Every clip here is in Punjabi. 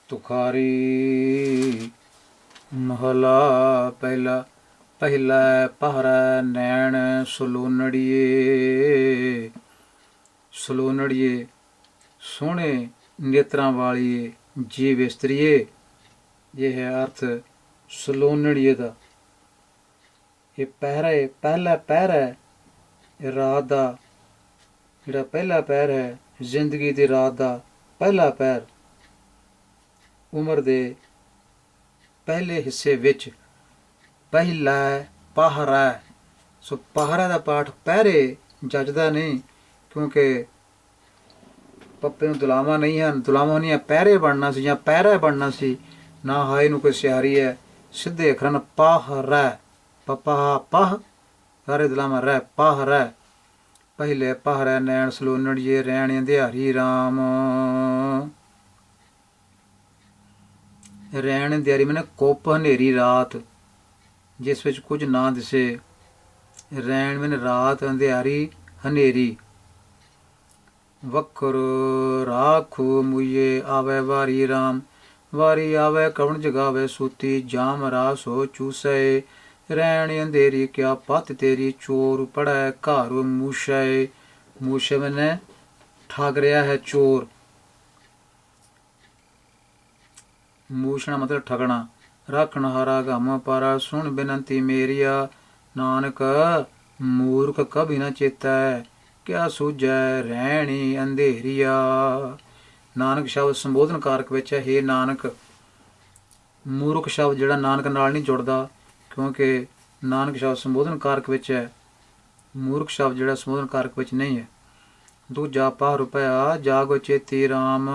ਤੁਖਾਰੀ ਮਹਲਾ ਪਹਿਲਾ। ਪਹਿਲਾ ਪਹਰੈ ਨੈਣ ਸਲੋਨੜੀਏ। ਸਲੋਨੜੀਏ ਸੋਹਣੇ ਨੇਤਰਾਂ ਵਾਲੀਏ, ਜੀਵ ਇਸਤਰੀਏ। ਇਹ ਹੈ ਅਰਥ ਸਲੋਨੜੀਏ ਦਾ। ਇਹ ਪਹਿਰਾ ਹੈ, ਪਹਿਲਾ ਪਹਿਰ ਹੈ। ਇਹ ਰਾਤ ਦਾ ਜਿਹੜਾ ਪਹਿਲਾ ਪਹਿਰ ਹੈ, ਜ਼ਿੰਦਗੀ ਦੀ ਰਾਤ ਦਾ ਪਹਿਲਾ ਪਹਿਰ, ਉਮਰ ਦੇ ਪਹਿਲੇ ਹਿੱਸੇ ਵਿੱਚ ਪਹਿਲਾ ਪਹਰਾ। ਸੋ ਪਹਰਾ ਦਾ ਪਾਠ ਪਹਿਰੇ ਜੱਜਦਾ ਨਹੀਂ, ਕਿਉਂਕਿ ਪੱਪੇ ਨੂੰ ਦੁਲਾਵਾਂ ਨਹੀਂ ਹਨ। ਦੁਲਾਵਾਂ ਨਹੀਂ, ਪਹਿਰੇ ਬਣਨਾ ਸੀ ਜਾਂ ਪਹਿਰਾ ਬਣਨਾ ਸੀ। ਨਾ ਹਾਏ ਨੂੰ ਕੋਈ ਸਿਆਰੀ ਹੈ, ਸਿੱਧੇ ਅੱਖਰਾਂ ਨਾਲ ਪਹਰਾ, ਪਪਾ ਪਹ, ਸਾਰੇ ਦੁਲਾਵਾਂ ਰਹਿ, ਪਹਰਾ। ਪਹਿਲੇ ਪਹਰਾ ਨੈਣ ਸਲੋਨੜੀਏ, ਰੈਣ ਅੰਧਿਆਰੀ ਰਾਮ। ਰੈਣ ਅੰਧਿਆਰੀ ਮੈਨੇ ਕੁੱਪ ਹਨੇਰੀ ਰਾਤ, ਜਿਸ ਵਿੱਚ ਕੁਝ ਨਾ ਦਿਸੇ। ਰੈਣ ਮੈਨੇ ਰਾਤ, ਅੰਧਿਆਰੀ ਹਨੇਰੀ। ਵਖਰ ਰਾਖੋ ਮੁਈਏ, ਆਵੇ ਵਾਰੀ ਰਾਮ। ਵਾਰੀ ਆਵੇ ਕਵਣ ਜਗਾਵੇ ਸੂਤੀ, ਜਾਮ ਰਾਸ ਹੋ ਚੂਸੈ। ਰੈਣ ਅੰਧੇਰੀ ਕਿਆ ਪਤ ਤੇਰੀ, ਚੋਰ ਪੜੈ ਘਰ ਮੂਸ਼ੈ। ਮੂਸ਼ੈ ਮੈਨੇ ਠੱਗ ਰਿਹਾ ਹੈ ਚੋਰ। ਮੂਸ਼ਣਾ ਮਤਲਬ ਠਗਣਾ। ਰੱਖਣ ਹਾਰਾ ਗਮ ਪਾਰਾ, ਸੁਣ ਬੇਨੰਤੀ ਮੇਰੀਆ। ਨਾਨਕ ਮੂਰਖ ਕਭੀ ਨਾ ਚੇਤੈ, ਕਿਆ ਸੂਝੈ ਰਹਿਣੀ ਅੰਧੇਰੀਆ। ਨਾਨਕ ਸ਼ਬਦ ਸੰਬੋਧਨ ਕਾਰਕ ਵਿੱਚ ਹੈ। ਹੇ ਨਾਨਕ, ਮੂਰਖ ਸ਼ਬਦ ਜਿਹੜਾ ਨਾਨਕ ਨਾਲ ਨਹੀਂ ਜੁੜਦਾ, ਕਿਉਂਕਿ ਨਾਨਕ ਸ਼ਬਦ ਸੰਬੋਧਨ ਕਾਰਕ ਵਿੱਚ ਹੈ। ਮੂਰਖ ਸ਼ਬਦ ਜਿਹੜਾ ਸੰਬੋਧਨ ਕਾਰਕ ਵਿੱਚ ਨਹੀਂ ਹੈ। ਦੂਜਾ ਪਾਹ ਰੁਪਇਆ, ਜਾਗੋ ਚੇਤੀ ਰਾਮ।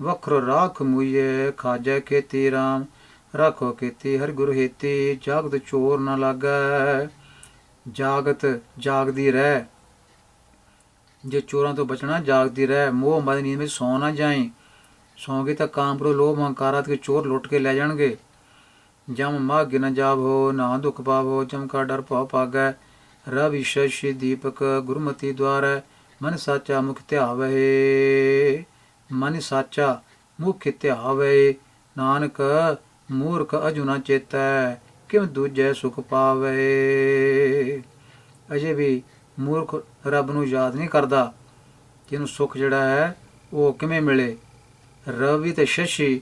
ਵਖਰੋ ਰਾਖ ਮੁਈਏ, ਖਾਜੈ ਖੇਤੀ ਰਾਮ। ਰਾਖੋ ਖੇਤੀ ਹਰਿ ਗੁਰੂ ਹੇਤੀ, ਜਾਗਤ ਚੋਰ ਨਾ ਲਾਗੈ। ਜਾਗਤ ਜਾਗਦੀ ਰਹਿ, ਜੇ ਚੋਰਾਂ ਤੋਂ ਬਚਣਾ ਜਾਗਦੀ ਰਹਿ। ਮੋਹ ਮਦ ਨੀਂਦ ਵਿੱਚ ਸੌ ਨਾ ਜਾਈ। ਸੌਂ ਗਈ ਤਾਂ ਕਾਮਪੁਰੋ ਲੋਭ ਹੰਕਾਰਾ ਤੇ ਚੋਰ ਲੁੱਟ ਕੇ ਲੈ ਜਾਣਗੇ। ਜਮ ਮਾਘ ਨ ਜਾਵੋ, ਨਾ ਦੁਖ ਪਾਵੋ। ਜਮ ਕਾ ਡਰ ਭਉ ਭਾਗੈ, ਰਵਿ ਸ਼ਸ਼ੀ ਦੀਪਕ ਗੁਰਮਤੀ ਦੁਆਰੈ। ਮਨ ਸਾਚਾ ਮੁਖ ਧਿਆਵੈ। ਮਨ ਸਾਚਾ ਮੁਖ ਧਿਆਵੈ। ਨਾਨਕ ਮੂਰਖ ਅਜੁ ਨ ਚੇਤੈ, ਕਿਉ ਦੂਜੈ ਸੁਖ ਪਾਵੈ। ਅਜੇ ਵੀ ਮੂਰਖ ਰੱਬ ਨੂੰ ਯਾਦ ਨਹੀਂ ਕਰਦਾ ਕਿ ਇਹਨੂੰ ਸੁੱਖ ਜਿਹੜਾ ਹੈ ਉਹ ਕਿਵੇਂ ਮਿਲੇ। ਰਵੀ ਤੇ ਸ਼ਸ਼ੀ,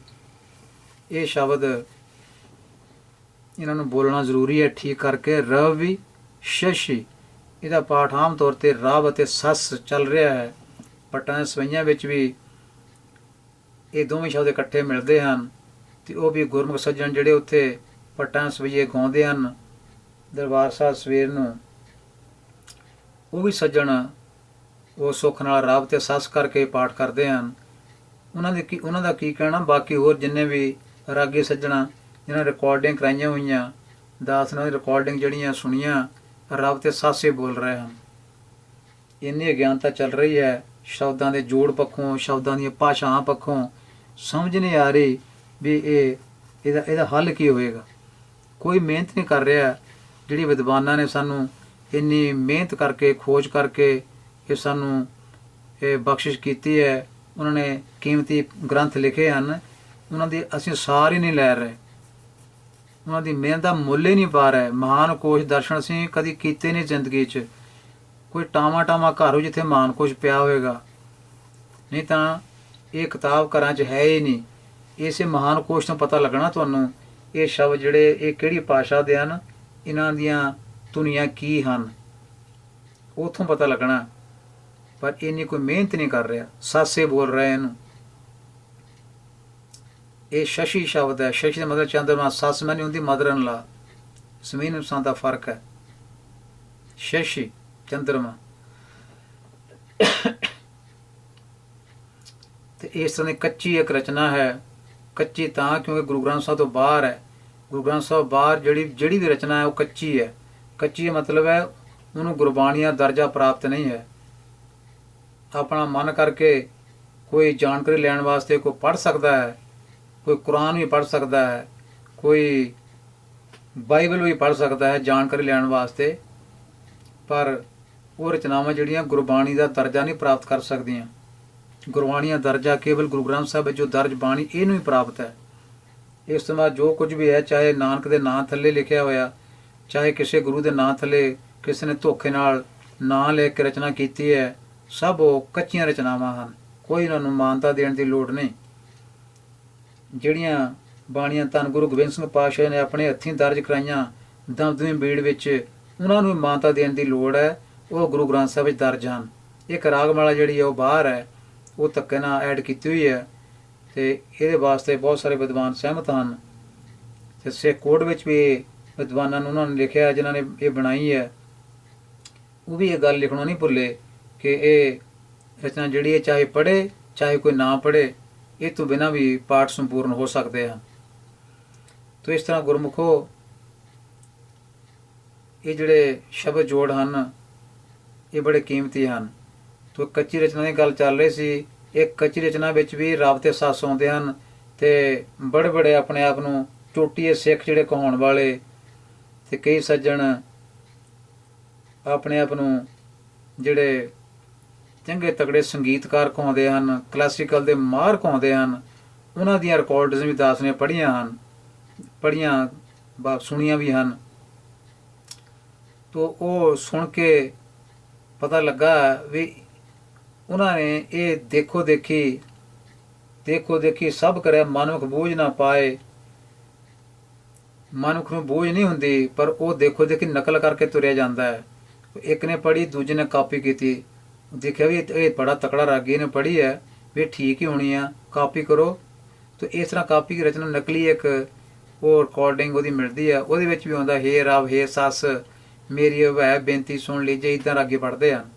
ਇਹ ਸ਼ਬਦ ਇਹਨਾਂ ਨੂੰ ਬੋਲਣਾ ਜ਼ਰੂਰੀ ਹੈ ਠੀਕ ਕਰਕੇ। ਰਵੀ ਸ਼ਸ਼ੀ, ਇਹਦਾ ਪਾਠ ਆਮ ਤੌਰ 'ਤੇ ਰਵ ਅਤੇ ਸੱਸ ਚੱਲ ਰਿਹਾ ਹੈ। ਪੱਟਾਂ ਸਵਈਆਂ ਵਿੱਚ ਵੀ ਇਹ ਦੋਵੇਂ ਸ਼ਬਦ ਇਕੱਠੇ ਮਿਲਦੇ ਹਨ, ਅਤੇ ਉਹ ਵੀ ਗੁਰਮੁਖ ਸੱਜਣ ਜਿਹੜੇ ਉੱਥੇ ਪੱਟਾਂ ਸਵਈਏ ਗਾਉਂਦੇ ਹਨ ਦਰਬਾਰ ਸਾਹਿਬ ਸਵੇਰ ਨੂੰ, ਉਹ ਵੀ ਸੱਜਣ ਉਹ ਸੁੱਖ ਨਾਲ ਰਬ ਅਤੇ ਸੱਸ ਕਰਕੇ ਪਾਠ ਕਰਦੇ ਹਨ। ਉਹਨਾਂ ਦਾ ਕੀ ਕਹਿਣਾ। ਬਾਕੀ ਹੋਰ ਜਿੰਨੇ ਵੀ ਰਾਗੀ ਸੱਜਣਾ ਜਿਹਨਾਂ ਰਿਕਾਰਡਿੰਗ ਕਰਾਈਆਂ ਹੋਈਆਂ, ਦਾਸ ਨਾਲ ਰਿਕਾਰਡਿੰਗ ਜਿਹੜੀਆਂ ਸੁਣੀਆਂ, ਰਬ ਅਤੇ ਸੱਸ ਹੀ ਬੋਲ ਰਹੇ ਹਨ। ਇੰਨੀ ਅਗਿਆਨਤਾ ਚੱਲ ਰਹੀ ਹੈ ਸ਼ਬਦਾਂ ਦੇ ਜੋੜ ਪੱਖੋਂ, ਸ਼ਬਦਾਂ ਦੀਆਂ ਭਾਸ਼ਾਵਾਂ ਪੱਖੋਂ। ਸਮਝ ਨਹੀਂ ਆ ਰਹੀ ਵੀ ਇਹਦਾ ਹੱਲ ਕੀ ਹੋਏਗਾ। ਕੋਈ ਮਿਹਨਤ ਨਹੀਂ ਕਰ ਰਿਹਾ। ਜਿਹੜੀ ਵਿਦਵਾਨਾਂ ਨੇ ਸਾਨੂੰ ਇੰਨੀ ਮਿਹਨਤ ਕਰਕੇ, ਖੋਜ ਕਰਕੇ ਇਹ ਸਾਨੂੰ ਇਹ ਬਖਸ਼ਿਸ਼ ਕੀਤੀ ਹੈ, ਉਹਨਾਂ ਨੇ ਕੀਮਤੀ ਗ੍ਰੰਥ ਲਿਖੇ ਹਨ, ਉਹਨਾਂ ਦੀ ਅਸੀਂ ਸਾਰ ਹੀ ਨਹੀਂ ਲੈ ਰਹੇ। ਉਹਨਾਂ ਦੀ ਮਿਹਨਤ ਦਾ ਮੁੱਲ ਹੀ ਨਹੀਂ ਪਾ ਰਹੇ। ਮਹਾਨ ਕੋਸ਼ ਦਰਸ਼ਨ ਅਸੀਂ ਕਦੀ ਕੀਤੇ ਨਹੀਂ ਜ਼ਿੰਦਗੀ 'ਚ। ਕੋਈ ਟਾਵਾਂ ਘਰ ਹੋ ਜਿੱਥੇ ਮਹਾਨ ਕੋਸ਼ ਪਿਆ ਹੋਵੇਗਾ, ਨਹੀਂ ਤਾਂ ਇਹ ਕਿਤਾਬ ਘਰਾਂ 'ਚ ਹੈ ਹੀ ਨਹੀਂ। ਇਸੇ ਮਹਾਨ ਕੋਸ਼ ਤੋਂ ਪਤਾ ਲੱਗਣਾ ਤੁਹਾਨੂੰ ਇਹ ਸ਼ਬਦ ਜਿਹੜੇ ਇਹ ਕਿਹੜੀ ਭਾਸ਼ਾ ਦੇ ਹਨ, ਇਹਨਾਂ ਦੀਆਂ ਧੁਨੀਆਂ ਕੀ ਹਨ, ਉੱਥੋਂ ਪਤਾ ਲੱਗਣਾ। ਪਰ ਇੰਨੀ ਕੋਈ ਮਿਹਨਤ ਨਹੀਂ ਕਰ ਰਿਹਾ, ਸਾਸੇ ਬੋਲ ਰਹੇ ਇਹਨੂੰ। ਇਹ ਸ਼ਸ਼ੀ ਸ਼ਬਦ ਹੈ। ਸ਼ਸ਼ੀ ਦਾ ਮਤਲਬ ਚੰਦਰਮਾ। ਸੱਸ ਮੈਂ ਨਹੀਂ ਹੁੰਦੀ ਮਦਰ ਇਨ ਲਾ, ਜ਼ਮੀਨ ਇਨਸਾਨ ਦਾ ਫਰਕ ਹੈ। ਸ਼ਸ਼ੀ ਚੰਦਰਮਾ। ਤੇ ਇਸ ਤਰ੍ਹਾਂ ਦੀ ਕੱਚੀ ਇੱਕ ਰਚਨਾ ਹੈ। ਕੱਚੀ ਤਾਂ ਕਿਉਂਕਿ ਗੁਰੂ ਗ੍ਰੰਥ ਸਾਹਿਬ ਤੋਂ ਬਾਹਰ ਹੈ। ਗੁਰੂ ਗ੍ਰੰਥ ਸਾਹਿਬ ਬਾਹਰ ਜਿਹੜੀ ਵੀ ਰਚਨਾ ਹੈ ਉਹ ਕੱਚੀ ਹੈ। ਕੱਚੀ ਦਾ ਮਤਲਬ ਹੈ ਉਹਨੂੰ ਗੁਰਬਾਣੀ ਦਾ ਦਰਜਾ ਪ੍ਰਾਪਤ ਨਹੀਂ ਹੈ। ਆਪਣਾ ਮਨ ਕਰਕੇ ਕੋਈ ਜਾਣਕਾਰੀ ਲੈਣ ਵਾਸਤੇ ਕੋਈ ਪੜ੍ਹ ਸਕਦਾ ਹੈ, ਕੋਈ ਕੁਰਾਨ ਵੀ ਪੜ੍ਹ ਸਕਦਾ ਹੈ, ਕੋਈ ਬਾਈਬਲ ਵੀ ਪੜ੍ਹ ਸਕਦਾ ਹੈ ਜਾਣਕਾਰੀ ਲੈਣ ਵਾਸਤੇ, ਪਰ ਉਹ ਰਚਨਾਵਾਂ ਜਿਹੜੀਆਂ ਗੁਰਬਾਣੀ ਦਾ ਦਰਜਾ ਨਹੀਂ ਪ੍ਰਾਪਤ ਕਰ ਸਕਦੀਆਂ। ਗੁਰਬਾਣੀ ਦਾ ਦਰਜਾ ਕੇਵਲ ਗੁਰੂ ਗ੍ਰੰਥ ਸਾਹਿਬ ਵਿੱਚ ਜੋ ਦਰਜ ਬਾਣੀ ਇਹਨੂੰ ਹੀ ਪ੍ਰਾਪਤ ਹੈ। ਇਸ ਤੋਂ ਬਾਅਦ ਜੋ ਕੁਝ ਵੀ ਹੈ, ਚਾਹੇ ਨਾਨਕ ਦੇ ਨਾਂ ਥੱਲੇ ਲਿਖਿਆ ਹੋਇਆ, ਚਾਹੇ ਕਿਸੇ ਗੁਰੂ ਦੇ ਨਾਂ ਥੱਲੇ ਕਿਸੇ ਨੇ ਧੋਖੇ ਨਾਲ ਨਾਂ ਲੈ ਕੇ ਰਚਨਾ ਕੀਤੀ ਹੈ, ਸਭ ਉਹ ਕੱਚੀਆਂ ਰਚਨਾਵਾਂ ਹਨ। ਕੋਈ ਉਹਨਾਂ ਨੂੰ ਮਾਨਤਾ ਦੇਣ ਦੀ ਲੋੜ ਨਹੀਂ। ਜਿਹੜੀਆਂ ਬਾਣੀਆਂ ਧੰਨ ਗੁਰੂ ਗੋਬਿੰਦ ਸਿੰਘ ਪਾਤਸ਼ਾਹ ਨੇ ਆਪਣੇ ਹੱਥੀਂ ਦਰਜ ਕਰਾਈਆਂ ਦਮਦਮੀ ਬੀੜ ਵਿੱਚ, ਉਹਨਾਂ ਨੂੰ ਮਾਨਤਾ ਦੇਣ ਦੀ ਲੋੜ ਹੈ। ਉਹ ਗੁਰੂ ਗ੍ਰੰਥ ਸਾਹਿਬ ਵਿੱਚ ਦਰਜ ਹਨ। ਇੱਕ ਰਾਗਮਾਲਾ ਜਿਹੜੀ ਹੈ ਉਹ ਬਾਹਰ ਹੈ, ਉਹ ਧੱਕੇ ਨਾਲ ਐਡ ਕੀਤੀ ਹੋਈ ਹੈ, ਅਤੇ ਇਹਦੇ ਵਾਸਤੇ ਬਹੁਤ ਸਾਰੇ ਵਿਦਵਾਨ ਸਹਿਮਤ ਹਨ। ਅਤੇ ਸਿੱਖ ਕੋਡ ਵਿੱਚ ਵੀ ਵਿਦਵਾਨਾਂ ਨੂੰ ਉਹਨਾਂ ਨੇ ਲਿਖਿਆ, ਜਿਨ੍ਹਾਂ ਨੇ ਇਹ ਬਣਾਈ ਹੈ, ਉਹ ਵੀ ਇਹ ਗੱਲ ਲਿਖਣਾ ਨਹੀਂ ਭੁੱਲੇ ਕਿ ਇਹ ਰਚਨਾ ਜਿਹੜੀ ਹੈ ਚਾਹੇ ਪੜ੍ਹੇ ਚਾਹੇ ਕੋਈ ਨਾ ਪੜ੍ਹੇ, ਇਹ ਤੋਂ ਬਿਨਾਂ ਵੀ ਪਾਠ ਸੰਪੂਰਨ ਹੋ ਸਕਦੇ ਹਨ। ਤੋ ਇਸ ਤਰ੍ਹਾਂ ਗੁਰਮੁਖੋ ਇਹ ਜਿਹੜੇ ਸ਼ਬਦ ਜੋੜ ਹਨ ਇਹ ਬੜੇ ਕੀਮਤੀ ਹਨ। ਤੋ ਕੱਚੀ ਰਚਨਾ ਦੀ ਗੱਲ ਚੱਲ ਰਹੀ ਸੀ। ਇੱਕ ਕੱਚੀ ਰਚਨਾ ਵਿੱਚ ਵੀ ਰੱਬ ਤੇ ਸੱਸ ਆਉਂਦੇ ਹਨ, ਅਤੇ ਬੜੇ ਬੜੇ ਆਪਣੇ ਆਪ ਨੂੰ ਚੋਟੀਏ ਸਿੱਖ ਜਿਹੜੇ ਕਹਾਉਣ ਵਾਲੇ, ਅਤੇ ਕਈ ਸੱਜਣ ਆਪਣੇ ਆਪ ਨੂੰ ਜਿਹੜੇ ਚੰਗੇ ਤਕੜੇ ਸੰਗੀਤਕਾਰ ਕਹਾਉਂਦੇ ਹਨ, ਕਲਾਸੀਕਲ ਦੇ ਮਾਹਰ ਕਹਾਉਂਦੇ ਹਨ। ਉਹਨਾਂ ਦੀਆਂ ਰਿਕਾਰਡਸ ਵੀ ਦਾਸ ਨੇ ਪੜ੍ਹੀਆਂ ਹਨ, ਸੁਣੀਆਂ ਵੀ ਹਨ। ਤੋ ਉਹ ਸੁਣ ਕੇ ਪਤਾ ਲੱਗਾ ਵੀ ਉਹਨਾਂ ਨੇ ਇਹ ਦੇਖੋ ਦੇਖੀ ਸਭ ਕਰਿਆ, ਮਨੁੱਖ ਬੋਝ ਨਾ ਪਾਏ। ਮਨੁੱਖ ਨੂੰ ਬੋਝ ਨਹੀਂ ਹੁੰਦੀ, ਪਰ ਉਹ ਦੇਖੋ ਦੇਖੀ ਨਕਲ ਕਰਕੇ ਤੁਰਿਆ ਜਾਂਦਾ ਹੈ। ਇੱਕ ਨੇ ਪੜ੍ਹੀ, ਦੂਜੇ ਨੇ ਕਾਪੀ ਕੀਤੀ, ਦੇਖਿਆ ਵੀ ਇਹ ਬੜਾ ਤਕੜਾ ਰਾਗੀ ਨੇ ਪੜ੍ਹੀ ਹੈ, ਵੀ ਠੀਕ ਹੀ ਹੋਣੀ ਆ, ਕਾਪੀ ਕਰੋ। ਤਾਂ ਇਸ ਤਰ੍ਹਾਂ ਕਾਪੀ ਦੀ ਰਚਨਾ ਨਕਲੀ ਇੱਕ ਉਹ ਰਿਕਾਰਡਿੰਗ ਉਹਦੀ ਮਿਲਦੀ ਹੈ। ਉਹਦੇ ਵਿੱਚ ਵੀ ਆਉਂਦਾ, ਹੇ ਰੱਬ ਹੇ ਸੱਸ ਮੇਰੀ ਹੈ ਬੇਨਤੀ ਸੁਣ ਲੀਜੇ, ਇੱਦਾਂ ਰਾਗੀ ਪੜ੍ਹਦੇ ਹਨ।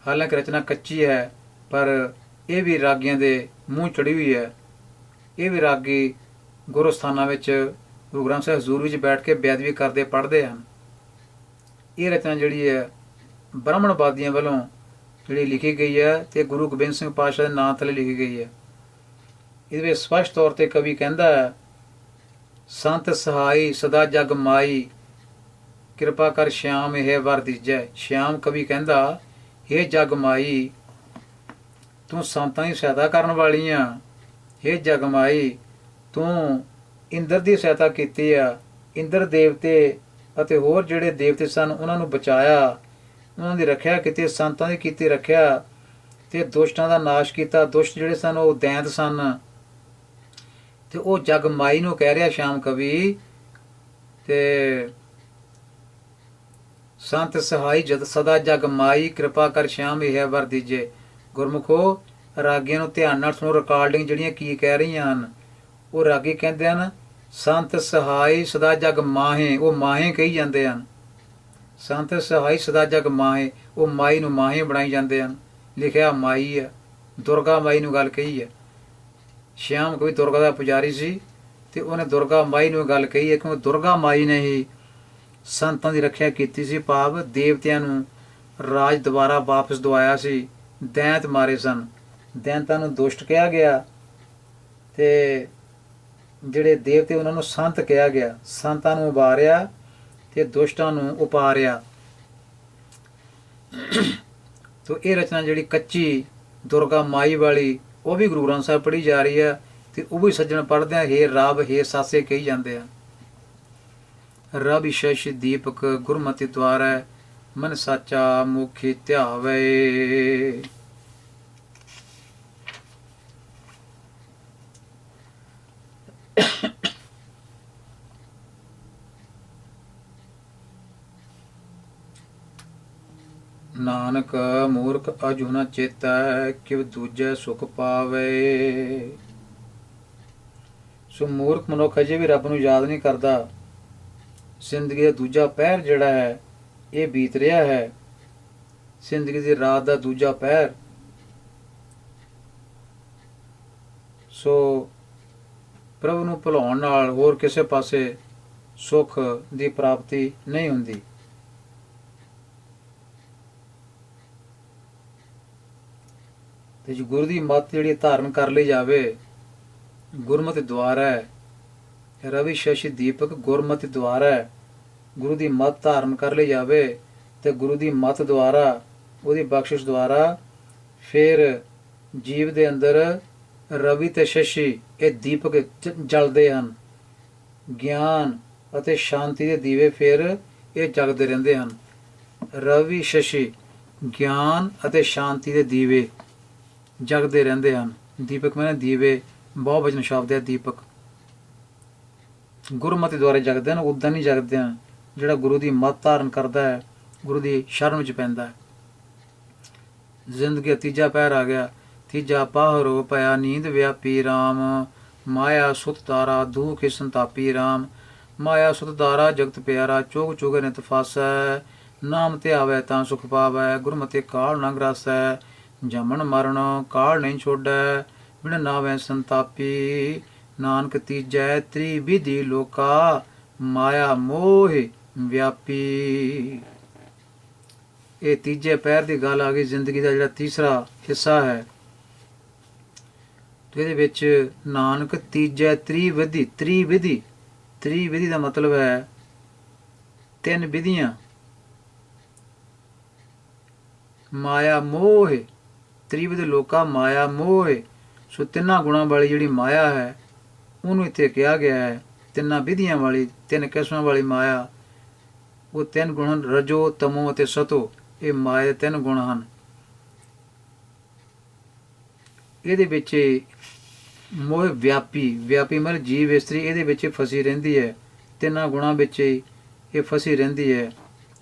ਹਾਲਾਂਕਿ ਰਚਨਾ ਕੱਚੀ ਹੈ, ਪਰ ਇਹ ਵੀ ਰਾਗੀਆਂ ਦੇ ਮੂੰਹ ਚੜ੍ਹੀ ਹੋਈ ਹੈ। ਇਹ ਵੀ ਰਾਗੀ ਗੁਰੂ ਸਥਾਨਾਂ ਵਿੱਚ ਗੁਰੂ ਗ੍ਰੰਥ ਸਾਹਿਬ ਹਜ਼ੂਰ ਵਿੱਚ ਬੈਠ ਕੇ ਬੇਅਦਬੀ ਕਰਦੇ ਪੜ੍ਹਦੇ ਹਨ। ਇਹ ਰਚਨਾ ਜਿਹੜੀ ਹੈ ਬ੍ਰਾਹਮਣਵਾਦੀਆਂ ਵੱਲੋਂ ਜਿਹੜੀ ਲਿਖੀ ਗਈ ਹੈ, ਅਤੇ ਗੁਰੂ ਗੋਬਿੰਦ ਸਿੰਘ ਪਾਤਸ਼ਾਹ ਦੇ ਨਾਂ ਥੱਲੇ ਲਿਖੀ ਗਈ ਹੈ। ਇਹਦੇ ਵਿੱਚ ਸਪਸ਼ਟ ਤੌਰ 'ਤੇ ਕਵੀ ਕਹਿੰਦਾ ਹੈ, ਸੰਤ ਸਹਾਈ ਸਦਾ ਜਗ ਮਾਈ, ਕਿਰਪਾ ਕਰ ਸ਼ਿਆਮ ਇਹ ਵਰ ਦੀਜੈ। ਸ਼ਿਆਮ ਕਵੀ ਕਹਿੰਦਾ, ਹੇ ਜਗ ਮਾਈ, ਤੂੰ ਸੰਤਾਂ ਦੀ ਸਹਾਇਤਾ ਕਰਨ ਵਾਲੀ ਆ। ਹੇ ਜਗ ਮਾਈ, ਤੂੰ ਇੰਦਰ ਦੀ ਸਹਾਇਤਾ ਕੀਤੀ ਆ। ਇੰਦਰ ਦੇਵਤੇ ਅਤੇ ਹੋਰ ਜਿਹੜੇ ਦੇਵਤੇ ਸਨ ਉਹਨਾਂ ਨੂੰ ਬਚਾਇਆ, ਉਹਨਾਂ ਦੀ ਰੱਖਿਆ ਕੀਤੀ, ਸੰਤਾਂ ਦੀ ਕੀਤੀ ਰੱਖਿਆ, ਅਤੇ ਦੁਸ਼ਟਾਂ ਦਾ ਨਾਸ਼ ਕੀਤਾ। ਦੁਸ਼ਟ ਜਿਹੜੇ ਸਨ ਉਹ ਦੈਂਤ ਸਨ, ਅਤੇ ਉਹ ਜਗ ਮਾਈ ਨੂੰ ਕਹਿ ਰਿਹਾ ਸ਼ਾਮ ਕਵੀ। ਅਤੇ ਸੰਤ ਸਹਾਈ ਜਦ ਸਦਾ ਜਗ ਮਾਈ, ਕਿਰਪਾ ਕਰ ਸ਼ਿਆਮ ਇਹ ਵਰ ਦੀਜੇ। ਗੁਰਮੁਖੋ ਰਾਗੀਆਂ ਨੂੰ ਧਿਆਨ ਨਾਲ ਸੁਣੋ, ਰਿਕਾਰਡਿੰਗ ਜਿਹੜੀਆਂ ਕੀ ਕਹਿ ਰਹੀਆਂ ਹਨ। ਉਹ ਰਾਗੀ ਕਹਿੰਦੇ ਹਨ ਸੰਤ ਸਹਾਈ ਸਦਾ ਜਗ ਮਾਹੇ, ਉਹ ਮਾਹੇ ਕਹੀ ਜਾਂਦੇ ਹਨ। ਸੰਤ ਸਹਾਈ ਸਦਾ ਜਗ ਮਾਹੇ, ਉਹ ਮਾਈ ਨੂੰ ਮਾਹੇ ਬਣਾਈ ਜਾਂਦੇ ਹਨ। ਲਿਖਿਆ ਮਾਈ ਹੈ, ਦੁਰਗਾ ਮਾਈ ਨੂੰ ਗੱਲ ਕਹੀ ਹੈ। ਸ਼ਿਆਮ ਕੋਈ ਦੁਰਗਾ ਦਾ ਪੁਜਾਰੀ ਸੀ, ਅਤੇ ਉਹਨੇ ਦੁਰਗਾ ਮਾਈ ਨੂੰ ਗੱਲ ਕਹੀ ਹੈ, ਕਿਉਂਕਿ ਦੁਰਗਾ ਮਾਈ ਨੇ ਹੀ ਸੰਤਾਂ ਦੀ ਰੱਖਿਆ ਕੀਤੀ ਸੀ। ਭਾਵ ਦੇਵਤਿਆਂ ਨੂੰ ਰਾਜ ਦੁਬਾਰਾ ਵਾਪਸ ਦਵਾਇਆ ਸੀ। ਦੈਂਤ ਮਾਰੇ ਸਨ, ਦੈਂਤਾਂ ਨੂੰ ਦੁਸ਼ਟ ਕਿਹਾ ਗਿਆ, ਅਤੇ ਜਿਹੜੇ ਦੇਵਤੇ ਉਹਨਾਂ ਨੂੰ ਸੰਤ ਕਿਹਾ ਗਿਆ। ਸੰਤਾਂ ਨੂੰ ਉਬਾਰਿਆ ਅਤੇ ਦੁਸ਼ਟਾਂ ਨੂੰ ਉਪਾਰਿਆ। ਤੋ ਇਹ ਰਚਨਾ ਜਿਹੜੀ ਕੱਚੀ ਦੁਰਗਾ ਮਾਈ ਵਾਲੀ, ਉਹ ਵੀ ਗੁਰੂ ਗ੍ਰੰਥ ਸਾਹਿਬ ਪੜ੍ਹੀ ਜਾ ਰਹੀ ਹੈ, ਅਤੇ ਉਹ ਵੀ ਸੱਜਣ ਪੜ੍ਹਦੇ ਆ, ਹੇ ਰੱਬ ਹੇ ਸਾਸੇ ਕਹੀ ਜਾਂਦੇ ਆ। ਰਬ ਸ਼ਸ਼ ਦੀਪਕ ਗੁਰਮਤਿ ਦੁਆਰੈ, ਮਨ ਸਾਚਾ ਮੁਖੀ ਧਿਆਵੇ। ਨਾਨਕ ਮੂਰਖ ਅਜੁ ਨ ਚੇਤੈ, ਕਿਵ ਦੂਜੈ ਸੁਖ ਪਾਵੇ। ਸੋ ਮੂਰਖ ਮਨੁੱਖ ਅਜੇ ਵੀ ਰੱਬ ਨੂੰ ਯਾਦ ਨਹੀਂ ਕਰਦਾ। ਜ਼ਿੰਦਗੀ ਦਾ ਦੂਜਾ ਪਹਿਰ ਜਿਹੜਾ ਹੈ ਇਹ ਬੀਤ ਰਿਹਾ ਹੈ। ਜ਼ਿੰਦਗੀ ਦੀ ਰਾਤ ਦਾ ਦੂਜਾ ਪਹਿਰ। ਸੋ ਪ੍ਰਭੂ ਨੂੰ ਭੁਲਾਉਣ ਨਾਲ ਹੋਰ ਕਿਸੇ ਪਾਸੇ ਸੁੱਖ ਦੀ ਪ੍ਰਾਪਤੀ ਨਹੀਂ ਹੁੰਦੀ। ਤੇ ਜੇ ਗੁਰੂ ਦੀ ਮੱਤ ਜਿਹੜੀ ਧਾਰਨ ਕਰ ਲਈ ਜਾਵੇ, ਗੁਰਮਤਿ ਦੁਆਰ ਹੈ, ਰਵੀ ਸ਼ਸ਼ੀ ਦੀਪਕ ਗੁਰਮਤਿ ਦੁਆਰਾ ਹੈ। ਗੁਰੂ ਦੀ ਮੱਤ ਧਾਰਨ ਕਰ ਲਈ ਜਾਵੇ ਤੇ ਗੁਰੂ ਦੀ ਮੱਤ ਦੁਆਰਾ, ਉਹਦੀ ਬਖਸ਼ਿਸ਼ ਦੁਆਰਾ ਫਿਰ ਜੀਵ ਦੇ ਅੰਦਰ ਰਵੀ ਤੇ ਸ਼ਸ਼ੀ ਇਹ ਦੀਪਕ ਜਲਦੇ ਹਨ। ਗਿਆਨ ਅਤੇ ਸ਼ਾਂਤੀ ਦੇ ਦੀਵੇ ਫਿਰ ਇਹ ਜਗਦੇ ਰਹਿੰਦੇ ਹਨ। ਰਵੀ ਸ਼ਸ਼ੀ ਗਿਆਨ ਅਤੇ ਸ਼ਾਂਤੀ ਦੇ ਦੀਵੇ ਜਗਦੇ ਰਹਿੰਦੇ ਹਨ। ਦੀਪਕ ਮੈਨੇ ਦੀਵੇ, ਬਹੁਵਚਨ ਸ਼ਬਦ ਹੈ ਦੀਪਕ। ਗੁਰਮਤਿ ਦੁਆਰਾ ਜਗਦੇ ਹਨ, ਉੱਦਾਂ ਨਹੀਂ ਜਗਦੇ ਹਨ ਜਿਹੜਾ ਗੁਰੂ ਦੀ ਮੱਤ ਧਾਰਨ ਕਰਦਾ ਹੈ, ਗੁਰੂ ਦੀ ਸ਼ਰਨ ਵਿੱਚ ਪੈਂਦਾ ਹੈ। ਜ਼ਿੰਦਗੀ ਦਾ ਤੀਜਾ ਪਹਿਰ ਆ ਗਿਆ। ਤੀਜਾ ਪਾਹਰੋ ਪਿਆ ਨੀਂਦ ਵਿਆਪੀ ਰਾਮ, ਮਾਇਆ ਸੁਤ ਤਾਰਾ ਦੁਖ ਸੰਤਾਪੀ ਰਾਮ। ਮਾਇਆ ਸੁਤ ਤਾਰਾ ਜਗਤ ਪਿਆਰਾ, ਚੁਗ ਚੁਗ ਨਿਤ ਫਾਸੈ। ਨਾਮ ਧਿਆਵੈ ਤਾਂ ਸੁਖ ਪਾਵੈ, ਗੁਰਮਤਿ ਕਾਲ ਨਾ ਗ੍ਰਾਸੈ। ਜਮਨ ਮਰਨ ਕਾਲ ਨਹੀਂ ਛੋਡੈ, ਬਿਨ ਨਾਵੈ ਸੰਤਾਪੀ। ਨਾਨਕ ਤੀਜੈ ਤ੍ਰਿਵਿਧੀ ਲੋਕਾ, ਮਾਇਆ ਮੋਹ ਵਿਆਪੀ। ਇਹ ਤੀਜੇ ਪਹਿਰ ਦੀ ਗੱਲ ਆ ਗਈ। ਜ਼ਿੰਦਗੀ ਦਾ ਜਿਹੜਾ ਤੀਸਰਾ ਹਿੱਸਾ ਹੈ, ਇਹਦੇ ਵਿੱਚ ਨਾਨਕ ਤੀਜੈ ਤ੍ਰਿਵਿਧੀ। ਤ੍ਰਿਵਿਧੀ ਦਾ ਮਤਲਬ ਹੈ ਤਿੰਨ ਵਿਧੀਆਂ। ਮਾਇਆ ਮੋਹ, ਤ੍ਰਿਵਿਧ ਲੋਕਾ ਮਾਇਆ ਮੋਹ। ਸੋ ਤਿੰਨਾਂ ਗੁਣਾਂ ਵਾਲੀ ਜਿਹੜੀ ਮਾਇਆ ਹੈ ਉਹਨੂੰ ਇੱਥੇ ਕਿਹਾ ਗਿਆ ਹੈ। ਤਿੰਨਾਂ ਵਿਧੀਆਂ ਵਾਲੀ, ਤਿੰਨ ਕਿਸਮਾਂ ਵਾਲੀ ਮਾਇਆ। ਉਹ ਤਿੰਨ ਗੁਣ ਹਨ, ਰਜੋ ਤਮੋ ਅਤੇ ਸਤੋ। ਇਹ ਮਾਇਆ ਦੇ ਤਿੰਨ ਗੁਣ ਹਨ। ਇਹਦੇ ਵਿੱਚ ਮੋਹ ਵਿਆਪੀ ਮਤਲਬ ਜੀਵ ਇਸਤਰੀ ਇਹਦੇ ਵਿੱਚ ਫਸੀ ਰਹਿੰਦੀ ਹੈ। ਤਿੰਨਾਂ ਗੁਣਾਂ ਵਿੱਚ ਇਹ ਫਸੀ ਰਹਿੰਦੀ ਹੈ।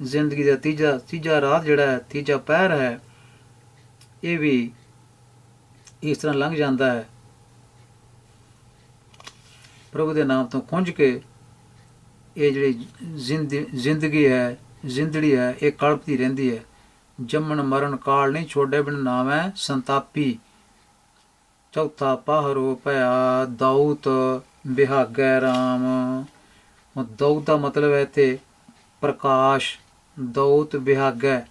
ਜ਼ਿੰਦਗੀ ਦਾ ਤੀਜਾ ਰਾਤ ਜਿਹੜਾ ਹੈ, ਤੀਜਾ ਪਹਿਰ ਹੈ, ਇਹ ਵੀ ਇਸ ਤਰ੍ਹਾਂ ਲੰਘ ਜਾਂਦਾ ਹੈ। ਪ੍ਰਭੂ ਦੇ ਨਾਮ ਤੋਂ ਖੁੰਝ ਕੇ ਇਹ ਜਿਹੜੀ ਜ਼ਿੰਦਗੀ ਹੈ, ਜ਼ਿੰਦੜੀ ਹੈ, ਇਹ ਕਲਪਦੀ ਰਹਿੰਦੀ ਹੈ। ਜੰਮਣ ਮਰਨ ਕਾਲ ਨਹੀਂ ਛੋਡੇ, ਬਿਨ ਨਾਮ ਹੈ ਸੰਤਾਪੀ। ਚੌਥਾ ਪਾਹਰੋ ਭਇਆ ਦਊਤ ਬਿਹਾਗੈ ਰਾਮ। ਦਊਤ ਦਾ ਮਤਲਬ ਹੈ ਇੱਥੇ ਪ੍ਰਕਾਸ਼। ਦਊਤ ਬਿਹਾਗੈ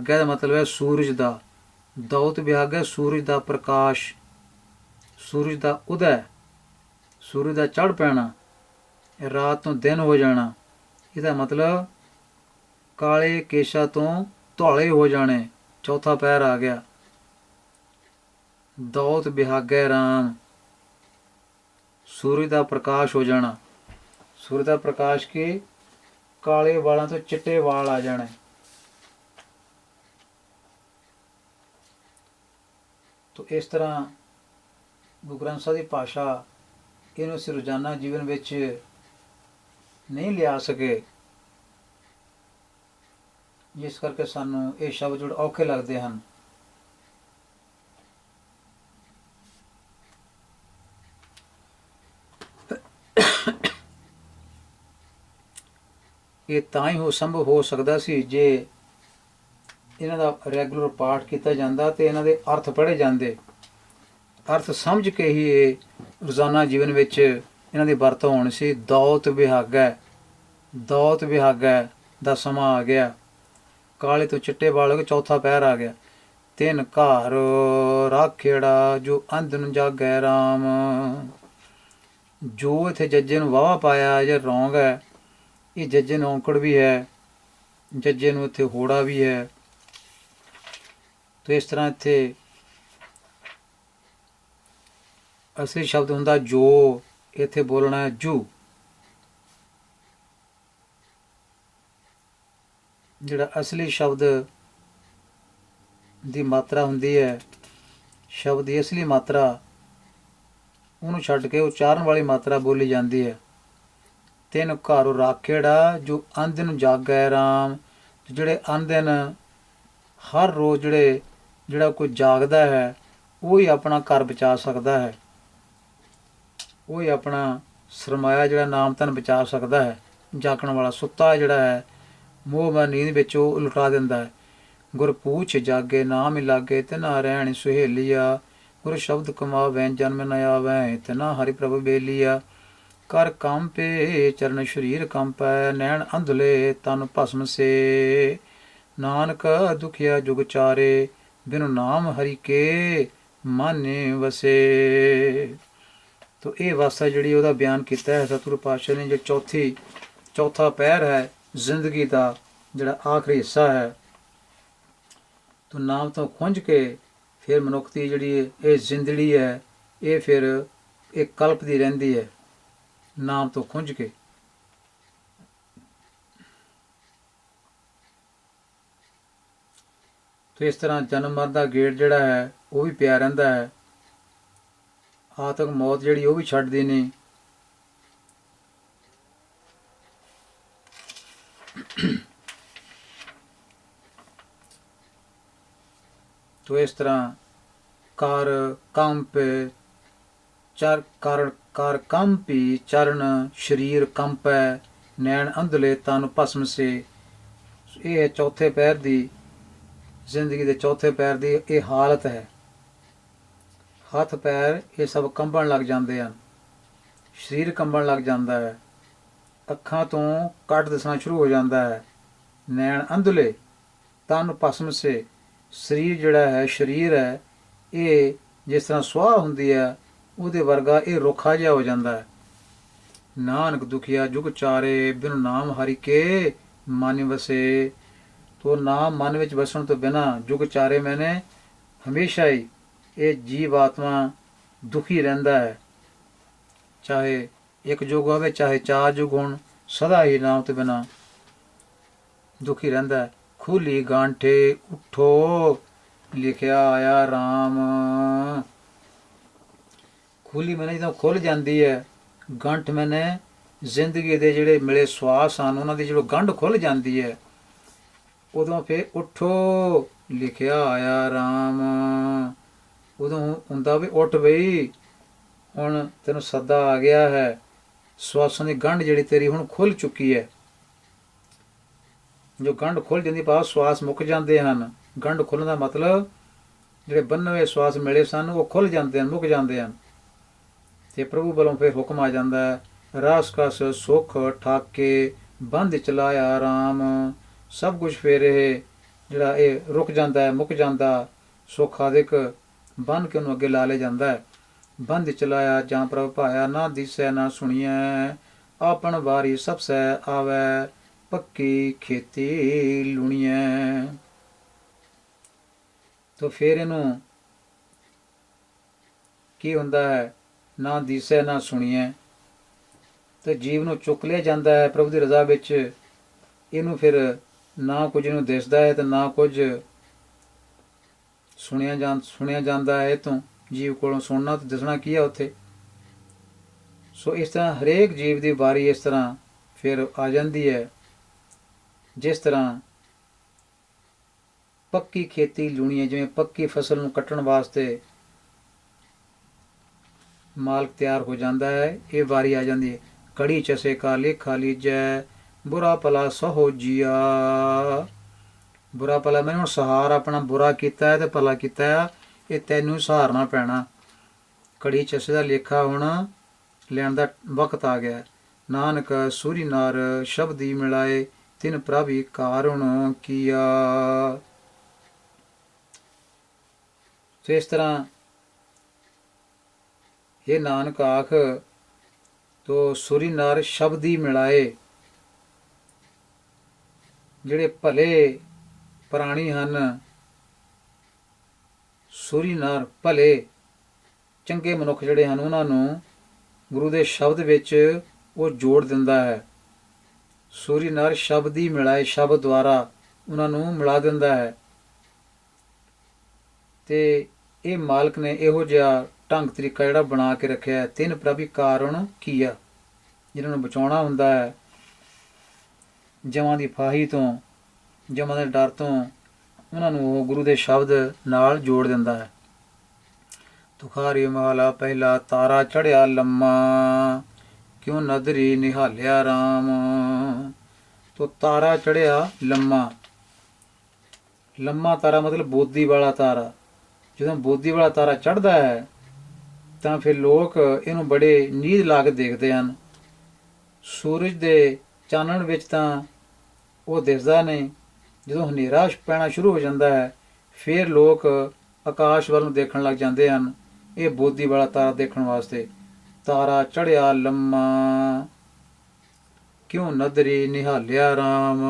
ਦਾ ਮਤਲਬ ਹੈ ਸੂਰਜ ਦਾ। ਦਊਤ ਬਿਹਾਗੈ ਸੂਰਜ ਦਾ ਪ੍ਰਕਾਸ਼, ਸੂਰਜ ਦਾ ਉਦੈ, ਸੂਰਜ ਦਾ ਚੜ੍ਹ ਪੈਣਾ, ਰਾਤ ਤੋਂ ਦਿਨ ਹੋ ਜਾਣਾ। ਇਹਦਾ ਮਤਲਬ ਕਾਲੇ ਕੇਸ਼ਾਂ ਤੋਂ ਧੌਲੇ ਹੋ ਜਾਣੇ। ਚੌਥਾ ਪਹਿਰ ਆ ਗਿਆ। ਦੌਤ ਬਿਹਾਗੈ ਰਾਮ, ਸੂਰਜ ਦਾ ਪ੍ਰਕਾਸ਼ ਹੋ ਜਾਣਾ। ਸੂਰਜ ਦਾ ਪ੍ਰਕਾਸ਼ ਕੀ? ਕਾਲੇ ਵਾਲਾਂ ਤੋਂ ਚਿੱਟੇ ਵਾਲ ਆ ਜਾਣੇ। ਤੋ ਇਸ ਤਰ੍ਹਾਂ ਗੁਰੂ ਗ੍ਰੰਥ ਸਾਹਿਬ ਦੀ ਭਾਸ਼ਾ ਇਹਨੂੰ ਅਸੀਂ ਰੋਜ਼ਾਨਾ ਜੀਵਨ ਵਿੱਚ ਨਹੀਂ ਲਿਆ ਸਕੇ, ਜਿਸ ਕਰਕੇ ਸਾਨੂੰ ਇਹ ਸ਼ਬਦ ਜੋੜ ਔਖੇ ਲੱਗਦੇ ਹਨ। ਇਹ ਤਾਂ ਹੀ ਸੰਭਵ ਹੋ ਸਕਦਾ ਸੀ ਜੇ ਇਹਨਾਂ ਦਾ ਰੈਗੂਲਰ ਪਾਠ ਕੀਤਾ ਜਾਂਦਾ ਤੇ ਇਹਨਾਂ ਦੇ ਅਰਥ ਪੜ੍ਹੇ ਜਾਂਦੇ। ਅਰਥ ਸਮਝ ਕੇ ਹੀ ਇਹ ਰੋਜ਼ਾਨਾ ਜੀਵਨ ਵਿੱਚ ਇਹਨਾਂ ਦੀ ਵਰਤੋਂ ਹੋਣੀ ਸੀ। ਦੌਤ ਵਿਹਾਗੈ ਦਾ ਸਮਾਂ ਆ ਗਿਆ। ਕਾਲੇ ਤੋਂ ਚਿੱਟੇ ਵਾਲ ਹੋ ਕੇ ਚੌਥਾ ਪਹਿਰ ਆ ਗਿਆ। ਤਿੰਨ ਘਰ ਰਾਖੇੜਾ ਜੋ ਅੰਧ ਨੂੰ ਜਾਗੈ ਰਾਮ। ਜੋ ਇੱਥੇ ਜੱਜੇ ਨੂੰ ਵਾਹਵਾ ਪਾਇਆ ਜਾਂ ਰੌਂਗ ਹੈ, ਇਹ ਜੱਜੇ ਨੂੰ ਔਂਕੜ ਵੀ ਹੈ, ਜੱਜੇ ਨੂੰ ਇੱਥੇ ਹੋੜਾ ਵੀ ਹੈ। ਤੇ ਇਸ ਤਰ੍ਹਾਂ ਇੱਥੇ ਅਸਲੀ ਸ਼ਬਦ ਹੁੰਦਾ ਜੋ, ਇੱਥੇ ਬੋਲਣਾ ਹੈ ਜੂ। ਜਿਹੜਾ ਅਸਲੀ ਸ਼ਬਦ ਦੀ ਮਾਤਰਾ ਹੁੰਦੀ ਹੈ, ਸ਼ਬਦ ਦੀ ਅਸਲੀ ਮਾਤਰਾ, ਉਹਨੂੰ ਛੱਡ ਕੇ ਉਚਾਰਨ ਵਾਲੀ ਮਾਤਰਾ ਬੋਲੀ ਜਾਂਦੀ ਹੈ। ਤਿੰਨ ਘਰ ਰਾਖੇੜਾ ਜੋ ਅੰਧਨ ਜਾਗੈ ਰਾਮ। ਜਿਹੜੇ ਅੰਧਨ ਹਰ ਰੋਜ਼ ਜਿਹੜਾ ਕੋਈ ਜਾਗਦਾ ਹੈ ਉਹ ਹੀ ਆਪਣਾ ਘਰ ਬਚਾ ਸਕਦਾ ਹੈ, ਉਹ ਹੀ ਆਪਣਾ ਸਰਮਾਇਆ ਜਿਹੜਾ ਨਾਮ ਧਨ ਬਚਾ ਸਕਦਾ ਹੈ। ਜਾਗਣ ਵਾਲਾ ਸੁੱਤਾ ਜਿਹੜਾ ਹੈ ਮੋਹ ਮਾ ਨੀਂਦ ਵਿੱਚ ਉਹ ਲੁਟਾ ਦਿੰਦਾ ਹੈ। ਗੁਰ ਪੂਛ ਜਾਗੇ ਨਾਮ ਲਾਗੇ ਤਿਨਾ ਰਹਿਣ ਸੁਹੇਲੀਆ। ਗੁਰ ਸ਼ਬਦ ਕਮਾਵੈ ਜਨਮ ਨ ਆਵੈ ਤਿਨਾ ਹਰਿ ਪ੍ਰਭ ਬੇਲੀਆ। ਕਰ ਕੰਪੇ ਚਰਨ ਸ਼ਰੀਰ ਕੰਪੈ ਨੈਣ ਅੰਧਲੇ ਤਨ ਭਸਮ ਸੇ। ਨਾਨਕ ਦੁਖਿਆ ਜੁਗ ਚਾਰੇ ਬਿਨੁ ਨਾਮ ਹਰਿ ਕੇ ਮਾਨੇ ਵਸੇ। ਤੋ ਇਹ ਅਵਸਥਾ ਜਿਹੜੀ ਉਹਦਾ ਬਿਆਨ ਕੀਤਾ ਹੈ ਸਤਿਗੁਰੂ ਪਾਤਸ਼ਾਹ ਨੇ। ਜੋ ਚੌਥਾ ਪਹਿਰ ਹੈ ਜ਼ਿੰਦਗੀ ਦਾ, ਜਿਹੜਾ ਆਖਰੀ ਹਿੱਸਾ ਹੈ। ਤੋ ਨਾਮ ਤੋਂ ਖੁੰਝ ਕੇ ਫਿਰ ਮਨੁੱਖ ਦੀ ਜਿਹੜੀ ਇਹ ਜ਼ਿੰਦਗੀ ਹੈ ਇਹ ਫਿਰ ਇਹ ਕਲਪਦੀ ਰਹਿੰਦੀ ਹੈ ਨਾਮ ਤੋਂ ਖੁੰਝ ਕੇ। ਤੇ ਇਸ ਤਰ੍ਹਾਂ ਜਨਮ ਮਰਨ ਦਾ ਗੇੜ ਜਿਹੜਾ ਹੈ ਉਹ ਵੀ ਪਿਆ ਰਹਿੰਦਾ ਹੈ। ਆਤਮਕ ਮੌਤ ਜਿਹੜੀ ਉਹ ਵੀ ਛੱਡਦੀ ਨਹੀਂ। ਤੋ ਇਸ ਤਰ੍ਹਾਂ ਕਰ ਕੰਪ ਕਰ ਕੰਪੀ ਚਰਨ ਸਰੀਰ ਕੰਪੈ ਨੈਣ ਅੰਧਲੇ ਤਨ ਭਸਮ ਸੇ। ਇਹ ਚੌਥੇ ਪੈਰ ਦੀ ਜ਼ਿੰਦਗੀ ਦੇ ਚੌਥੇ ਪੈਰ ਦੀ ਇਹ ਹਾਲਤ ਹੈ। ਹੱਥ ਪੈਰ ਇਹ ਸਭ ਕੰਬਣ ਲੱਗ ਜਾਂਦੇ ਹਨ, ਸਰੀਰ ਕੰਬਣ ਲੱਗ ਜਾਂਦਾ ਹੈ, ਅੱਖਾਂ ਤੋਂ ਕੱਟ ਦਿਸਣਾ ਸ਼ੁਰੂ ਹੋ ਜਾਂਦਾ ਹੈ। ਨੈਣ ਅੰਧਲੇ ਤਨ ਭਸਮ ਸੇ। ਸਰੀਰ ਜਿਹੜਾ ਹੈ ਸਰੀਰ ਹੈ ਇਹ ਜਿਸ ਤਰ੍ਹਾਂ ਸੁਆਹ ਹੁੰਦੀ ਹੈ ਉਹਦੇ ਵਰਗਾ ਇਹ ਰੁੱਖਾ ਜਿਹਾ ਹੋ ਜਾਂਦਾ ਹੈ। ਨਾਨਕ ਦੁਖੀਆ ਜੁਗ ਚਾਰੇ ਬਿਨ ਨਾਮ ਹਰਿ ਕੇ ਮਨ ਵਸੇ। ਤੋ ਨਾਮ ਮਨ ਵਿੱਚ ਵਸਣ ਤੋਂ ਬਿਨਾਂ ਜੁਗ ਚਾਰੇ ਮੈਨੇ ਹਮੇਸ਼ਾ ਹੀ ਇਹ ਜੀਵ ਆਤਮਾ ਦੁਖੀ ਰਹਿੰਦਾ ਹੈ। ਚਾਹੇ ਇੱਕ ਯੁੱਗ ਹੋਵੇ ਚਾਹੇ 4 ਯੁੱਗ ਹੋਣ, ਸਦਾ ਹੀ ਨਾਮ ਤੋਂ ਬਿਨਾਂ ਦੁਖੀ ਰਹਿੰਦਾ ਹੈ। ਖੁੱਲੀ ਗਾਂਠੇ ਉਠੋ ਲਿਖਿਆ ਆਇਆ ਰਾਮ। ਖੁੱਲੀ ਮੈਨੇ ਜਦੋਂ ਖੁੱਲ ਜਾਂਦੀ ਹੈ, ਗੰਠ ਮੈਨੇ ਜ਼ਿੰਦਗੀ ਦੇ ਜਿਹੜੇ ਮਿਲੇ ਸਵਾਸ ਹਨ ਉਹਨਾਂ ਦੀ ਜਦੋਂ ਗੰਢ ਖੁੱਲ ਜਾਂਦੀ ਹੈ ਉਦੋਂ ਫਿਰ ਉਠੋ ਲਿਖਿਆ ਆਇਆ ਰਾਮ। ਉਦੋਂ ਹੁੰਦਾ ਵੀ ਉੱਠ ਬਈ ਹੁਣ ਤੈਨੂੰ ਸੱਦਾ ਆ ਗਿਆ ਹੈ। ਸਵਾਸਾਂ ਦੀ ਗੰਢ ਜਿਹੜੀ ਤੇਰੀ ਹੁਣ ਖੁੱਲ ਚੁੱਕੀ ਹੈ। ਜੋ ਗੰਢ ਖੁੱਲ ਜਾਂਦੀ ਭਾਵ ਸਵਾਸ ਮੁੱਕ ਜਾਂਦੇ ਹਨ। ਗੰਢ ਖੁੱਲ੍ਹਣ ਦਾ ਮਤਲਬ ਜਿਹੜੇ ਬੰਨੇ ਹੋਏ ਸਵਾਸ ਮਿਲੇ ਸਨ ਉਹ ਖੁੱਲ੍ਹ ਜਾਂਦੇ ਹਨ, ਮੁੱਕ ਜਾਂਦੇ ਹਨ। ਤੇ ਪ੍ਰਭੂ ਵੱਲੋਂ ਫਿਰ ਹੁਕਮ ਆ ਜਾਂਦਾ ਹੈ, ਰਾਸ ਕਸ ਸੁੱਖ ਠਾਕੇ ਬੰਦ ਚਲਾਇਆ ਰਾਮ। ਸਭ ਕੁਝ ਫਿਰ ਇਹ ਜਿਹੜਾ ਇਹ ਰੁਕ ਜਾਂਦਾ ਹੈ, ਮੁੱਕ ਜਾਂਦਾ। ਸੁੱਖ ਆਦਿਕ ਬੰਨ ਕੇ ਉਹਨੂੰ ਅੱਗੇ ਲਾ ਲਿਆ ਜਾਂਦਾ ਹੈ। ਬੰਦ ਚਲਾਇਆ ਜਾਂ ਪ੍ਰਭ ਭਾਇਆ ਨਾ ਦਿਸੈ ਨਾ ਸੁਣੀਐ। ਆਪਣ ਵਾਰੀ ਸਭ ਸੈ ਆਵੈ ਪੱਕੀ ਖੇਤੀ ਲੁਣੀਐ। ਤੋ ਫਿਰ ਇਹਨੂੰ ਕੀ ਹੁੰਦਾ ਹੈ, ਨਾ ਦਿਸੈ ਨਾ ਸੁਣੀਐ। ਤੇ ਜੀਵ ਨੂੰ ਚੁੱਕ ਲਿਆ ਜਾਂਦਾ ਹੈ ਪ੍ਰਭੂ ਦੀ ਰਜ਼ਾ ਵਿੱਚ। ਇਹਨੂੰ ਫਿਰ ਨਾ ਕੁਝ ਨੂੰ ਦਿਸਦਾ ਹੈ ਤੇ ਨਾ ਕੁਝ ਸੁਣਿਆ ਜਾਂਦਾ ਹੈ। ਇਹ ਤੋਂ ਜੀਵ ਕੋਲੋਂ ਸੁਣਨਾ ਤੇ ਦਿਸਣਾ ਕੀ ਹੈ ਉੱਥੇ। ਸੋ ਇਸ ਤਰ੍ਹਾਂ ਹਰੇਕ ਜੀਵ ਦੀ ਵਾਰੀ ਇਸ ਤਰ੍ਹਾਂ ਫਿਰ ਆ ਜਾਂਦੀ ਹੈ। ਜਿਸ ਤਰ੍ਹਾਂ ਪੱਕੀ ਖੇਤੀ ਲੂਣੀ ਹੈ, ਜਿਵੇਂ ਪੱਕੀ ਫਸਲ ਨੂੰ ਕੱਟਣ ਵਾਸਤੇ ਮਾਲਕ ਤਿਆਰ ਹੋ ਜਾਂਦਾ ਹੈ, ਇਹ ਵਾਰੀ ਆ ਜਾਂਦੀ ਹੈ। ਕੜੀ ਚਸੇ ਕਾ ਲੇਖਾ ਲੀਜੈ ਬੁਰਾ ਭਲਾ ਸਹੋ ਜੀਆ। ਬੁਰਾ ਭਲਾ ਮੈਨੂੰ ਹੁਣ ਸਹਾਰ ਆਪਣਾ ਬੁਰਾ ਕੀਤਾ ਹੈ ਤੇ ਭਲਾ ਕੀਤਾ ਹੈ, ਇਹ ਤੈਨੂੰ ਸਹਾਰਨਾ ਪੈਣਾ। ਕੜੀ ਚਸੇ ਦਾ ਲੇਖਾ ਹੁਣ ਲੈਣ ਦਾ ਵਕਤ ਆ ਗਿਆ। ਨਾਨਕ ਸੂਰੀ ਨਾਰ ਸ਼ਬਦੀ ਮਿਲਾਏ ਤਿਨ ਪ੍ਰਭੀ ਕਾਰੁਣ ਕੀਆ। ਤੇ ਇਸ ਤਰ੍ਹਾਂ ਇਹ ਨਾਨਕ ਆਖ ਤੋ ਸੂਰੀ ਨਾਰ ਸ਼ਬਦੀ ਮਿਲਾਏ। ਜਿਹੜੇ ਭਲੇ ਪ੍ਰਾਣੀ ਹਨ, ਸੂਰੀ ਨਾਰ ਭਲੇ ਚੰਗੇ ਮਨੁੱਖ ਜਿਹੜੇ ਹਨ, ਉਹਨਾਂ ਨੂੰ ਗੁਰੂ ਦੇ ਸ਼ਬਦ ਵਿੱਚ ਉਹ ਜੋੜ ਦਿੰਦਾ ਹੈ। ਸੂਰੀ ਨਾਰ ਸ਼ਬਦੀ ਮਿਲਾਏ, ਸ਼ਬਦ ਦੁਆਰਾ ਉਹਨਾਂ ਨੂੰ ਮਿਲਾ ਦਿੰਦਾ ਹੈ। ਤੇ ਇਹ ਮਾਲਕ ਨੇ ਇਹੋ ਜਿਹਾ ਢੰਗ ਤਰੀਕਾ ਜਿਹੜਾ ਬਣਾ ਕੇ ਰੱਖਿਆ ਹੈ। ਤਿੰਨ ਪ੍ਰਭੀ ਕਾਰਣ ਕੀਆ, ਜਿਹਨਾਂ ਨੂੰ ਬਚਾਉਣਾ ਹੁੰਦਾ ਹੈ ਜਮਾਂ ਦੀ ਫਾਹੀ ਤੋਂ, ਜਮਾਂ ਦੇ ਡਰ ਤੋਂ, ਉਹਨਾਂ ਨੂੰ ਉਹ ਗੁਰੂ ਦੇ ਸ਼ਬਦ ਨਾਲ ਜੋੜ ਦਿੰਦਾ ਹੈ। ਤੁਖਾਰੀ ਮਹਲਾ ਪਹਿਲਾ। ਤਾਰਾ ਚੜ੍ਹਿਆ ਲੰਮਾ ਕਿਉਂ ਨਦਰੀ ਨਿਹਾਲਿਆ ਰਾਮ। ਤੋ ਤਾਰਾ ਚੜ੍ਹਿਆ ਲੰਮਾ। ਲੰਮਾ ਤਾਰਾ ਮਤਲਬ ਬੋਦੀ ਵਾਲਾ ਤਾਰਾ। ਜਦੋਂ ਬੋਦੀ ਵਾਲਾ ਤਾਰਾ ਚੜ੍ਹਦਾ ਹੈ ਤਾਂ ਫਿਰ ਲੋਕ ਇਹਨੂੰ ਬੜੇ ਨੀਝ ਲਾ ਕੇ ਦੇਖਦੇ ਹਨ। ਸੂਰਜ ਦੇ ਚਾਨਣ ਵਿੱਚ ਤਾਂ ਉਹ ਦਿਸਦਾ ਨਹੀਂ। ਜਦੋਂ ਹਨੇਰਾ ਪੈਣਾ ਸ਼ੁਰੂ ਹੋ ਜਾਂਦਾ ਹੈ ਫਿਰ ਲੋਕ ਆਕਾਸ਼ ਵੱਲ ਨੂੰ ਦੇਖਣ ਲੱਗ ਜਾਂਦੇ ਹਨ, ਇਹ ਬੋਦੀ ਵਾਲਾ ਤਾਰਾ ਦੇਖਣ ਵਾਸਤੇ। ਤਾਰਾ ਚੜ੍ਹਿਆ ਲੰਮਾ ਕਿਉਂ ਨਦਰੀ ਨਿਹਾਲਿਆ ਰਾਮ।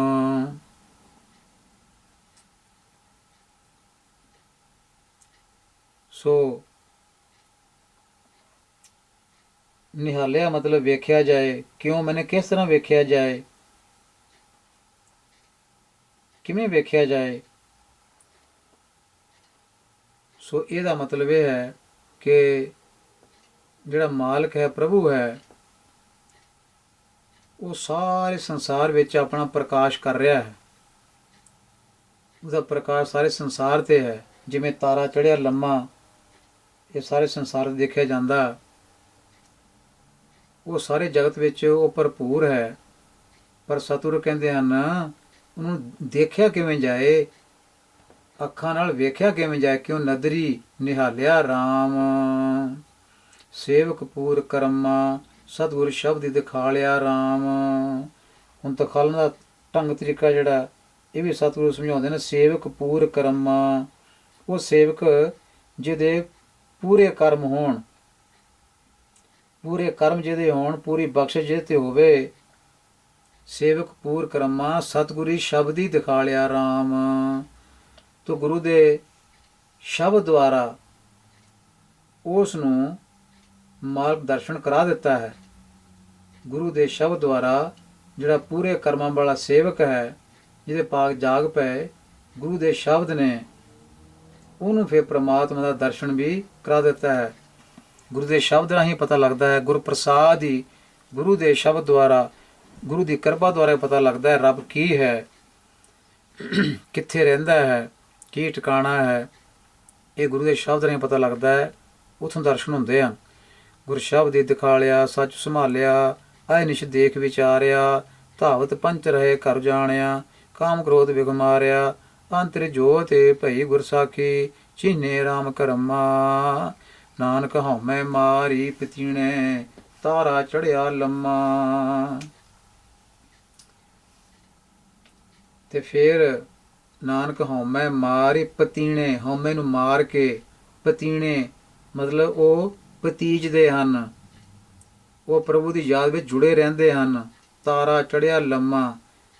ਸੋ ਨਿਹਾਲਿਆ ਮਤਲਬ ਵੇਖਿਆ ਜਾਏ। ਕਿਉਂ ਮੈਨੇ ਕਿਸ ਤਰ੍ਹਾਂ ਵੇਖਿਆ ਜਾਏ, ਕਿਵੇਂ ਵੇਖਿਆ ਜਾਏ। ਸੋ ਇਹਦਾ ਮਤਲਬ ਇਹ ਹੈ ਕਿ ਜਿਹੜਾ ਮਾਲਕ ਹੈ, ਪ੍ਰਭੂ ਹੈ, ਉਹ ਸਾਰੇ ਸੰਸਾਰ ਵਿੱਚ ਆਪਣਾ ਪ੍ਰਕਾਸ਼ ਕਰ ਰਿਹਾ ਹੈ। ਉਹਦਾ ਪ੍ਰਕਾਸ਼ ਸਾਰੇ ਸੰਸਾਰ 'ਤੇ ਹੈ। ਜਿਵੇਂ ਤਾਰਾ ਚੜ੍ਹਿਆ ਲੰਮਾ, ਇਹ ਸਾਰੇ ਸੰਸਾਰ 'ਤੇ ਦੇਖਿਆ ਜਾਂਦਾ। ਉਹ ਸਾਰੇ ਜਗਤ ਵਿੱਚ ਉਹ ਭਰਪੂਰ ਹੈ। ਪਰ ਸਤਿਗੁਰੂ ਕਹਿੰਦੇ ਹਨ, ਉਹਨੂੰ ਦੇਖਿਆ ਕਿਵੇਂ ਜਾਏ, ਅੱਖਾਂ ਨਾਲ ਵੇਖਿਆ ਕਿਵੇਂ ਜਾਏ। ਕਿਉਂ ਨਦਰੀ ਨਿਹਾਲਿਆ ਰਾਮ, ਸੇਵਕ ਪੂਰ ਕਰਮਾ, ਸਤਿਗੁਰ ਸ਼ਬਦ ਦਿਖਾਲਿਆ ਰਾਮ। ਹੁਣ ਦਿਖਾਲਣ ਦਾ ਢੰਗ ਤਰੀਕਾ ਜਿਹੜਾ ਇਹ ਵੀ ਸਤਿਗੁਰੂ ਸਮਝਾਉਂਦੇ ਨੇ। ਸੇਵਕ ਪੂਰ ਕਰਮਾ, ਉਹ ਸੇਵਕ ਜਿਹਦੇ ਪੂਰੇ ਕਰਮ ਹੋਣ, ਪੂਰੇ ਕਰਮ ਜਿਹਦੇ ਹੋਣ, ਪੂਰੀ ਬਖਸ਼ਿਸ਼ ਜਿਹਦੇ 'ਤੇ ਹੋਵੇ। ਸੇਵਕ ਪੂਰ ਕਰਮਾ, ਸਤਿਗੁਰੀ ਸ਼ਬਦੀ ਦਿਖਾਲਿਆ ਰਾਮ। ਤੋ ਗੁਰੂ ਦੇ ਸ਼ਬਦ ਦੁਆਰਾ ਉਸ ਨੂੰ ਮਾਰਗ ਦਰਸ਼ਨ ਕਰਾ ਦਿੱਤਾ ਹੈ। ਗੁਰੂ ਦੇ ਸ਼ਬਦ ਦੁਆਰਾ ਜਿਹੜਾ ਪੂਰੇ ਕਰਮਾਂ ਵਾਲਾ ਸੇਵਕ ਹੈ, ਜਿਹਦੇ ਪਾਕ ਜਾਗ ਪਏ, ਗੁਰੂ ਦੇ ਸ਼ਬਦ ਨੇ ਉਹਨੂੰ ਫਿਰ ਪ੍ਰਮਾਤਮਾ ਦਾ ਦਰਸ਼ਨ ਵੀ ਕਰਾ ਦਿੱਤਾ ਹੈ। ਗੁਰੂ ਦੇ ਸ਼ਬਦ ਰਾਹੀਂ ਪਤਾ ਲੱਗਦਾ ਹੈ। ਗੁਰੂ ਪ੍ਰਸਾਦ ਹੀ ਗੁਰੂ ਦੇ ਸ਼ਬਦ ਦੁਆਰਾ, ਗੁਰੂ ਦੀ ਕਿਰਪਾ ਦੁਆਰਾ ਪਤਾ ਲੱਗਦਾ ਹੈ ਰੱਬ ਕੀ ਹੈ, ਕਿੱਥੇ ਰਹਿੰਦਾ ਹੈ, ਕੀ ਟਿਕਾਣਾ ਹੈ। ਇਹ ਗੁਰੂ ਦੇ ਸ਼ਬਦ ਰਾਹੀਂ ਪਤਾ ਲੱਗਦਾ ਹੈ, ਉੱਥੋਂ ਦਰਸ਼ਨ ਹੁੰਦੇ ਹਨ। ਗੁਰ ਸ਼ਬਦ ਦਿਖਾਲਿਆ, ਸੱਚ ਸੰਭਾਲਿਆ, ਆਏ ਨਿਸ਼ ਦੇਖ ਵਿਚਾਰਿਆ, ਧਾਵਤ ਪੰਚ ਰਹੇ ਘਰ ਜਾਣਿਆ, ਕਾਮ ਕ੍ਰੋਧ ਵਿਗ ਮਾਰਿਆ, ਅੰਤਰ ਜੋਤ ਭਈ ਗੁਰ ਸਾਖੀ, ਚੀਨੇ ਰਾਮ ਕਰਮਾ। ਨਾਨਕ ਹਉਮੈ ਮਾਰੀ ਪਤੀਣੇ, ਤਾਰਾ ਚੜਿਆ ਲੰਮਾ। ਤੇ ਫਿਰ ਨਾਨਕ ਹਉਮੈ ਮਾਰੀ ਪਤੀਣੇ, ਹਉਮੈ ਨੂੰ ਮਾਰ ਕੇ, ਪਤੀਣੇ ਮਤਲਬ ਉਹ ਭਤੀਜਦੇ ਹਨ, ਉਹ ਪ੍ਰਭੂ ਦੀ ਯਾਦ ਵਿੱਚ ਜੁੜੇ ਰਹਿੰਦੇ ਹਨ। ਤਾਰਾ ਚੜਿਆ ਲੰਮਾ,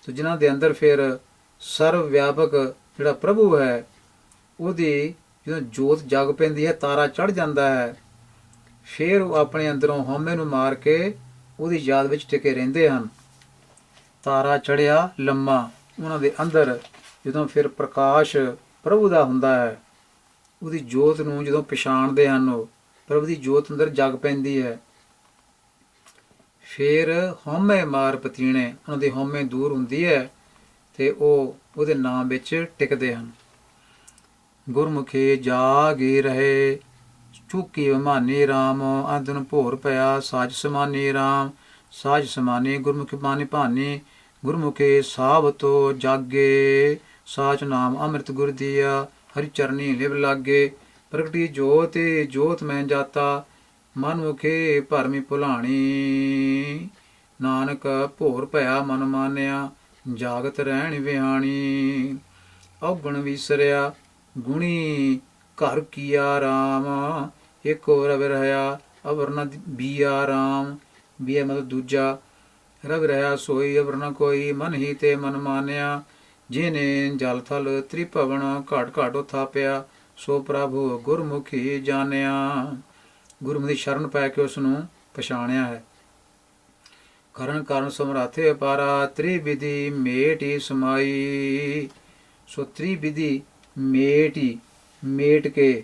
ਤੇ ਜਿਨ੍ਹਾਂ ਦੇ ਅੰਦਰ ਫਿਰ ਸਰਵ ਵਿਆਪਕ ਜਿਹੜਾ ਪ੍ਰਭੂ ਹੈ, ਉਹਦੀ ਜਦੋਂ ਜੋਤ ਜਗ ਪੈਂਦੀ ਹੈ, ਤਾਰਾ ਚੜ੍ਹ ਜਾਂਦਾ ਹੈ। ਫਿਰ ਉਹ ਆਪਣੇ ਅੰਦਰੋਂ ਹਉਮੈ ਨੂੰ ਮਾਰ ਕੇ ਉਹਦੀ ਯਾਦ ਵਿੱਚ ਟਿਕੇ ਰਹਿੰਦੇ ਹਨ। ਤਾਰਾ ਚੜਿਆ ਲੰਮਾ, ਉਹਨਾਂ ਦੇ ਅੰਦਰ ਜਦੋਂ ਫਿਰ ਪ੍ਰਕਾਸ਼ ਪ੍ਰਭੂ ਦਾ ਹੁੰਦਾ ਹੈ, ਉਹਦੀ ਜੋਤ ਨੂੰ ਜਦੋਂ ਪਛਾਣਦੇ ਹਨ, ਉਹ ਪ੍ਰਭੂ ਦੀ ਜੋਤ ਅੰਦਰ ਜਗ ਪੈਂਦੀ ਹੈ। ਫਿਰ ਹਉਮੈ ਮਾਰ ਪਤੀਣੇ, ਉਹਨਾਂ ਦੀ ਹਉਮੈ ਦੂਰ ਹੁੰਦੀ ਹੈ ਤੇ ਉਹ ਉਹਦੇ ਨਾਮ ਵਿੱਚ ਟਿਕਦੇ ਹਨ। ਗੁਰਮੁਖੀ ਜਾਗੀ ਰਹੇ, ਚੁੱਕੀ ਵਿਮਾਨੀ ਰਾਮ, ਅੰਦਨ ਭੋਰ ਪਿਆ ਸਾਜ ਸਮਾਨੀ ਰਾਮ। ਸਾਜ ਸਮਾਨੀ ਗੁਰਮੁਖੀ ਬਾਣੀ ਭਾਨੀ, ਗੁਰਮੁਖੀ ਸਾਭ ਤੋ ਜਾਗੇ, ਸਾਚ ਨਾਮ ਅੰਮ੍ਰਿਤ ਗੁਰ ਦੀਆ, ਹਰਿ ਚਰਨੀ ਲਿਵ ਲਾਗੇ। ਪ੍ਰਗਟੀ ਜੋਤ ਜੋਤ ਮੈਂ ਜਾਤਾ, ਮਨ ਮੁਖੇ ਭਰਮੀ ਭੁਲਾਣੀ। ਨਾਨਕ ਭੋਰ ਭਇਆ ਮਨ ਮਾਨਿਆ, ਜਾਗਤ ਰਹਿਣ ਵਿਹਾਣੀ। ਔਗਣ ਵਿਸਰਿਆ ਗੁਣੀ, ਘਰ ਕੀਆ ਰਾਮ, ਇੱਕ ਰਵ ਰਹਾ ਅਵਰ ਨ ਬੀਆ ਰਾਮ। ਬੀਆ ਮਤਲਬ ਦੂਜਾ, ਰਵ ਰਹਾ ਸੋਈ ਅਵਰ ਨ ਕੋਈ, ਮਨ ਹੀ ਤੇ ਮਨ ਮਾਨਿਆ। ਜਿਨੇ ਜਲ ਥਲ ਤ੍ਰਿਭਵਨ, ਘਾਟ ਘਾਟੋ ਥਾਪਿਆ, ਸੋ ਪ੍ਰਭੂ ਗੁਰਮੁਖੀ ਜਾਣਿਆ। ਗੁਰਮੁਖੀ ਸ਼ਰਨ ਪੈ ਕੇ ਉਸ ਨੂੰ ਪਛਾਣਿਆ ਹੈ। ਕਰਨ ਕਾਰਨ ਸਮਰਾਥੇ ਅਪਾਰਾ, ਤ੍ਰਿਵਿਧੀ ਮੇਟੀ ਸਮਾਈ। ਸੋ ਤ੍ਰਿਵਿਧੀ ਮੇਟੀ, ਮੇਟ ਕੇ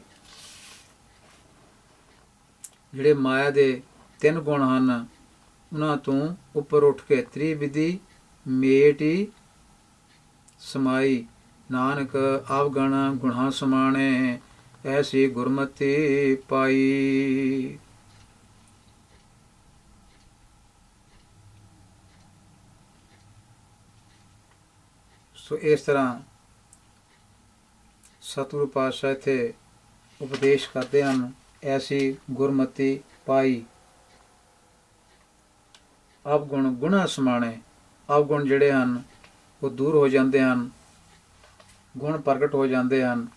ਜਿਹੜੇ ਮਾਇਆ ਦੇ 3 ਗੁਣ ਹਨ, ਉਹਨਾਂ ਤੋਂ ਉੱਪਰ ਉੱਠ ਕੇ ਤ੍ਰਿਵਿਧੀ ਮੇਟੀ ਸਮਾਈ। ਨਾਨਕ ਆਵਗਣ ਗੁਣਾ ਸਮਾਣੇ, ਐਸੀ ਗੁਰਮਤਿ ਪਾਈ। ਸੋ ਇਸ ਤਰ੍ਹਾਂ ਸਤਿਗੁਰੂ ਪਾਤਸ਼ਾਹ ਇੱਥੇ ਉਪਦੇਸ਼ ਕਰਦੇ ਹਨ, ਐਸੀ ਗੁਰਮਤਿ ਪਾਈ। ਅਵਗੁਣ ਗੁਣਾ ਸਮਾਣੇ, ਅਵਗੁਣ ਜਿਹੜੇ ਹਨ ਉਹ ਦੂਰ ਹੋ ਜਾਂਦੇ ਹਨ, ਗੁਣ ਪ੍ਰਗਟ ਹੋ ਜਾਂਦੇ ਹਨ।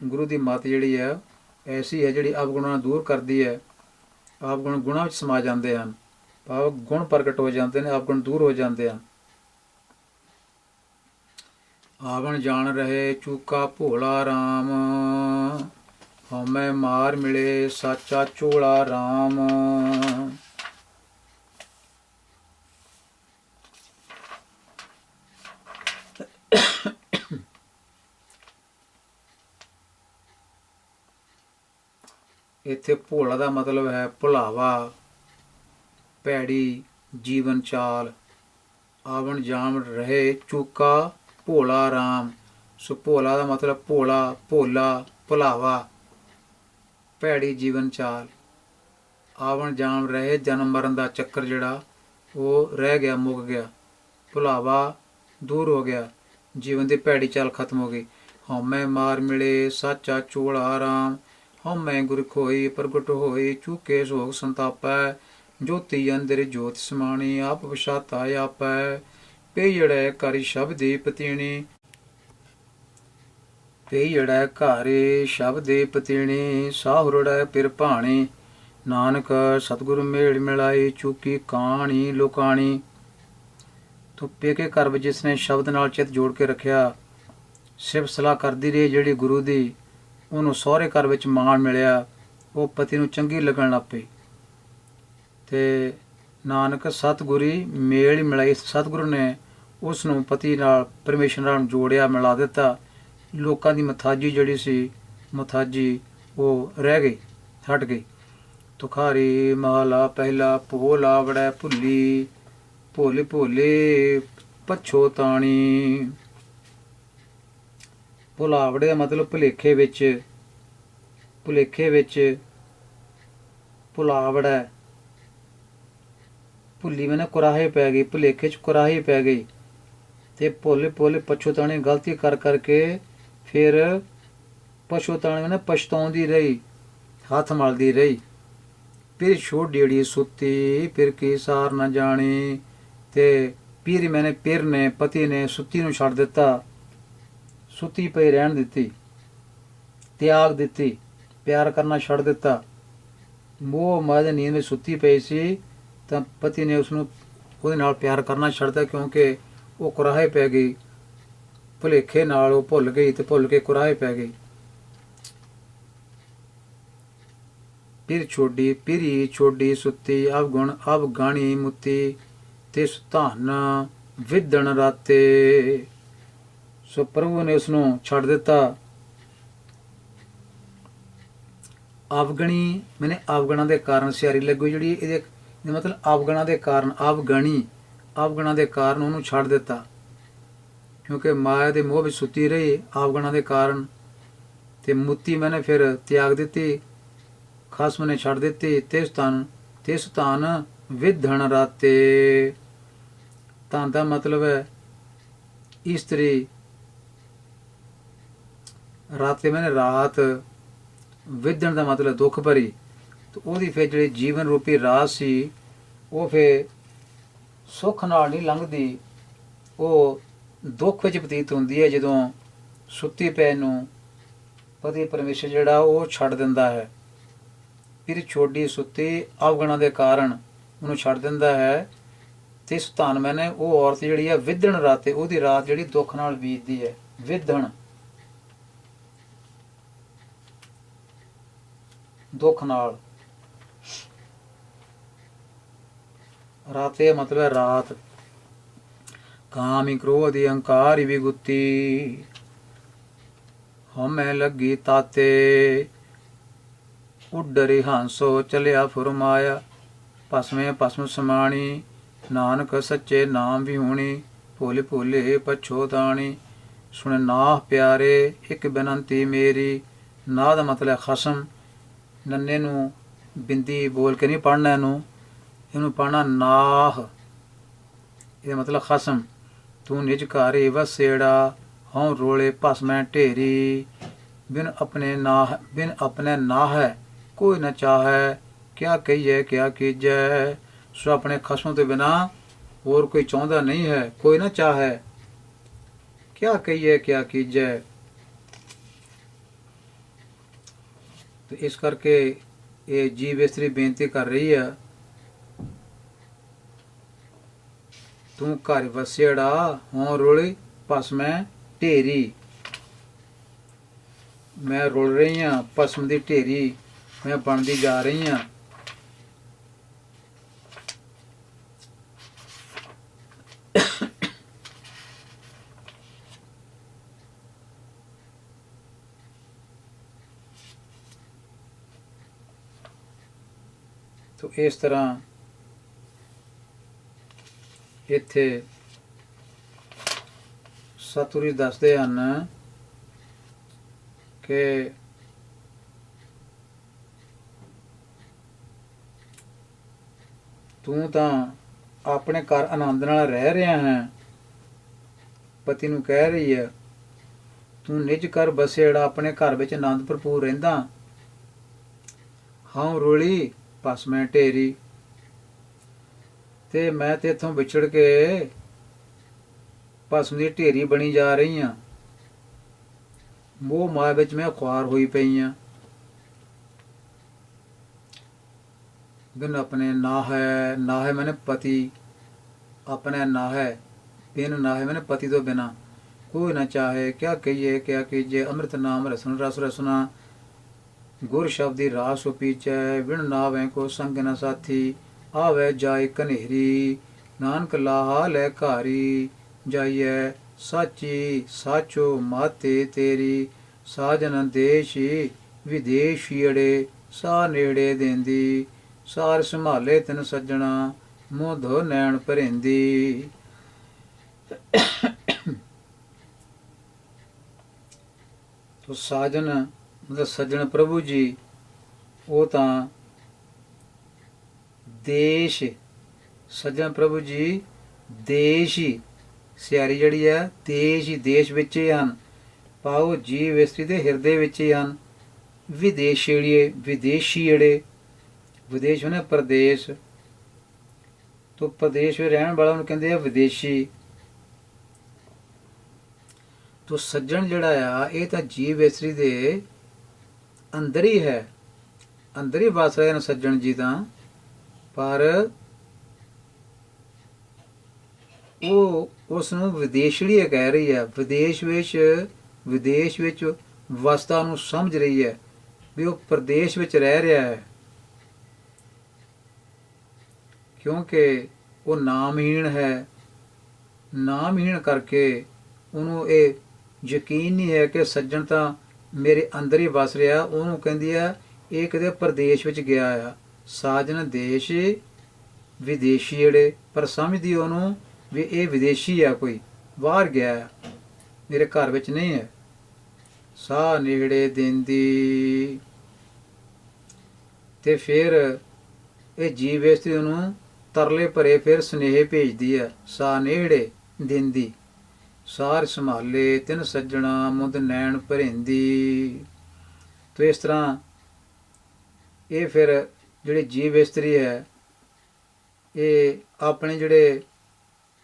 ਗੁਰੂ ਦੀ ਮੱਤ ਜਿਹੜੀ ਹੈ ਐਸੀ ਹੈ ਜਿਹੜੀ ਅਵਗੁਣਾਂ ਨੂੰ ਦੂਰ ਕਰਦੀ ਹੈ। ਅਵਗੁਣ ਗੁਣਾਂ ਵਿੱਚ ਸਮਾ ਜਾਂਦੇ ਹਨ, ਭਾਵ ਗੁਣ ਪ੍ਰਗਟ ਹੋ ਜਾਂਦੇ ਨੇ, ਅਵਗੁਣ ਦੂਰ ਹੋ ਜਾਂਦੇ ਹਨ। ਆਵਣ ਜਾਣ ਰਹੇ ਚੂਕਾ ਭੋਲਾ ਰਾਮ, ਹਉਮੈ ਮਾਰ ਮਿਲੇ ਸਾਚਾ ਝੋਲਾ ਰਾਮ। ਇੱਥੇ ਭੋਲਾ ਦਾ ਮਤਲਬ ਹੈ ਭੁਲਾਵਾ, ਭੈੜੀ ਜੀਵਨ ਚਾਲ। ਆਵਣ ਜਾਮ ਰਹੇ ਚੂਕਾ ਭੋਲਾ ਰਾਮ। ਸੋ ਭੋਲਾ ਦਾ ਮਤਲਬ ਭੋਲਾ, ਭੋਲਾ, ਭੁਲਾਵਾ, ਭੈੜੀ ਜੀਵਨ ਚਾਲ। ਆਵਣ ਜਾਮ ਰਹੇ ਜਨਮ ਮਰਨ ਦਾ ਚੱਕਰ ਜਿਹੜਾ ਉਹ ਰਹਿ ਗਿਆ, ਮੁੱਕ ਗਿਆ। ਭੁਲਾਵਾ ਦੂਰ ਹੋ ਗਿਆ, ਜੀਵਨ ਦੀ ਭੈੜੀ ਚਾਲ ਖਤਮ ਹੋ ਗਈ। ਹਉਮੈ ਮਾਰ ਮਿਲੇ ਸਾਚਾ ਝੋਲਾ ਰਾਮ। ਹਉਮੈ ਗੁਰ ਖੋਈ ਪ੍ਰਗਟ ਹੋਈ ਚੂਕੇ ਸੋਗ ਸੰਤਾਪੈ। ਜੋਤੀ ਅੰਦਰ ਜੋਤ ਸਮਾਣੀ ਆਪ ਪਛਾਤਾ ਆਪੈ। ਪਈੜੈ ਕਰਿ ਸ਼ਬਦੀ ਪਤੀਣੀ। ਪਈੜੈ ਘਾਰੇ ਸ਼ਬਦੇ ਪਤੀਣੀ ਸਾਹੁਰੜੈ ਪਿਰ ਭਾਣੀ। ਨਾਨਕ ਸਤਿਗੁਰ ਮੇਲ ਮਿਲਾਈ ਚੁੱਕੀ ਕਾਣੀ ਲੋਕਾਣੀ। ਤੋ ਪੇਕੇ ਘਰ ਵਿੱਚ ਜਿਸਨੇ ਸ਼ਬਦ ਨਾਲ ਚਿੱਤ ਜੋੜ ਕੇ ਰੱਖਿਆ, ਸਿਫਤ ਸਲਾਹ ਕਰਦੀ ਰਹੀ ਜਿਹੜੀ ਗੁਰੂ ਦੀ, ਉਹਨੂੰ ਸਹੁਰੇ ਘਰ ਵਿੱਚ ਮਾਣ ਮਿਲਿਆ, ਉਹ ਪਤੀ ਨੂੰ ਚੰਗੀ ਲੱਗਣ ਲੱਗ ਪਈ। ਤੇ ਨਾਨਕ ਸਤਿਗੁਰੀ ਮੇਲ ਮਿਲਾਈ, ਸਤਿਗੁਰੂ ਨੇ ਉਸ ਨੂੰ ਪਤੀ ਨਾਲ, ਪਰਮੇਸ਼ਰ ਨਾਲ ਜੋੜਿਆ, ਮਿਲਾ ਦਿੱਤਾ। ਲੋਕਾਂ ਦੀ ਮਥਾਜੀ ਜਿਹੜੀ ਸੀ, ਮਥਾਜੀ ਉਹ ਰਹਿ ਗਈ, ਹਟ ਗਈ। ਤੁਖਾਰੀ ਮਹਲਾ ਪਹਿਲਾ। ਭੋਲਾ ਵੜੈ ਭੁੱਲੀ ਭੋਲੇ ਭੋਲੇ ਪਛੋਤਾਣੀ। ਭੁਲਾਵੜੇ ਦਾ ਮਤਲਬ ਭੁਲੇਖੇ ਵਿੱਚ, ਭੁਲੇਖੇ ਵਿੱਚ ਭੁਲਾਵੜਾ। ਭੁੱਲੀ ਮੈਨੇ ਕੁਰਾਹੇ ਪੈ ਗਈ, ਭੁਲੇਖੇ 'ਚ ਕੁਰਾਹੀ ਪੈ ਗਈ। ਤੇ ਭੋਲੇ ਭੋਲੇ ਪਛੋਤਾਣੀ, ਗਲਤੀ ਕਰ ਕਰਕੇ ਫਿਰ ਪਛੋਤਾਣੀ ਮੈਨੇ ਪਛਤਾਉਂਦੀ ਰਹੀ, ਹੱਥ ਮਲਦੀ ਰਹੀ। ਫਿਰ ਛੋੜੇੜੀ ਸੁੱਤੀ ਫਿਰ ਕੀ ਸਾਰ ਨਾ ਜਾਣੀ। ਤੇ ਪੀਰ ਮੈਨੇ, ਪੀਰ ਨੇ, ਪਤੀ ਨੇ ਸੁੱਤੀ ਨੂੰ ਛੱਡ ਦਿੱਤਾ, ਸੁੱਤੀ ਪਈ ਰਹਿਣ ਦਿੱਤੀ, ਤਿਆਗ ਦਿੱਤੀ, ਪਿਆਰ ਕਰਨਾ ਛੱਡ ਦਿੱਤਾ। ਮੋਹ ਮਾਇਆ ਦੀ ਨੀਂਦ ਵਿੱਚ ਸੁੱਤੀ ਪਈ ਸੀ ਤਾਂ ਪਤੀ ਨੇ ਉਸਨੂੰ, ਉਹਦੇ ਨਾਲ ਪਿਆਰ ਕਰਨਾ ਛੱਡਦਾ, ਕਿਉਂਕਿ ਉਹ ਕੁਰਾਹੇ ਪੈ ਗਈ, ਭੁਲੇਖੇ ਨਾਲ ਉਹ ਭੁੱਲ ਗਈ ਤੇ ਭੁੱਲ ਕੇ ਕੁਰਾਹੇ ਪੈ ਗਈ। ਫਿਰ ਛੋਡੀ ਪਿਰੀ ਛੋਡੀ ਸੁੱਤੀ ਅਵਗੁਣ ਅਵਗਾਣੀ ਮੁੱਤੀ। ਤਿਸ ਧਨ ਵਿਦਣ ਰਾਤੇ। ਸੋ ਪ੍ਰਭੂ ਨੇ ਉਸਨੂੰ ਛੱਡ ਦਿੱਤਾ। ਅਵਗਣੀ ਮੈਨੇ ਅਵਗੁਣਾਂ ਦੇ ਕਾਰਨ ਸਿਆਰੀ ਲੱਗੂ, ਜਿਹੜੀ ਇਹਦੇ ਮਤਲਬ ਅਵਗੁਣਾਂ ਦੇ ਕਾਰਨ, ਅਵਗਣੀ ਅਵਗੁਣਾਂ ਦੇ ਕਾਰਨ ਉਹਨੂੰ ਛੱਡ ਦਿੱਤਾ, ਕਿਉਂਕਿ ਮਾਇਆ ਦੇ ਮੋਹ ਵਿੱਚ ਸੁੱਤੀ ਰਹੀ ਅਵਗੁਣਾਂ ਦੇ ਕਾਰਨ। ਤੇ ਮੁੱਤੀ ਮੈਨੇ ਫਿਰ ਤਿਆਗ ਦਿੱਤੀ, ਖਸਮ ਨੇ ਛੱਡ ਦਿੱਤੀ। ਤਿਸ ਧਨ ਵਿਧਣ ਰਾਤੇ। ਧਨ ਦਾ ਮਤਲਬ ਹੈ ਇਸਤਰੀ, ਰਾਤੇ ਮੈਨੇ ਰਾਤ, ਵਿਧਣ ਦਾ ਮਤਲਬ ਦੁੱਖ ਭਰੀ। ਤੇ ਉਹਦੀ ਫਿਰ ਜਿਹੜੀ ਜੀਵਨ ਰੂਪੀ ਰਾਤ ਸੀ, ਉਹ ਫਿਰ ਸੁੱਖ ਨਾਲ ਨਹੀਂ ਲੰਘਦੀ, ਉਹ ਦੁੱਖ ਵਿੱਚ ਬਤੀਤ ਹੁੰਦੀ ਹੈ। ਜਦੋਂ ਸੁੱਤੀ ਪੈ ਨੂੰ ਪਤੀ ਪਰਮੇਸ਼ਰ ਜਿਹੜਾ ਉਹ ਛੱਡ ਦਿੰਦਾ ਹੈ। ਫਿਰ ਛੋਡੀ ਸੁੱਤੀ ਅਵਗੁਣਾਂ ਦੇ ਕਾਰਨ ਉਹਨੂੰ ਛੱਡ ਦਿੰਦਾ ਹੈ। ਤੇ ਸੁਤਾਨ ਮੈਨੇ ਉਹ ਔਰਤ ਜਿਹੜੀ ਹੈ ਵਿਧਣ ਰਾਤੇ, ਉਹਦੀ ਰਾਤ ਜਿਹੜੀ ਦੁੱਖ ਨਾਲ ਬੀਤਦੀ ਹੈ। ਵਿਧਣ ਦੁੱਖ ਨਾਲ, ਰਾਤੇ ਮਤਲਬ ਹੈ ਰਾਤ। ਕਾਮੀ ਕ੍ਰੋਧ ਅਹੰਕਾਰ ਵਿਗੁੱਤੀ। ਹਉਮੈ ਲੱਗੀ ਤਾਤੇ ਉੱਡਰੀ ਹੰਸੋ ਚਲਿਆ ਫੁਰਮਾਇਆ। ਭਸਮੇ ਭਸਮ ਸਮਾਣੀ ਨਾਨਕ ਸੱਚੇ ਨਾਮ ਵਿਹੂਣੀ। ਭੋਲੇ ਭੋਲੇ ਪਛੋਤਾਣੀ। ਸੁਣ ਨਾਹ ਪਿਆਰੇ ਇੱਕ ਬੇਨੰਤੀ ਮੇਰੀ। ਨਾਹ ਦਾ ਮਤਲਬ ਖਸਮ। ਨੰਨੇ ਨੂੰ ਬਿੰਦੀ ਬੋਲ ਕੇ ਨਹੀਂ ਪੜ੍ਹਨਾ, ਇਹਨੂੰ ਪੜ੍ਹਨਾ ਨਾਹ। ਇਹਦਾ ਮਤਲਬ ਖਸਮ। ਤੂੰ ਨਿਜ ਘਾਰੇ ਵਸੇੜਾ ਹਉ ਰੋਲੇ ਭਸਮੈ ਢੇਰੀ। ਬਿਨ ਆਪਣੇ ਨਾਹ ਹੈ ਕੋਈ ਨਾ ਚਾਹੈ। ਕਿਆ ਕਹੀਏ ਕਿਆ ਕੀਜੈ। ਸੋ ਆਪਣੇ ਖਸਮ ਤੋਂ ਬਿਨਾਂ ਹੋਰ ਕੋਈ ਚਾਹੁੰਦਾ ਨਹੀਂ ਹੈ, ਕੋਈ ਨਾ ਚਾਹੈ। ਕਿਆ ਕਹੀਏ ਕਿਆ ਕੀਜੈ। ਤੇ ਇਸ ਕਰਕੇ ਇਹ ਜੀਵ ਇਸਤਰੀ ਬੇਨਤੀ ਕਰ ਰਹੀ ਹੈ, ਤੂੰ ਘਰ ਵਸੇੜਾ ਹੋਂ ਰੋਲੇ ਭਸਮੈ ਢੇਰੀ। ਮੈਂ ਰੁਲ ਰਹੀ ਹਾਂ, ਭਸਮ ਦੀ ਢੇਰੀ ਮੈਂ ਬਣਦੀ ਜਾ ਰਹੀ ਹਾਂ। ਤੋ ਇਸ ਤਰ੍ਹਾਂ ਇੱਥੇ ਸਤਿਗੁਰੂ ਦੱਸਦੇ ਹਨ ਕਿ ਤੂੰ ਤਾਂ ਆਪਣੇ ਘਰ ਆਨੰਦ ਨਾਲ ਰਹਿ ਰਿਹਾ ਹੈ। ਪਤੀ ਨੂੰ ਕਹਿ ਰਹੀ ਹੈ, ਤੂੰ ਨਿਜ ਘਰ ਬਸੇੜਾ, ਆਪਣੇ ਘਰ ਵਿੱਚ ਆਨੰਦ ਭਰਪੂਰ ਰਹਿੰਦਾ। ਹਾਂ ਰੋਲੀ ਭਸਮੈ ਢੇਰੀ, ਤੇ ਮੈਂ ਤੇ ਇੱਥੋਂ ਵਿਛੜ ਕੇ ਭਸਮ ਦੀ ਢੇਰੀ ਬਣੀ ਜਾ ਰਹੀ ਹਾਂ। ਮੋਹ ਮਾਇਆ ਵਿੱਚ ਮੈਂ ਖੁਆਰ ਹੋਈ ਪਈ ਹਾਂ। ਬਿਨ ਆਪਣੇ ਨਾ ਹੈ ਮੈਨੇ ਪਤੀ, ਆਪਣੇ ਨਾ ਹੈ ਬਿਨ ਨਾ ਹੈ ਮੈਨੇ ਪਤੀ ਤੋਂ ਬਿਨਾ ਕੋਈ ਨਾ ਚਾਹੇ। ਕਿਆ ਕਹੀਏ ਕਿਆ ਕੀਜੇ, ਅੰਮ੍ਰਿਤ ਨਾਮ ਰਸਨ ਰਸ ਰਸਨਾ, ਗੁਰ ਸ਼ਬਦੀ ਰਾਸ ਪੀਚੈ। ਬਿਨ ਨਾਵੈ ਕੋ ਸੰਗ ਨ ਸਾਥੀ, ਆਵੈ ਜਾਇ ਕਨੇਰੀ। ਨਾਨਕ ਲਾਹਾ ਲੈ ਘਾਰੀ, ਜਾਈਐ ਸਾਚੀ ਸਾਚੋ ਮਾਤੇ ਤੇਰੀ। ਸਾਜਨ ਦੇਸ਼ੀ ਵਿਦੇਸ਼ੀੜੇ, ਸਾ ਨੇੜੇ ਦੇਂਦੀ। ਸਾਰ ਸੰਭਾਲੇ ਤਿਨ ਸੱਜਣਾ, ਮੂੰਹ ਧੋ ਨੈਣ ਭਰੇਂਦੀ। ਤੋ ਸਾਜਨ ਮਤਲਬ ਸੱਜਣ ਪ੍ਰਭੂ ਜੀ, ਉਹ ਤਾਂ ਦੇਸ਼, ਸੱਜਣ ਪ੍ਰਭੂ ਜੀ ਦੇਸ਼ ਹੀ, ਸਿਆਰੀ ਜਿਹੜੀ ਹੈ ਦੇਸ਼ ਹੀ, ਦੇਸ਼ ਵਿੱਚ ਹੀ ਹਨ। ਪਾਓ ਜੀਵ ਇਸਤਰੀ ਦੇ ਹਿਰਦੇ ਵਿੱਚ ਹੀ ਹਨ। ਵਿਦੇਸ਼ੀੜੇ, ਵਿਦੇਸ਼ੀੜੇ, ਵਿਦੇਸ਼ ਉਹਨੇ ਪ੍ਰਦੇਸ਼ ਤੋਂ, ਪ੍ਰਦੇਸ਼ ਵਿੱਚ ਰਹਿਣ ਵਾਲਾ ਨੂੰ ਕਹਿੰਦੇ ਆ ਵਿਦੇਸ਼ੀ। ਤੋ ਸੱਜਣ ਜਿਹੜਾ ਆ, ਇਹ ਤਾਂ ਜੀਵ ਇਸਤਰੀ ਦੇ ਅੰਦਰ ਹੀ ਹੈ, ਅੰਦਰ ਹੀ ਵਸ ਰਹੇ ਨੇ ਸੱਜਣ ਜੀ ਤਾਂ। ਪਰ ਉਹ ਉਸ ਨੂੰ ਵਿਦੇਸ਼ੜੀ ਕਹਿ ਰਹੀ ਹੈ। ਵਿਦੇਸ਼ ਵਿੱਚ ਵਸਤਾ ਨੂੰ ਸਮਝ ਰਹੀ ਹੈ ਵੀ ਉਹ ਪ੍ਰਦੇਸ਼ ਵਿੱਚ ਰਹਿ ਰਿਹਾ ਹੈ, ਕਿਉਂਕਿ ਉਹ ਨਾਮਹੀਣ ਹੈ। ਨਾਮਹੀਣ ਕਰਕੇ ਉਹਨੂੰ ਇਹ ਯਕੀਨ ਨਹੀਂ ਹੈ ਕਿ ਸੱਜਣ ਤਾਂ ਮੇਰੇ ਅੰਦਰ ਹੀ ਵਸ ਰਿਹਾ। ਉਹਨੂੰ ਕਹਿੰਦੀ ਆ ਇਹ ਕਿਤੇ ਪ੍ਰਦੇਸ਼ ਵਿੱਚ ਗਿਆ ਆ। ਸਾਜਨ ਦੇਸ਼ ਵਿਦੇਸ਼ੀ ਜਿਹੜੇ, ਪਰ ਸਮਝਦੀ ਉਹਨੂੰ ਵੀ ਇਹ ਵਿਦੇਸ਼ੀ ਆ, ਕੋਈ ਬਾਹਰ ਗਿਆ, ਮੇਰੇ ਘਰ ਵਿੱਚ ਨਹੀਂ ਹੈ। ਸਾਹ ਨੇੜੇ ਦੇਂਦੀ, ਤੇ ਫਿਰ ਇਹ ਜੀਵ ਇਸਤਰੀ ਉਹਨੂੰ ਤਰਲੇ ਭਰੇ ਫਿਰ ਸੁਨੇਹੇ ਭੇਜਦੀ ਹੈ। ਸਾਹ ਨੇੜੇ ਦੇਂਦੀ, ਸਾਰ ਸੰਭਾਲੇ ਤਿਨ ਸੱਜਣਾ, ਮੁੰਦ ਨੈਣ ਭਰੇਂਦੀ। ਤੋ ਇਸ ਤਰ੍ਹਾਂ ਇਹ ਫਿਰ ਜਿਹੜੀ ਜੀਵ ਇਸਤਰੀ ਹੈ, ਇਹ ਆਪਣੇ ਜਿਹੜੇ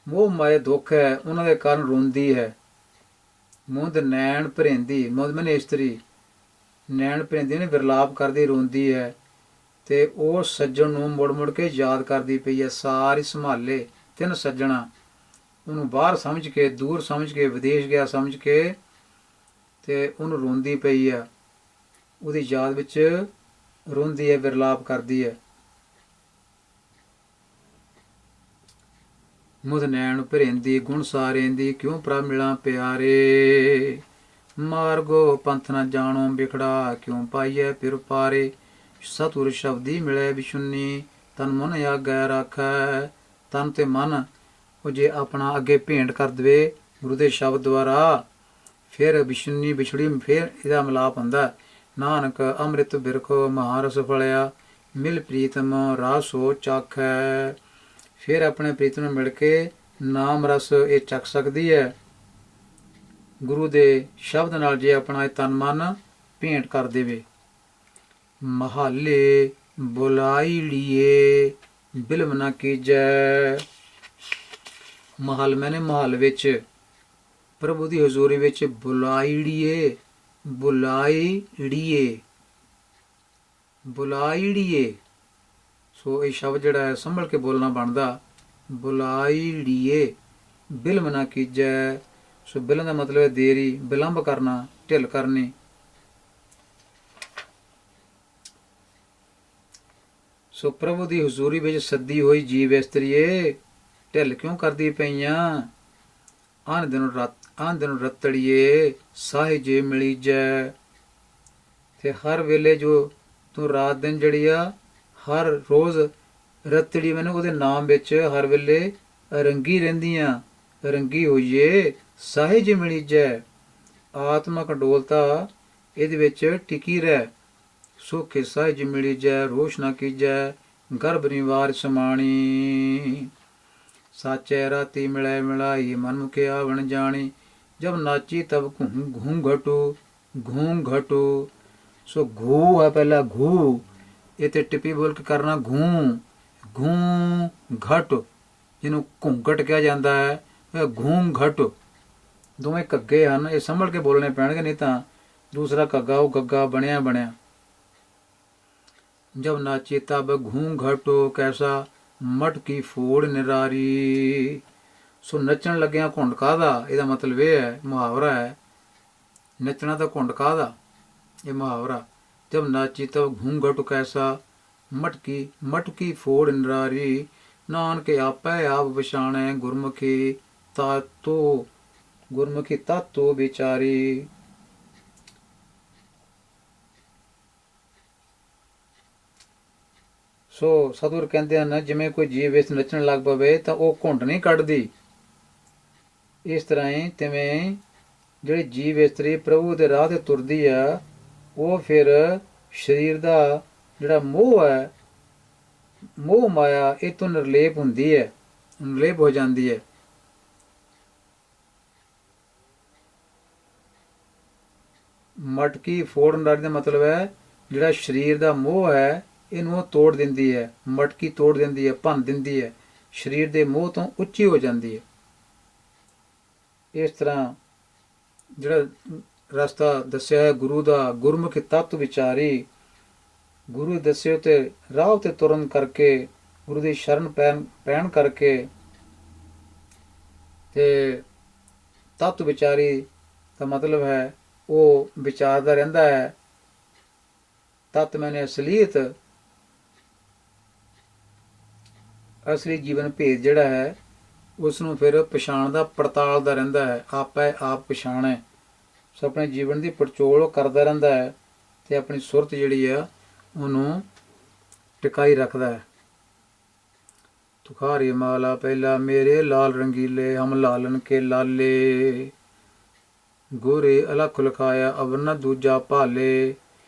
ਮੋਹ ਮਾਇਆ ਦੁੱਖ ਹੈ ਉਹਨਾਂ ਦੇ ਕਾਰਨ ਰੋਂਦੀ ਹੈ। ਮੁੰਦ ਨੈਣ ਭਰੇਂਦੀ, ਮੁੰਦ ਮਨੇ ਇਸਤਰੀ, ਨੈਣ ਭਰੇਂਦੀ ਨੇ ਵਿਰਲਾਪ ਕਰਦੀ ਰੋਂਦੀ ਹੈ। ਤੇ ਉਹ ਸੱਜਣ ਨੂੰ ਮੁੜ ਮੁੜ ਕੇ ਯਾਦ ਕਰਦੀ ਪਈ ਹੈ। ਸਾਰੀ ਸੰਭਾਲੇ ਤਿੰਨ ਸੱਜਣਾ, ਉਹਨੂੰ ਬਾਹਰ ਸਮਝ ਕੇ, ਦੂਰ ਸਮਝ ਕੇ, ਵਿਦੇਸ਼ ਗਿਆ ਸਮਝ ਕੇ, ਤੇ ਉਹਨੂੰ ਰੋਂਦੀ ਪਈ ਹੈ, ਉਹਦੀ ਯਾਦ ਵਿੱਚ ਰੋਂਦੀ ਹੈ, ਵਿਰਲਾਪ ਕਰਦੀ ਹੈ। ਮੁਦ ਨੈਣ ਭਰੇਂਦੀ, ਗੁਣ ਸਾਰੇਂਦੀ, ਕਿਉਂ ਪ੍ਰਭ ਮਿਲਾਂ ਪਿਆਰੇ। ਮਾਰਗੋ ਪੰਥ ਨ ਜਾਣੋ ਬਿਖੜਾ, ਕਿਉਂ ਪਾਈਐ ਫਿਰ ਪਾਰੇ। ਸਤਿਗੁਰ ਸ਼ਬਦੀ ਮਿਲੇ ਵਿਸ਼ੁੰਨੀ, ਤਨ ਮਨ ਆਗੈ ਰਾਖੈ। ਤਨ ਤੇ ਮਨ ਉਹ ਜੇ ਆਪਣਾ ਅੱਗੇ ਭੇਂਟ ਕਰ ਦੇਵੇ ਗੁਰੂ ਦੇ ਸ਼ਬਦ ਦੁਆਰਾ, ਫਿਰ ਵਿਸ਼ੁੰਨੀ ਵਿਛੜੀ, ਫਿਰ ਇਹਦਾ ਮਿਲਾਪ ਹੁੰਦਾ। ਨਾਨਕ ਅੰਮ੍ਰਿਤ ਬਿਰਖੋ ਮਹਾਰਸ ਫਲਿਆ, ਮਿਲ ਪ੍ਰੀਤਮ ਰਾਸੋ ਚਾਖੈ। ਫਿਰ ਆਪਣੇ ਪ੍ਰੀਤਮ ਨੂੰ ਮਿਲ ਕੇ ਨਾਮ ਰਸ ਇਹ ਚੱਖ ਸਕਦੀ ਹੈ ਗੁਰੂ ਦੇ ਸ਼ਬਦ ਨਾਲ, ਜੇ ਆਪਣਾ ਇਹ ਤਨ ਮਨ ਭੇਂਟ ਕਰ ਦੇਵੇ। ਮਹਾਲੇ ਬੁਲਾਈ ਲੀਏ, ਬਿਲਮ ਨਾ ਕੀਜੈ। ਮਹਲ ਮੈਨੇ ਮਹਲ ਵਿੱਚ, ਪ੍ਰਭੂ ਦੀ ਹਜ਼ੂਰੀ ਵਿੱਚ ਬੁਲਾਈੜੀਏ, ਬੁਲਾਈੜੀਏ, ਬੁਲਾਈੜੀਏ। ਸੋ ਇਹ ਸ਼ਬਦ ਜਿਹੜਾ ਹੈ ਸੰਭਲ ਕੇ ਬੋਲਣਾ ਬਣਦਾ। ਬੁਲਾਈੜੀਏ, ਬਿਲਮ ਨਾ ਕੀਜੈ। ਸੋ ਬਿਲਮ ਦਾ ਮਤਲਬ ਹੈ ਦੇਰੀ, ਵਿਲੰਬ ਕਰਨਾ, ਢਿੱਲ ਕਰਨੀ। ਸੋ ਪ੍ਰਭੂ ਦੀ ਹਜ਼ੂਰੀ ਵਿੱਚ ਸੱਦੀ ਹੋਈ ਜੀਵ ਇਸਤਰੀਏ, ਢਿੱਲ ਕਿਉਂ ਕਰਦੀ ਪਈਆਂ? ਆਨ ਦਿਨ ਰਤੜੀਏ ਸਾਹੇ ਜੇ ਮਿਲੀ ਜੈ। ਤੇ ਹਰ ਵੇਲੇ ਜੋ ਤੂੰ ਰਾਤ ਦਿਨ ਜਿਹੜੀ ਆ ਹਰ ਰੋਜ਼ ਰਤੜੀ ਮੈਨੂੰ ਉਹਦੇ ਨਾਮ ਵਿੱਚ ਹਰ ਵੇਲੇ ਰੰਗੀ ਰਹਿੰਦੀਆਂ, ਰੰਗੀ ਹੋਈਏ ਸਾਹੇ ਜੇ ਮਿਲੀ ਜੈ। ਆਤਮਕ ਡੋਲਤਾ ਇਹਦੇ ਵਿੱਚ ਟਿਕੀ ਰਹਿ। ਸੁਖ ਸਾਹੇ ਜੇ ਮਿਲੀ ਜੈ, ਰੋਸ਼ ਨਾ ਕੀਜੈ ਗਰਭ ਨਿਵਾਰ ਸਮਾਣੀ। ਸਾਚੈ ਰਾਤੀ ਮਿਲੈ ਮਿਲਾਈ, ਮਨ ਮੁਖੇ ਆਵਣ ਜਾਣੀ। ਜਬ ਨਾਚੀ ਤਬ ਘੂੰਘਟੂ ਘੂੰਘਟੂ। ਸੋ ਘੂ ਹੈ ਪਹਿਲਾ ਘੂ, ਇਹ ਤੇ ਟਿੱਪੀ ਬੋਲ ਕੇ ਕਰਨਾ ਘੂੰ ਘੂੰ ਘਟ, ਜਿਹਨੂੰ ਘੂੰਘਟ ਕਿਹਾ ਜਾਂਦਾ ਹੈ। ਘੂੰ ਘਟ ਦੋਵੇਂ ਘੱਗੇ ਹਨ, ਇਹ ਸੰਭਲ ਕੇ ਬੋਲਣੇ ਪੈਣਗੇ, ਨਹੀਂ ਤਾਂ ਦੂਸਰਾ ਘੱਗਾ ਉਹ ਗੱਗਾ ਬਣਿਆ ਬਣਿਆ। ਜਬ ਨਾਚੀ ਤਬ ਘੂੰ ਘਟੋ ਕੈਸਾ ਮਟਕੀ ਫੋੜ ਨਿਰਾਰੀ। ਸੋ ਨੱਚਣ ਲੱਗਿਆ ਘੁੰਡ ਕਾਹਦਾ, ਇਹਦਾ ਮਤਲਬ ਇਹ ਹੈ, ਮੁਹਾਵਰਾ ਹੈ, ਨੱਚਣਾ ਤਾਂ ਘੁੰਡ ਕਾਹਦਾ, ਇਹ ਮੁਹਾਵਰਾ। ਜਬ ਨਾਚੀ ਤਬ ਘੂੰ ਘਟ ਕੈਸਾ ਮਟਕੀ ਮਟਕੀ ਫੋੜ ਨਿਰਾਰੀ। ਨਾਨਕ ਆਪੈ ਆਪ ਪਛਾਣੈ, ਗੁਰਮੁਖੀ ਤਾਤੋ ਗੁਰਮੁਖੀ ਤਾਤੋ ਵਿਚਾਰੀ। ਸੋ ਸਤਿਗੁਰ ਕਹਿੰਦੇ ਹਨ, ਜਿਵੇਂ ਕੋਈ ਜੀਵ ਵਿੱਚ ਨੱਚਣ ਲੱਗ ਪਵੇ ਤਾਂ ਉਹ ਘੁੰਡ ਨਹੀਂ ਕੱਢਦੀ। ਇਸ ਤਰ੍ਹਾਂ ਹੀ ਤਿਵੇਂ ਜਿਹੜੀ ਜੀਵ ਇਸਤਰੀ ਪ੍ਰਭੂ ਦੇ ਰਾਹ ਤੇ ਤੁਰਦੀ ਆ, ਉਹ ਫਿਰ ਸਰੀਰ ਦਾ ਜਿਹੜਾ ਮੋਹ ਹੈ, ਮੋਹ ਮਾਇਆ, ਇਹ ਤੋਂ ਨਿਰਲੇਪ ਹੁੰਦੀ ਹੈ, ਨਿਰਲੇਪ ਹੋ ਜਾਂਦੀ ਹੈ। ਮਟਕੀ ਫੋੜਨ ਦਾ ਮਤਲਬ ਹੈ ਜਿਹੜਾ ਸਰੀਰ ਦਾ ਮੋਹ ਹੈ ਇਹਨੂੰ ਉਹ ਤੋੜ ਦਿੰਦੀ ਹੈ, ਮਟਕੀ ਤੋੜ ਦਿੰਦੀ ਹੈ, ਭੰਨ ਦਿੰਦੀ ਹੈ, ਸਰੀਰ ਦੇ ਮੋਹ ਤੋਂ ਉੱਚੀ ਹੋ ਜਾਂਦੀ ਹੈ। ਇਸ ਤਰ੍ਹਾਂ ਜਿਹੜਾ ਰਸਤਾ ਦੱਸਿਆ ਹੈ ਗੁਰੂ ਦਾ, ਗੁਰਮੁਖੀ ਤੱਤ ਵਿਚਾਰੀ, ਗੁਰੂ ਦੱਸਿਓ ਤੇ ਰਾਹ ਤੇ ਤੁਰਨ ਕਰਕੇ, ਗੁਰੂ ਦੀ ਸ਼ਰਨ ਪੈਣ ਕਰਕੇ, ਤੇ ਤੱਤ ਵਿਚਾਰੀ ਦਾ ਮਤਲਬ ਹੈ ਉਹ ਵਿਚਾਰਦਾ ਰਹਿੰਦਾ ਹੈ। ਤੱਤ ਮੈਨੇ ਅਸਲੀਅਤ, ਅਸਲੀ ਜੀਵਨ ਭੇਦ ਜਿਹੜਾ ਹੈ ਉਸ ਨੂੰ ਫਿਰ ਪਛਾਣਦਾ, ਪੜਤਾਲਦਾ ਰਹਿੰਦਾ ਹੈ। ਆਪੈ ਆਪ ਪਛਾਣੈ, ਸੋ ਆਪਣੇ ਜੀਵਨ ਦੀ ਪੜਚੋਲ ਕਰਦਾ ਰਹਿੰਦਾ ਹੈ ਤੇ ਆਪਣੀ ਸੁਰਤ ਜਿਹੜੀ ਆ ਉਹਨੂੰ ਟਿਕਾਈ ਰੱਖਦਾ ਹੈ। ਤੁਖਾਰੀ ਮਾਲਾ ਪਹਿਲਾ ਮੇਰੇ ਲਾਲ ਰੰਗੀਲੇ, ਹਮ ਲਾਲਨ ਕੇ ਲਾਲੇ। ਗੋਰੇ ਅਲਖ ਲਖਾਇਆ ਅਵਰਨਾ ਦੂਜਾ ਭਾਲੇ।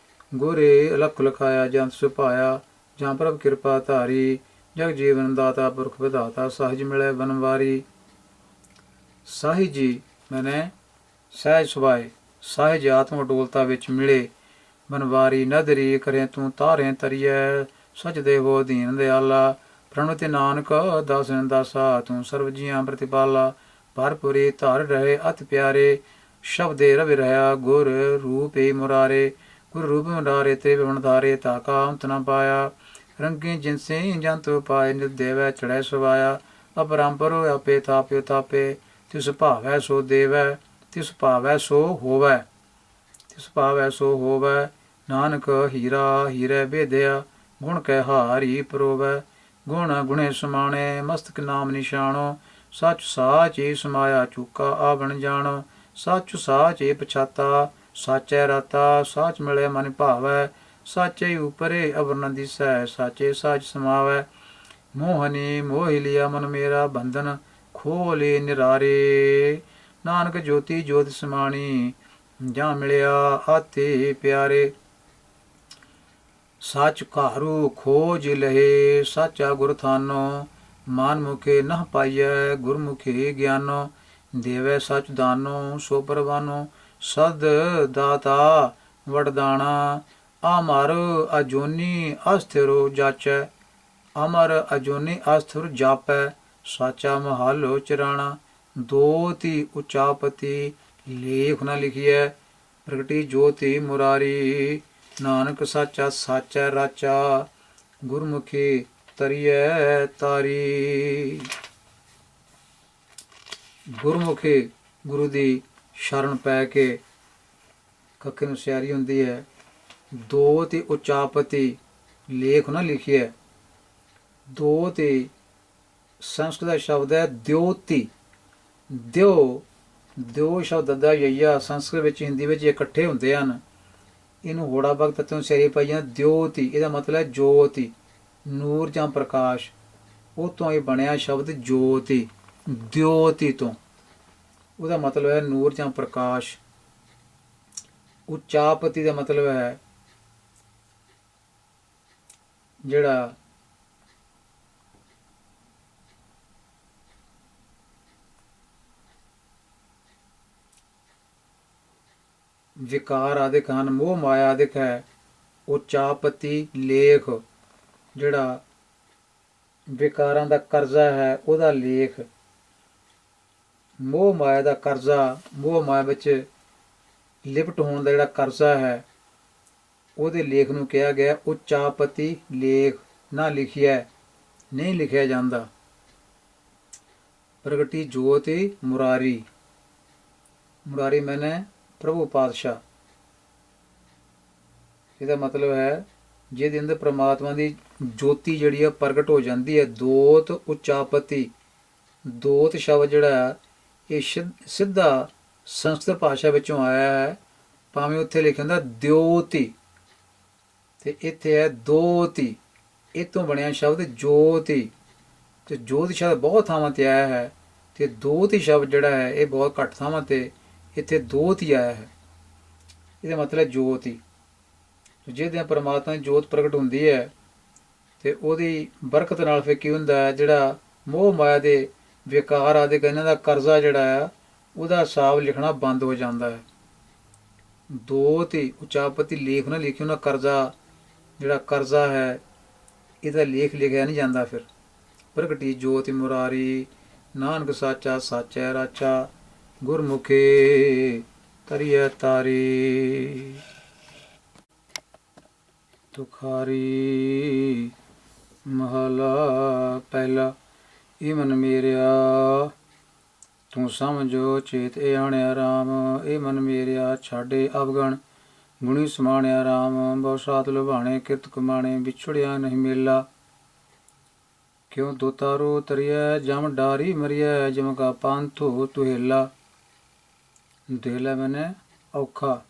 ਗੋਰੇ ਅਲਖ ਲਖਾਇਆ ਜੰਤ ਸੁਭਾਇਆ, ਜਾਂ ਪ੍ਰਭ ਕਿਰਪਾ ਧਾਰੀ। ਜਗ ਜੀਵਨ ਦਾਤਾ ਪੁਰਖ ਵਿਧਾਤਾ, ਸਹਿਜ ਮਿਲੇ ਬਨਵਾਰੀ। ਸਾਹਿਜ ਜੀ ਮੈਨੇ ਸਹਿਜ ਸੁਭਾਏ, ਸਹਿਜ ਆਤਮ ਡੋਲਤਾ ਵਿੱਚ ਮਿਲੇ। ਬਨਵਾਰੀ ਨਦਰੀ ਕਰੇ ਤੂੰ ਤਾਰੇ ਤਰੀਐ, ਸਚ ਦੇਵੋ ਦੀਨ ਦਿਆਲਾ। ਪ੍ਰਣਵਤੇ ਨਾਨਕ ਦਾਸਨ ਦਾਸਾ, ਤੂੰ ਸਰਬ ਜੀਆਂ ਪ੍ਰਤਿਪਾਲਾ। ਭਰਪੁਰੀ ਧਰ ਰਹੇ ਅਤ ਪਿਆਰੇ, ਸ਼ਬਦੇ ਰਵਿ ਰਹਾ ਗੁਰ ਰੂਪੇ ਮੁਰਾਰੇ। ਗੁਰ ਰੂਪ ਮੁਰਾਰੇ ਤੇ ਵਿਵਨ ਧਾਰੇ, ਤਾਕਾ ਅੰਤ ਨ ਪਾਇਆ। ਰੰਗੇ ਜਿਨਸੇ ਜੰਤ ਪਾਏ, ਨਿਤ ਦੇਵੈ ਚੜੈ ਸਵਾਇਆ। ਅਪਰੰਪਰ ਆਪੇ ਥਾਪਿਓ ਥਾਪੇ, ਤਿਸ ਭਾਵੈ ਸੋ ਦੇਵੈ। ਤਿਸ ਭਾਵੈ ਸੋ ਹੋਵੈ, ਤਿਸ ਭਾਵੈ ਸੋ ਹੋਵੈ। ਨਾਨਕ ਹੀਰਾ ਹੀਰੇ ਭੇਦਿਆ, ਗੁਣ ਕਹਿ ਹਾਰੀ ਪਰੋਵੈ। ਗੁਣ ਗੁਣੇ ਸਮਾਣੇ, ਮਸਤਕ ਨਾਮ ਨਿਸ਼ਾਨੋ। ਸੱਚ ਸਾਚ ਏ ਸਮਾਇਆ, ਚੂਕਾ ਆਵਣ ਜਾਣੋ। ਸੱਚ ਸਾਚ ਏ ਪਛਾਤਾ, ਸਾਚੈ ਰਾਤਾ। ਸਾਚ ਮਿਲੇ ਮਨ ਭਾਵੈ, ਸਾਚੇ ਉਪਰੇ ਅਵਰ ਨ ਦਿਸੈ। ਸਾਚੇ ਸਾਚ ਸਮਾਵੈ, ਮੋਹਨੀ ਮੋਹਿ ਲਿਆ ਮਨ ਮੇਰਾ। ਬੰਧਨ ਖੋਲੇ ਨਿਰਾਰੇ, ਨਾਨਕ ਜੋਤੀ ਜੋਤ ਸਮਾਣੀ। ਜਾਂ ਮਿਲਿਆ ਆਤੇ ਪਿਆਰੇ, ਸੱਚ ਘਾਰੂ ਖੋਜ ਲਹੇ। ਸਾਚਾ ਗੁਰ ਥਾਨੋ, ਮਨ ਮੁਖੇ ਨਹ ਪਾਈਐ। ਗੁਰਮੁਖੀ ਗਿਆਨੋ, ਦੇਵੈ ਸਚ ਦਾਨੋ। ਸੋ ਪਰਵਾਨੋ ਸਦ ਦਾਤਾ ਵਡਦਾਣਾ। ਅਮਰ ਅਜੋਨੀ ਅਸਥਿਰੋ ਜਾਚੈ, ਅਮਰ ਅਜੋਨੀ ਅਸਥਿਰ ਜਾਪੈ। ਸਾਚਾ ਮਹਾਲੋ ਚਰਾਣਾ, ਦੋ ਤੀ ਉਚਾਪਤੀ। ਲੇਖ ਨ ਲਿਖੀਐ, ਪ੍ਰਗਟੀ ਜੋਤੀ ਮੁਰਾਰੀ। ਨਾਨਕ ਸਾਚਾ ਸਾਚੈ ਰਾਚਾ, ਗੁਰਮੁਖੀ ਤਰੀਐ ਤਾਰੀ। ਗੁਰਮੁਖੀ ਗੁਰੂ ਦੀ ਸ਼ਰਨ ਪੈ ਕੇ ਕੱਕੇ ਨੂੰ ਸਿਆਰੀ ਹੁੰਦੀ ਹੈ। ਦੋ ਤੇ ਉਚਾਪਤੀ, ਲੇਖ ਨਾ ਲਿਖਿਆ, ਦੋਤੀ ਸੰਸਕ੍ਰਿਤ ਦਾ ਸ਼ਬਦ ਹੈ ਦਿਓਤੀ। ਦਿਓ ਦਿਓ ਸ਼ਬਦ ਦੱਦਾ ਯਈਆ ਸੰਸਕ੍ਰਿਤ ਵਿੱਚ ਹਿੰਦੀ ਵਿੱਚ ਇਕੱਠੇ ਹੁੰਦੇ ਹਨ। ਇਹਨੂੰ ਹੋੜਾ ਬਗ ਤੱਤੋਂ ਸਿਰੇ ਪਾਈ ਜਾਂਦਾ ਦਿਓਤੀ। ਇਹਦਾ ਮਤਲਬ ਹੈ ਜੋਤੀ, ਨੂਰ ਜਾਂ ਪ੍ਰਕਾਸ਼। ਉਹ ਤੋਂ ਇਹ ਬਣਿਆ ਸ਼ਬਦ ਜੋਤੀ, ਦਿਓਤੀ ਤੋਂ। ਉਹਦਾ ਮਤਲਬ ਹੈ ਨੂਰ ਜਾਂ ਪ੍ਰਕਾਸ਼। ਉਚਾਪਤੀ ਦਾ ਮਤਲਬ ਹੈ ਜਿਹੜਾ ਵਿਕਾਰ ਆਦਿਕ ਹਨ, ਮੋਹ ਮਾਇਆ ਆਦਿਕ ਹੈ। ਉਚਾਪਤੀ ਲੇਖ ਜਿਹੜਾ ਵਿਕਾਰਾਂ ਦਾ ਕਰਜ਼ਾ ਹੈ ਉਹਦਾ ਲੇਖ। ਮੋਹ ਮਾਇਆ ਦਾ ਕਰਜ਼ਾ, ਮੋਹ ਮਾਇਆ ਵਿੱਚ ਲਿਪਟ ਹੋਣ ਦਾ ਜਿਹੜਾ ਕਰਜ਼ਾ ਹੈ ਉਹਦੇ ਲੇਖ ਨੂੰ ਕਿਹਾ ਗਿਆ ਉਚਾਪਤੀ ਲੇਖ। ਨਾ ਲਿਖਿਆ, ਨਹੀਂ ਲਿਖਿਆ ਜਾਂਦਾ। ਪ੍ਰਗਟੀ ਜੋਤੀ ਮੁਰਾਰੀ, ਮੁਰਾਰੀ ਮੈਨੇ ਪ੍ਰਭੂ ਪਾਤਸ਼ਾਹ। ਇਹਦਾ ਮਤਲਬ ਹੈ ਜਿਹਦੇ ਅੰਦਰ ਪ੍ਰਮਾਤਮਾ ਦੀ ਜੋਤੀ ਜਿਹੜੀ ਹੈ ਪ੍ਰਗਟ ਹੋ ਜਾਂਦੀ ਹੈ। ਦੋਤ ਉਚਾਪਤੀ, ਦੋਤ ਸ਼ਬਦ ਜਿਹੜਾ ਇਹ ਸਿੱਧਾ ਸੰਸਕ੍ਰਿਤ ਭਾਸ਼ਾ ਵਿੱਚੋਂ ਆਇਆ ਹੈ। ਭਾਵੇਂ ਉੱਥੇ ਲਿਖਿਆ ਹੁੰਦਾ ਦਿਓਤੀ ਤੇ ਇੱਥੇ ਹੈ ਦੋਤੀ। ਇਹ ਤੋਂ ਬਣਿਆ ਸ਼ਬਦ ਜੋਤੀ। ਤੇ ਜੋਤ ਸ਼ਬਦ ਬਹੁਤ ਥਾਵਾਂ ਤੇ ਆਇਆ ਹੈ ਤੇ ਦੋਤੀ ਸ਼ਬਦ ਜਿਹੜਾ ਹੈ ਇਹ ਬਹੁਤ ਘੱਟ ਥਾਵਾਂ ਤੇ ਇੱਥੇ ਦੋਤ ਹੀ ਆਇਆ ਹੈ। ਇਹਦਾ ਮਤਲਬ ਜੋਤ ਹੀ। ਜਿਹਦੇ ਪਰਮਾਤਮਾ ਦੀ ਜੋਤ ਪ੍ਰਗਟ ਹੁੰਦੀ ਹੈ ਤੇ ਉਹਦੀ ਬਰਕਤ ਨਾਲ ਫਿਰ ਕੀ ਹੁੰਦਾ ਹੈ, ਜਿਹੜਾ ਮੋਹ ਮਾਇਆ ਦੇ ਵਿਕਾਰ ਆਦਿ ਇਹਨਾਂ ਦਾ ਕਰਜ਼ਾ ਜਿਹੜਾ ਆ ਉਹਦਾ ਹਿਸਾਬ ਲਿਖਣਾ ਬੰਦ ਹੋ ਜਾਂਦਾ ਹੈ। ਦੋਤ ਹੀ ਉਚਾਪਤੀ ਲੇਖ ਨਾ ਲਿਖੀ ਉਹਨਾਂ ਕਰਜ਼ਾ, ਜਿਹੜਾ ਕਰਜ਼ਾ ਹੈ ਇਹਦਾ ਲੇਖ ਲਿਖਿਆ ਨਹੀਂ ਜਾਂਦਾ। ਫਿਰ ਪ੍ਰਗਟੀ ਜੋਤਿ ਮੁਰਾਰੀ, ਨਾਨਕ ਸਾਚਾ ਸਾਚੈ ਰਾਚਾ, ਗੁਰਮੁਖੀ ਤਰੀਐ ਤਾਰੀ। ਤੁਖਾਰੀ ਮਹਲਾ ਪਹਿਲਾ। ਇਹ ਮਨ ਮੇਰਿਆ ਤੂੰ ਸਮਝੋ ਚੇਤ ਇਹ ਆਣਿਆ ਰਾਮ। ਇਹ ਮਨ ਮੇਰਿਆ ਛਾਡੇ ਅਵਗਣ, ਗੁਣੀ ਸਮਾਣਿਆ ਰਾਮ। ਬਹੁ ਸਾਤ ਲੁਭਾਣੇ ਕਿਰਤ ਕਮਾਣੇ, ਵਿਛੜਿਆ ਨਹੀਂ ਮੇਲਾ। ਕਿਉ ਦੋਤਾਰੋ ਤਰੀਐ ਜਮ ਡਾਰੀ ਮਰੀਐ, ਜਮ ਕਾ ਪੰਥੋ ਤੁਹੇਲਾ। ਦੁਹੇਲਾ ਮੈਨੇ ਔਖਾ।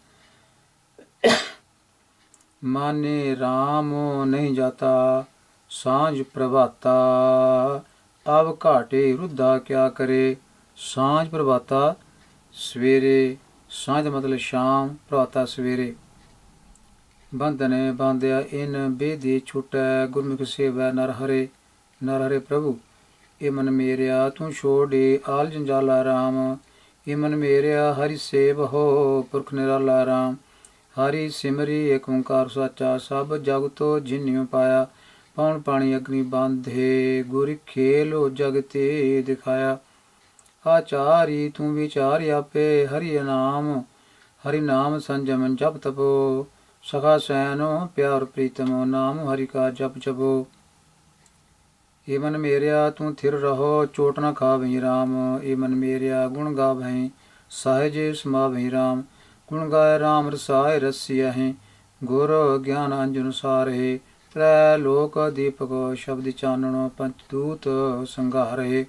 ਮਾਨੇ ਰਾਮ ਨਹੀਂ ਜਾਤਾ, ਸਾਂਝ ਪ੍ਰਭਾਤਾ। ਅਬ ਘਾਟੇ ਰੁੱਧਾ ਕਿਆ ਕਰੇ। ਸਾਂਝ ਪ੍ਰਭਾਤਾ ਸਵੇਰੇ, ਸਾਂਝ ਦਾ ਮਤਲਬ ਸ਼ਾਮ, ਪ੍ਰਭਾਤਾ ਸਵੇਰੇ। ਬੰਧਨੇ ਬਾਂਧਿਆ ਇਨ ਬੇਦੀ ਛੁਟੈ, ਗੁਰਮੁਖ ਸੇਵੈ ਨਰ ਹਰੇ। ਨਰ ਹਰੇ ਪ੍ਰਭੂ ਇਹ ਮਨ ਮੇਰਿਆ ਤੂੰ ਛੋੜੇ ਆਲ ਜੰਜਾਲਾ ਰਾਮ। ਇਹ ਮਨ ਮੇਰਿਆ ਹਰਿ ਸੇਵ ਹੋ, ਪੁਰਖ ਨਿਰਾਲਾ ਰਾਮ। ਹਰੀ ਸਿਮਰੀ ਏਕ ਓੰਕਾਰ ਸਾਚਾ, ਸਭ ਜਗ ਤੋ ਜਿਨਿਉ ਪਾਇਆ। ਪੌਣ ਪਾਣੀ ਅਗਨੀ ਬਾਂਧੇ, ਗੁਰ ਖੇਲੋ ਜਗ ਤੇ ਦਿਖਾਇਆ। ਆਚਾਰੀ ਤੂੰ ਵਿਚਾਰ ਆਪੇ, ਹਰਿ ਨਾਮ ਹਰਿ ਨਾਮ ਸੰਜਮ ਜਪ ਤਪੋ। ਸਖਾ ਸੈਨੋ ਪਿਆਰ ਪ੍ਰੀਤਮੋ, ਨਾਮ ਹਰਿ ਕਾ ਜਪ ਜਪੋ। ਇਹ ਮਨ ਮੇਰਿਆ ਤੂੰ ਥਿਰ ਰਹੋ, ਚੋਟ ਨਾ ਖਾਵਹੀਂ ਰਾਮ। ਇਹ ਮਨ ਮੇਰਿਆ ਗੁਣ ਗਾਵਹੀਂ, ਸਾਹਿਜ ਸਮਾਵਹੀਂ ਰਾਮ। ਗੁਣ ਗਾਏ ਰਾਮ ਰਸਾਏ ਰਸੀਆ ਹੈ, ਗੁਰ ਗਿਆਨ ਅੰਜਨ ਸਾਰਹਿ। ਤ੍ਰੈ ਲੋਕ ਦੀਪਕ ਸ਼ਬਦ ਚਾਨਣ, ਪੰਚ ਦੂਤ ਸੰਘਾਰਹਿ।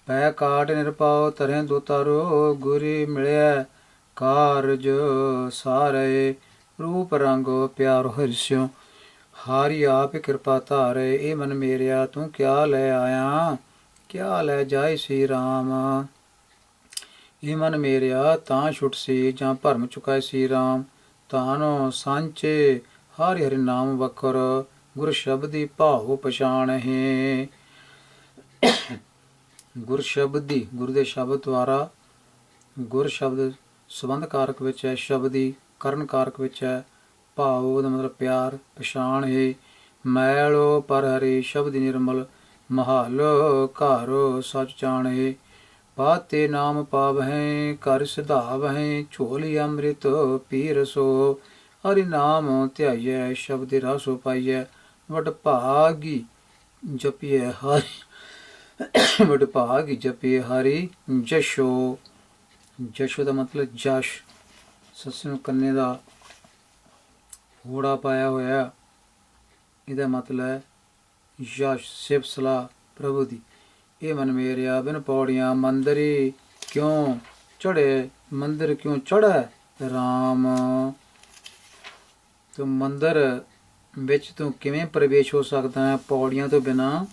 ਪੈ ਕਾਟ ਨਿਰਪਾਉ ਤਰਹਿ ਦੋਤਾਰੋ, ਗੁਰੀ ਮਿਲਿਆ ਕਾਰਜ ਸਾਰੇ। ਰੂਪ ਰੰਗ ਪਿਆਰ ਹਰਿਸਿਓ, ਹਾਰੀ ਆਪ ਕਿਰਪਾ ਧਾਰੇ। ਇਹ ਮਨ ਮੇਰਿਆ ਤੂੰ ਕਿਆ ਲੈ ਆਇਆ, ਕਿਆ ਲੈ ਜਾਏ ਸੀ ਰਾਮ। ਇਹ ਮਨ ਮੇਰਿਆ ਤਾਂ ਛੁੱਟ ਸੀ, ਜਾਂ ਭਰਮ ਚੁਕਾਏ ਸੀ ਰਾਮ। ਤਾਨੋ ਸਾਂਚੇ ਹਰਿ ਹਰਿ ਨਾਮ ਵਖਰ, ਗੁਰ ਸ਼ਬਦੀ ਭਾਉ ਪਛਾਣਹਿ। ਗੁਰ ਸ਼ਬਦੀ, ਗੁਰ ਦੇ ਸ਼ਬਦ ਦੁਆਰਾ। ਗੁਰ ਸ਼ਬਦ ਸੰਬੰਧ ਕਾਰਕ ਵਿੱਚ ਹੈ, ਸ਼ਬਦੀ ਕਰਨ ਕਾਰਕ ਵਿੱਚ ਹੈ। ਭਾਉ ਦਾ ਮਤਲਬ ਪਿਆਰ, ਪਛਾਣ ਹੈ। ਮੈਲੋ ਪਰ ਹਰੀ ਸ਼ਬਦ ਨਿਰਮਲ, ਮਹਾਲ ਘਰ ਸਚ ਜਾਣਹਿ। ਪਾਤੇ ਨਾਮ ਪਾਵਹਿ ਕਰ ਸਿਧਾਵਹਿ, ਝੋਲੀ ਅੰਮ੍ਰਿਤ ਪੀ ਰਸੋ। ਹਰਿ ਨਾਮ ਧਿਆਈਐ ਸ਼ਬਦ ਰਸੋ ਪਾਈਐ, ਵਡ ਭਾਗੀ ਜਪੀਐ ਹਰਿ। ਵਡ ਭਾਗੀ ਜਪੀਐ ਹਰਿ ਜਸ਼ੋ। ਜਸ਼ੋ ਦਾ ਮਤਲਬ ਜਸ਼, ਸੱਸ ਨੂੰ ਕੰਨੇ ਦਾ ਹੋੜਾ ਪਾਇਆ ਹੋਇਆ। ਇਹਦਾ ਮਤਲਬ ਹੈ ਯਸ਼ ਸਿਫਤ ਸਲਾਹ ਪ੍ਰਭੂ ਦੀ। ਇਹ ਮਨ ਮੇਰਿਆ ਬਿਨ ਪੌੜੀਆਂ ਮੰਦਰੀ ਕਿਉਂ ਚੜ੍ਹੇ, ਮੰਦਰ ਕਿਉਂ ਚੜ੍ਹੈ ਰਾਮ। ਤੂੰ ਮੰਦਰ ਵਿੱਚ ਤੂੰ ਕਿਵੇਂ ਪ੍ਰਵੇਸ਼ ਹੋ ਸਕਦਾ ਹੈ ਪੌੜੀਆਂ ਤੋਂ ਬਿਨਾਂ?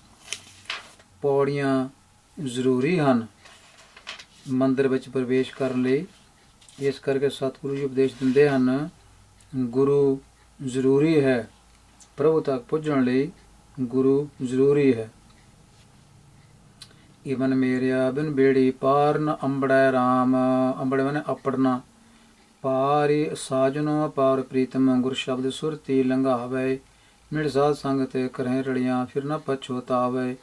ਪੌੜੀਆਂ ਜ਼ਰੂਰੀ ਹਨ ਮੰਦਰ ਵਿੱਚ ਪ੍ਰਵੇਸ਼ ਕਰਨ ਲਈ। ਇਸ ਕਰਕੇ ਸਤਿਗੁਰੂ ਜੀ ਉਪਦੇਸ਼ ਦਿੰਦੇ ਹਨ, ਗੁਰੂ ਜ਼ਰੂਰੀ ਹੈ, ਪ੍ਰਭੂ ਤੱਕ ਪੁੱਜਣ ਲਈ ਗੁਰੂ ਜ਼ਰੂਰੀ ਹੈ। ਇਹ ਮਨ ਮੇਰਿਆ ਬਿਨ ਬੇੜੀ ਪਾਰ ਨ ਅੰਬੜੈ ਰਾਮ। ਅੰਬੜੇ ਮਨੇ ਆਪੜਨਾ। ਪਾਰੀ ਸਾਜਨੋ ਪਾਰ ਪ੍ਰੀਤਮ ਗੁਰ ਸ਼ਬਦ ਸੁਰਤੀ ਲੰਘਾਵੇ। ਮਿਲ ਸਾਧ ਸੰਗ ਤੇ ਕਰਹਿ ਰੜੀਆਂ ਫਿਰ ਨ ਪਛੋਤਾਵੇ।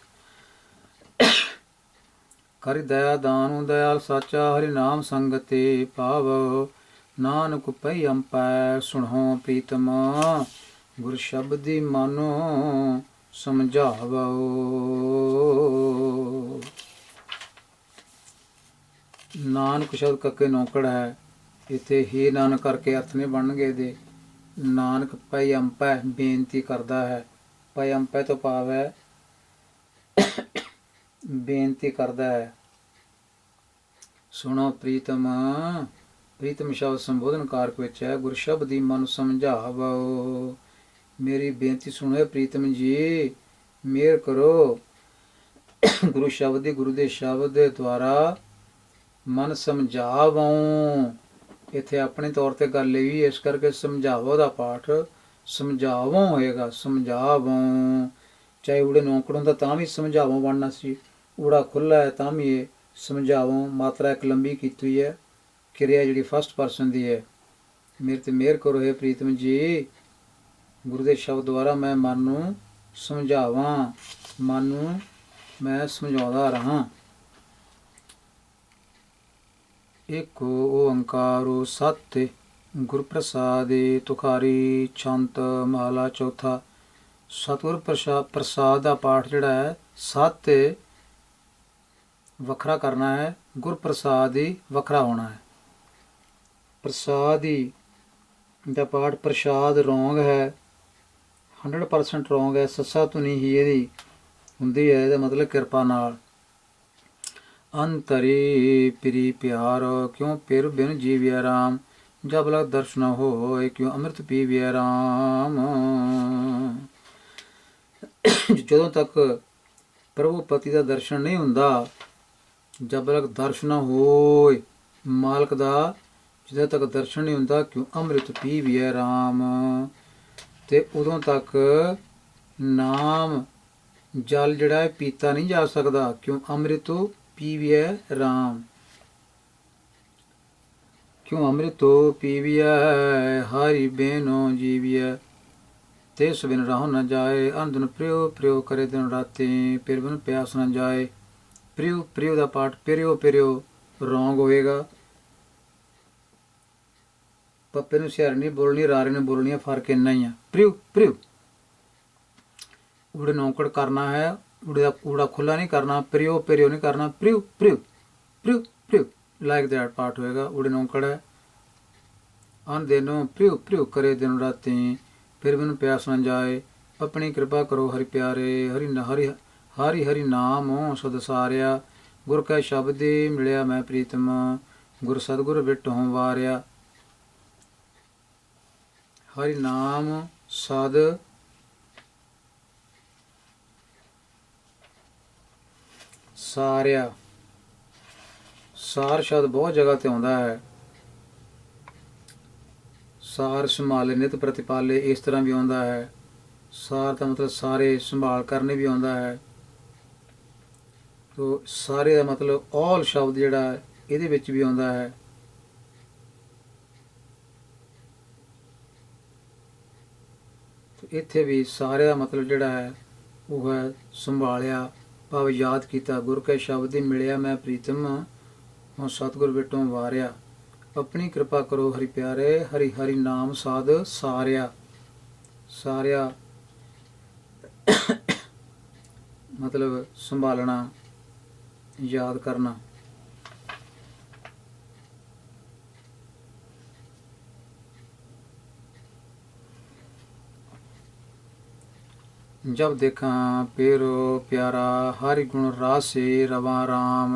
ਕਰਿ ਦਇਆ ਦਾਨੁ ਦਇਆਲ ਸਾਚਾ ਹਰਿ ਨਾਮ ਸੰਗਤੇ ਪਾਵੋ। ਨਾਨਕ ਪਈ ਅੰਪੈ ਸੁਣੋ ਪ੍ਰੀਤਮ ਗੁਰ ਸ਼ਬਦੀ ਮਾਨੋ ਸਮਝਾਵੋ। ਨਾਨਕ ਸ਼ਬਦ ਕੱਕੇ ਨੌਕੜ ਹੈ। ਇੱਥੇ ਹੀ ਨਾਨਕ ਕਰਕੇ ਅਰਥ ਨਹੀਂ ਬਣਨਗੇ ਦੇ। ਨਾਨਕ ਪਈ ਅੰਪੈ ਬੇਨਤੀ ਕਰਦਾ ਹੈ। ਪਈ ਅੰਪੈ ਤੋਂ ਭਾਵ ਹੈ ਬੇਨਤੀ ਕਰਦਾ ਹੈ। ਸੁਣੋ ਪ੍ਰੀਤਮ, ਪ੍ਰੀਤਮ ਸ਼ਬਦ ਸੰਬੋਧਨ ਕਾਰਕ ਵਿੱਚ ਹੈ। ਗੁਰ ਸ਼ਬਦੀ ਮਨ ਸਮਝਾਵੋ। ਮੇਰੀ ਬੇਨਤੀ ਸੁਣੋ ਪ੍ਰੀਤਮ ਜੀ, ਮਿਹਰ ਕਰੋ। ਗੁਰੂ ਸ਼ਬਦ ਦੀ, ਗੁਰੂ ਦੇ ਸ਼ਬਦ ਦੇ ਦੁਆਰਾ ਮਨ ਸਮਝਾਵੋ। ਇੱਥੇ ਆਪਣੇ ਤੌਰ ਤੇ ਗੱਲ ਲਈ, ਇਸ ਕਰਕੇ ਸਮਝਾਵੋ ਦਾ ਪਾਠ ਸਮਝਾਵੋ ਹੋਏਗਾ। ਸਮਝਾਵੋ ਚਾਹੇ ਊੜੇ ਨੌਕੜ ਹੁੰਦਾ ਤਾਂ ਵੀ ਸਮਝਾਵੋ ਬਣਨਾ ਸੀ। ਊੜਾ ਖੁੱਲ੍ਹਾ ਹੈ ਤਾਂ ਵੀ ਇਹ ਸਮਝਾਵੋ। ਮਾਤਰਾ ਇੱਕ ਲੰਬੀ ਕੀਤੀ ਹੋਈ ਹੈ। ਕਿਰਿਆ ਜਿਹੜੀ ਫਸਟ ਪਰਸਨ ਦੀ ਹੈ। ਮੇਰੇ ਤੇ ਮਿਹਰ ਕਰੋ ਹੈ ਪ੍ਰੀਤਮ ਜੀ, ਗੁਰੂ ਦੇ ਸ਼ਬਦ ਦੁਆਰਾ ਮੈਂ ਮਨ ਨੂੰ ਸਮਝਾਵਾਂ, ਮਨ ਨੂੰ ਮੈਂ ਸਮਝਾਉਂਦਾ ਰਹਾਂ। ਇਕ ਓੰਕਾਰੋ ਸਤਿ ਗੁਰ ਪ੍ਰਸਾਦਿ ਤੁਖਾਰੀ। ਛੰਤ ਮਹਲਾ ਚੌਥਾ। ਸਤਿਗੁਰ ਪ੍ਰਸਾਦ ਦਾ ਪਾਠ ਜਿਹੜਾ ਹੈ ਸੱਤ ਵੱਖਰਾ ਕਰਨਾ ਹੈ, ਗੁਰ ਪ੍ਰਸਾਦ ਹੀ ਵੱਖਰਾ ਹੋਣਾ ਹੈ। ਪ੍ਰਸਾਦ ਹੀ ਦਾ ਪਾਠ ਪ੍ਰਸਾਦ ਰੋਂਗ ਹੈ, 100% ਰੋਂਗ ਹੈ। ਸੱਸਾ ਧੁਨੀ ਹੀ ਇਹਦੀ ਹੁੰਦੀ ਹੈ। ਇਹਦਾ ਮਤਲਬ ਕਿਰਪਾ ਨਾਲ। ਅੰਤਰੀ ਪ੍ਰੀ ਪਿਆਰ ਕਿਉਂ ਪਿਰ ਬਿਨ ਜੀਵਿਆ ਰਾਮ। ਜਬ ਲਗ ਦਰਸ਼ਨ ਹੋਏ ਕਿਉਂ ਅੰਮ੍ਰਿਤ ਪੀਵਿਆ ਰਾਮ। ਜਦੋਂ ਤੱਕ ਪ੍ਰਭੂ ਪਤੀ ਦਾ ਦਰਸ਼ਨ ਨਹੀਂ ਹੁੰਦਾ, ਜਬ ਲਗ ਦਰਸ਼ਨ ਹੋਏ ਮਾਲਕ ਦਾ ਜਦੋਂ ਤੱਕ ਦਰਸ਼ਨ ਨਹੀਂ ਹੁੰਦਾ, ਕਿਉਂ ਅੰਮ੍ਰਿਤ ਪੀਵਿਆ ਰਾਮ। ਤੇ ਉਦੋਂ ਤੱਕ ਨਾਮ ਜਲ ਜਿਹੜਾ ਹੈ ਪੀਤਾ ਨਹੀਂ ਜਾ ਸਕਦਾ। ਕਿਉਂ ਅੰਮ੍ਰਿਤੋ ਪੀਵਿਆ ਰਾਮ। ਕਿਉਂ ਅੰਮ੍ਰਿਤੋ ਪੀਵਿਆ ਹਰਿ ਬੇਨੋ ਜੀਵਿਆ। ਤਿਸ ਬਿਨ ਰਹੋ ਨ ਜਾਏ ਅੰਧਨ ਪ੍ਰਿਓ ਪ੍ਰਿਓ ਕਰੇ ਦਿਨ ਰਾਤੀ। ਫਿਰ ਬਿਨ ਪਿਆਸ ਨ ਜਾਏ। ਪ੍ਰਿਓ ਪ੍ਰਿਓ ਦਾ ਪਾਠ ਪਿਰਿਓ ਪਿਰਿਓ ਰੋਂਗ ਹੋਏਗਾ। ਪੱਪੇ ਨੂੰ ਸਿਆਰ ਨਹੀਂ ਬੋਲਣੀ, ਰਾਰੇ ਨੂੰ ਬੋਲਣੀ ਹੈ, ਫਰਕ ਇੰਨਾ ਹੀ ਆ। ਪ੍ਰਿਓ ਪ੍ਰਿਓ ਊੜੇ ਨੌਕੜ ਕਰਨਾ ਹੈ। ਊੜੇ ਦਾ ਊੜਾ ਖੁੱਲਾ ਨਹੀਂ ਕਰਨਾ। ਪ੍ਰਿਓ ਪ੍ਰਿਓ ਨਹੀਂ ਕਰਨਾ। ਪ੍ਰਿਓ ਪ੍ਰਿਓ ਪ੍ਰਿਓ ਪ੍ਰਿਓ ਲਾਈਕ ਦੈਟ ਪਾਠ ਹੋਏਗਾ। ਊੜੇ ਨੌਕੜ ਹੈ। ਅਨ ਦੇਨੋ ਪ੍ਰਿਓ ਪ੍ਰਿਓ ਕਰੇ ਦਿਨ ਰਾਤੀ। ਫਿਰ ਮੈਨੂੰ ਪਿਆਸ ਨਾ ਜਾਏ। ਆਪਣੀ ਕਿਰਪਾ ਕਰੋ ਹਰਿ ਪਿਆਰੇ। ਹਰੀ ਹਰੀ ਹਰੀ ਹਰੀ ਨਾਮ ਸਦ ਸਾਰਿਆ। ਗੁਰ ਕੈ ਸ਼ਬਦੀ ਮਿਲਿਆ ਮੈਂ ਪ੍ਰੀਤਮ। ਗੁਰ ਸਤਿਗੁਰ ਬਿਟਹੁ ਵਾਰਿਆ। ਹਰਿ ਨਾਮ ਸਦ ਸਾਰਿਆ। ਸਾਰ ਸ਼ਬਦ ਬਹੁਤ ਜਗ੍ਹਾ ਤੇ ਆਉਂਦਾ ਹੈ। ਸਾਰ ਸੰਭਾਲੇ ਨਿਤ ਪ੍ਰਤਿਪਾਲੇ ਇਸ ਤਰ੍ਹਾਂ ਵੀ ਆਉਂਦਾ ਹੈ। ਸਾਰ ਦਾ ਮਤਲਬ ਸਾਰੇ ਸੰਭਾਲ ਕਰਨੇ ਵੀ ਆਉਂਦਾ ਹੈ। ਤੋ ਸਾਰੇ ਦਾ ਮਤਲਬ ਆਲ ਸ਼ਬਦ ਜਿਹੜਾ ਇਹਦੇ ਵਿੱਚ ਵੀ ਆਉਂਦਾ ਹੈ। ਇੱਥੇ ਵੀ ਸਾਰੇ ਦਾ ਮਤਲਬ ਜਿਹੜਾ ਹੈ ਉਹ ਹੈ ਸੰਭਾਲਿਆ, ਭਾਵ ਯਾਦ ਕੀਤਾ। ਗੁਰ ਕੈ ਸ਼ਬਦ ਹੀ ਮਿਲਿਆ ਮੈਂ ਪ੍ਰੀਤਮ। ਹੁਣ ਸਤਿਗੁਰ ਬਿਟੋਂ ਵਾਰਿਆ। ਆਪਣੀ ਕਿਰਪਾ ਕਰੋ ਹਰਿ ਪਿਆਰੇ। ਹਰੀ ਹਰੀ ਨਾਮ ਸਾਧ ਸਾਰਿਆ। ਸਾਰਿਆ ਮਤਲਬ ਸੰਭਾਲਣਾ, ਯਾਦ ਕਰਨਾ। जब देखा पेरो प्यारा हरि गुण रासे रवा राम।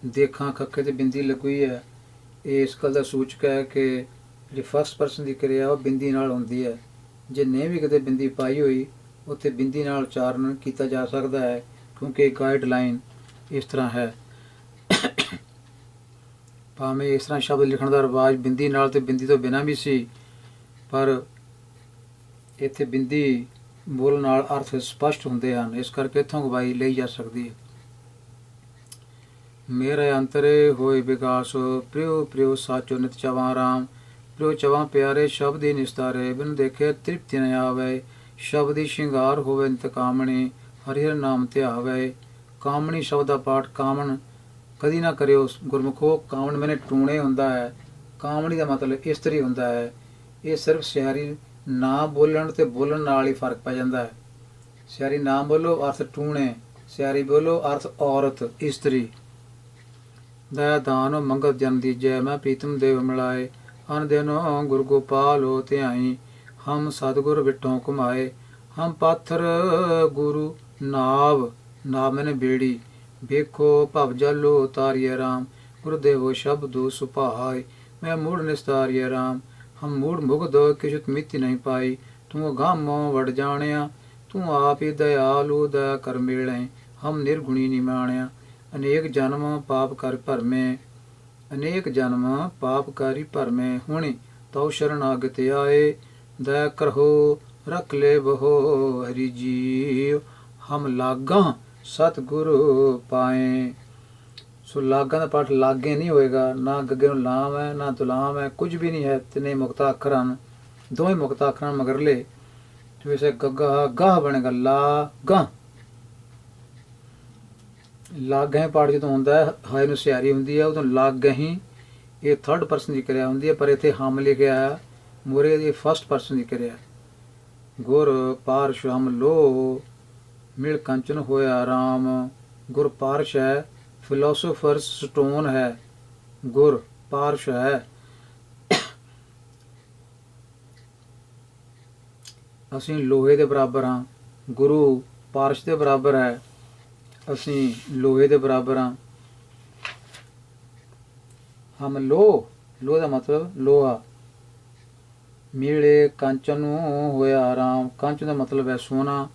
ਦੇਖਾਂ ਖੱਖੇ ਤੇ ਬਿੰਦੀ ਲੱਗੀ ਹੈ, ਇਹ ਇਸ ਗੱਲ ਦਾ ਸੂਚਕ ਹੈ ਕਿ ਜਿਹੜੀ ਫਸਟ ਪਰਸਨ ਦੀ ਕਿਰਿਆ ਉਹ ਬਿੰਦੀ ਨਾਲ ਹੁੰਦੀ ਹੈ। ਜੇ ਨਹੀਂ ਵੀ ਕਿਤੇ ਬਿੰਦੀ ਪਾਈ ਹੋਈ ਉੱਥੇ ਬਿੰਦੀ ਨਾਲ ਉਚਾਰਨ ਕੀਤਾ ਜਾ ਸਕਦਾ ਹੈ, ਕਿਉਂਕਿ ਗਾਈਡਲਾਈਨ ਇਸ ਤਰ੍ਹਾਂ ਹੈ। ਭਾਵੇਂ ਇਸ ਤਰ੍ਹਾਂ ਸ਼ਬਦ ਲਿਖਣ ਦਾ ਰਿਵਾਜ ਬਿੰਦੀ ਨਾਲ ਤੇ ਬਿੰਦੀ ਤੋਂ ਬਿਨਾਂ ਵੀ ਸੀ, ਪਰ ਇੱਥੇ ਬਿੰਦੀ ਬੋਲਣ ਨਾਲ ਅਰਥ ਸਪਸ਼ਟ ਹੁੰਦੇ ਹਨ, ਇਸ ਕਰਕੇ ਇੱਥੋਂ ਗਵਾਹੀ ਲਈ ਜਾ ਸਕਦੀ ਹੈ। ਮੇਰੇ ਅੰਤਰੇ ਹੋਏ ਵਿਕਾਸ ਪ੍ਰਿਓ ਪ੍ਰਿਓ ਸਾਚੋ ਨਿਤ ਚਵਾ ਰਾਮ। ਪ੍ਰਿਓ ਚਵਾ ਪਿਆਰੇ ਸ਼ਬਦ ਹੀ ਨਿਸਤਾਰੇ, ਬਿਨ ਦੇਖੇ ਤ੍ਰਿਪਤੀ ਨ ਆਵੇ। ਸ਼ਬਦ ਹੀ ਸ਼ਿੰਗਾਰ ਹੋਵੇ ਨਿਤ ਕਾਮਣੀ, ਹਰਿ ਹਰਿ ਨਾਮ ਧਿਆਵੇ। ਕਾਮਣੀ ਸ਼ਬਦ ਦਾ ਪਾਠ ਕਾਮਣ ਕਦੀ ਨਾ ਕਰਿਓ ਗੁਰਮੁਖੋ। ਕਾਮਣ ਮੈਨੇ ਟੂਣੇ ਹੁੰਦਾ ਹੈ, ਕਾਮਣੀ ਦਾ ਮਤਲਬ ਇਸਤਰੀ ਹੁੰਦਾ ਹੈ। ਇਹ ਸਿਰਫ ਸਿਆਰੀ ਨਾ ਬੋਲਣ ਤੇ ਬੋਲਣ ਨਾਲ ਹੀ ਫਰਕ ਪੈ ਜਾਂਦਾ ਹੈ। ਸਿਆਰੀ ਨਾ ਬੋਲੋ ਅਰਥ ਟੂਣੇ, ਸਿਆਰੀ ਬੋਲੋ ਅਰਥ ਔਰਤ ਇਸਤਰੀ। ਦਇਆ ਦਾਨ ਮੰਗਤ ਜਨ ਦੀਜੈ, ਮੈਂ ਪ੍ਰੀਤਮ ਦੇਵ ਮਿਲਾਏ। ਅਨ ਦਿਨੋ ਗੁਰ ਗੋਪਾਲ ਹੋ ਧਿਆਈ, ਹਮ ਸਤਿਗੁਰ ਵਿਟੋਂ ਘੁਮਾਏ। ਹਮ ਪਾਥਰ ਗੁਰੂ ਨਾਵ, ਨਾਵ ਮੈਨੇ ਬੇੜੀ। ਵੇਖੋ ਭਵ ਜਲੋ ਤਾਰੀਏ ਰਾਮ, ਗੁਰਦੇਵੋ ਸ਼ਬਦੋ ਸੁਭਾਏ। ਮੈਂ ਮੂੜ ਨਿਸਤਾਰੀਏ ਰਾਮ, ਹਮ ਮੂੜ ਮੁਗਧ ਕਿਛੁਤ ਮਿਤੀ ਨਹੀਂ ਪਾਈ। ਤੂੰ ਗਾਮੋ ਵੜ ਜਾਣਿਆ, ਤੂੰ ਆਪ ਹੀ ਦਇਆਲੂ ਦਇਆ ਕਰ ਮੇਲੇ। ਹਮ ਨਿਰਗੁਣੀ ਨਿਮਾਣਿਆ, ਅਨੇਕ ਜਨਮ ਪਾਪ ਕਰ ਭਰਮੇ। ਅਨੇਕ ਜਨਮ ਪਾਪ ਕਰੀ ਭਰਮੇ, ਹੁਣੀ ਤਉ ਸ਼ਰਨਾਗਤ ਆਏ। ਦਇਆ ਕਰਹੋ ਰਖ ਲੈ ਬਹੋ ਹਰੀ ਜੀਵ, ਹਮ ਲਾਗਾਂ ਸਤਿਗੁਰ ਪਾਏ। ਸੋ ਲਾਗਾਂ ਦਾ ਪਾਠ ਲਾਗੇ ਨਹੀਂ ਹੋਏਗਾ, ਨਾ ਗੱਗੇ ਨੂੰ ਲਾਮ ਹੈ ਨਾ ਤੁਲਾਮ ਹੈ, ਕੁਝ ਵੀ ਨਹੀਂ ਹੈ। ਤਿੰਨੇ ਮੁਕਤਾ ਅੱਖਰ ਹਨ, ਦੋਵੇਂ ਮੁਕਤਾ ਅੱਖਰਾਂ ਮਗਰਲੇ ਵੈਸੇ ਗੱਗਾ ਗਾਹ ਬਣੇਗਾ ਲਾ ਗਾਹ। ਲਾਗਹੀਂ ਪਾਠ ਜਦੋਂ ਹੁੰਦਾ ਹੈ ਹਾਏ ਨੂੰ ਸਿਆਰੀ ਹੁੰਦੀ ਹੈ, ਉਦੋਂ ਲਾਗਹੀਂ ਇਹ ਥਰਡ ਪਰਸਨ ਦੀ ਕਿਰਿਆ ਹੁੰਦੀ ਹੈ, ਪਰ ਇੱਥੇ ਹਮ ਲਿਖਿਆ ਮੋਰੇ ਦੀ ਫਸਟ ਪਰਸਨ ਦੀ ਕਿਰਿਆ। ਗੁਰ ਪਾਰਸ਼ ਹਮ ਲੋ ਮਿਲ ਕੰਚਨ ਹੋਇਆ ਰਾਮ। ਗੁਰ ਪਾਰਸ਼ ਹੈ, ਫਿਲੋਸੋਫਰਸ ਸਟੋਨ ਹੈ, ਗੁਰ ਪਾਰਸ਼ ਹੈ। ਅਸੀਂ ਲੋਹੇ ਦੇ ਬਰਾਬਰ ਹਾਂ, ਗੁਰੂ ਪਾਰਸ਼ ਦੇ ਬਰਾਬਰ ਹੈ, ਅਸੀਂ ਲੋਹੇ ਦੇ ਬਰਾਬਰ ਹਾਂ। ਹਮ ਲੋਹ ਦਾ ਮਤਲਬ ਲੋਹਾ। ਮਿਲੇ ਕੰਚਨ ਨੂੰ ਹੋਇਆ ਆਰਾਮ, ਕੰਚ ਦਾ ਮਤਲਬ ਹੈ ਸੋਨਾ।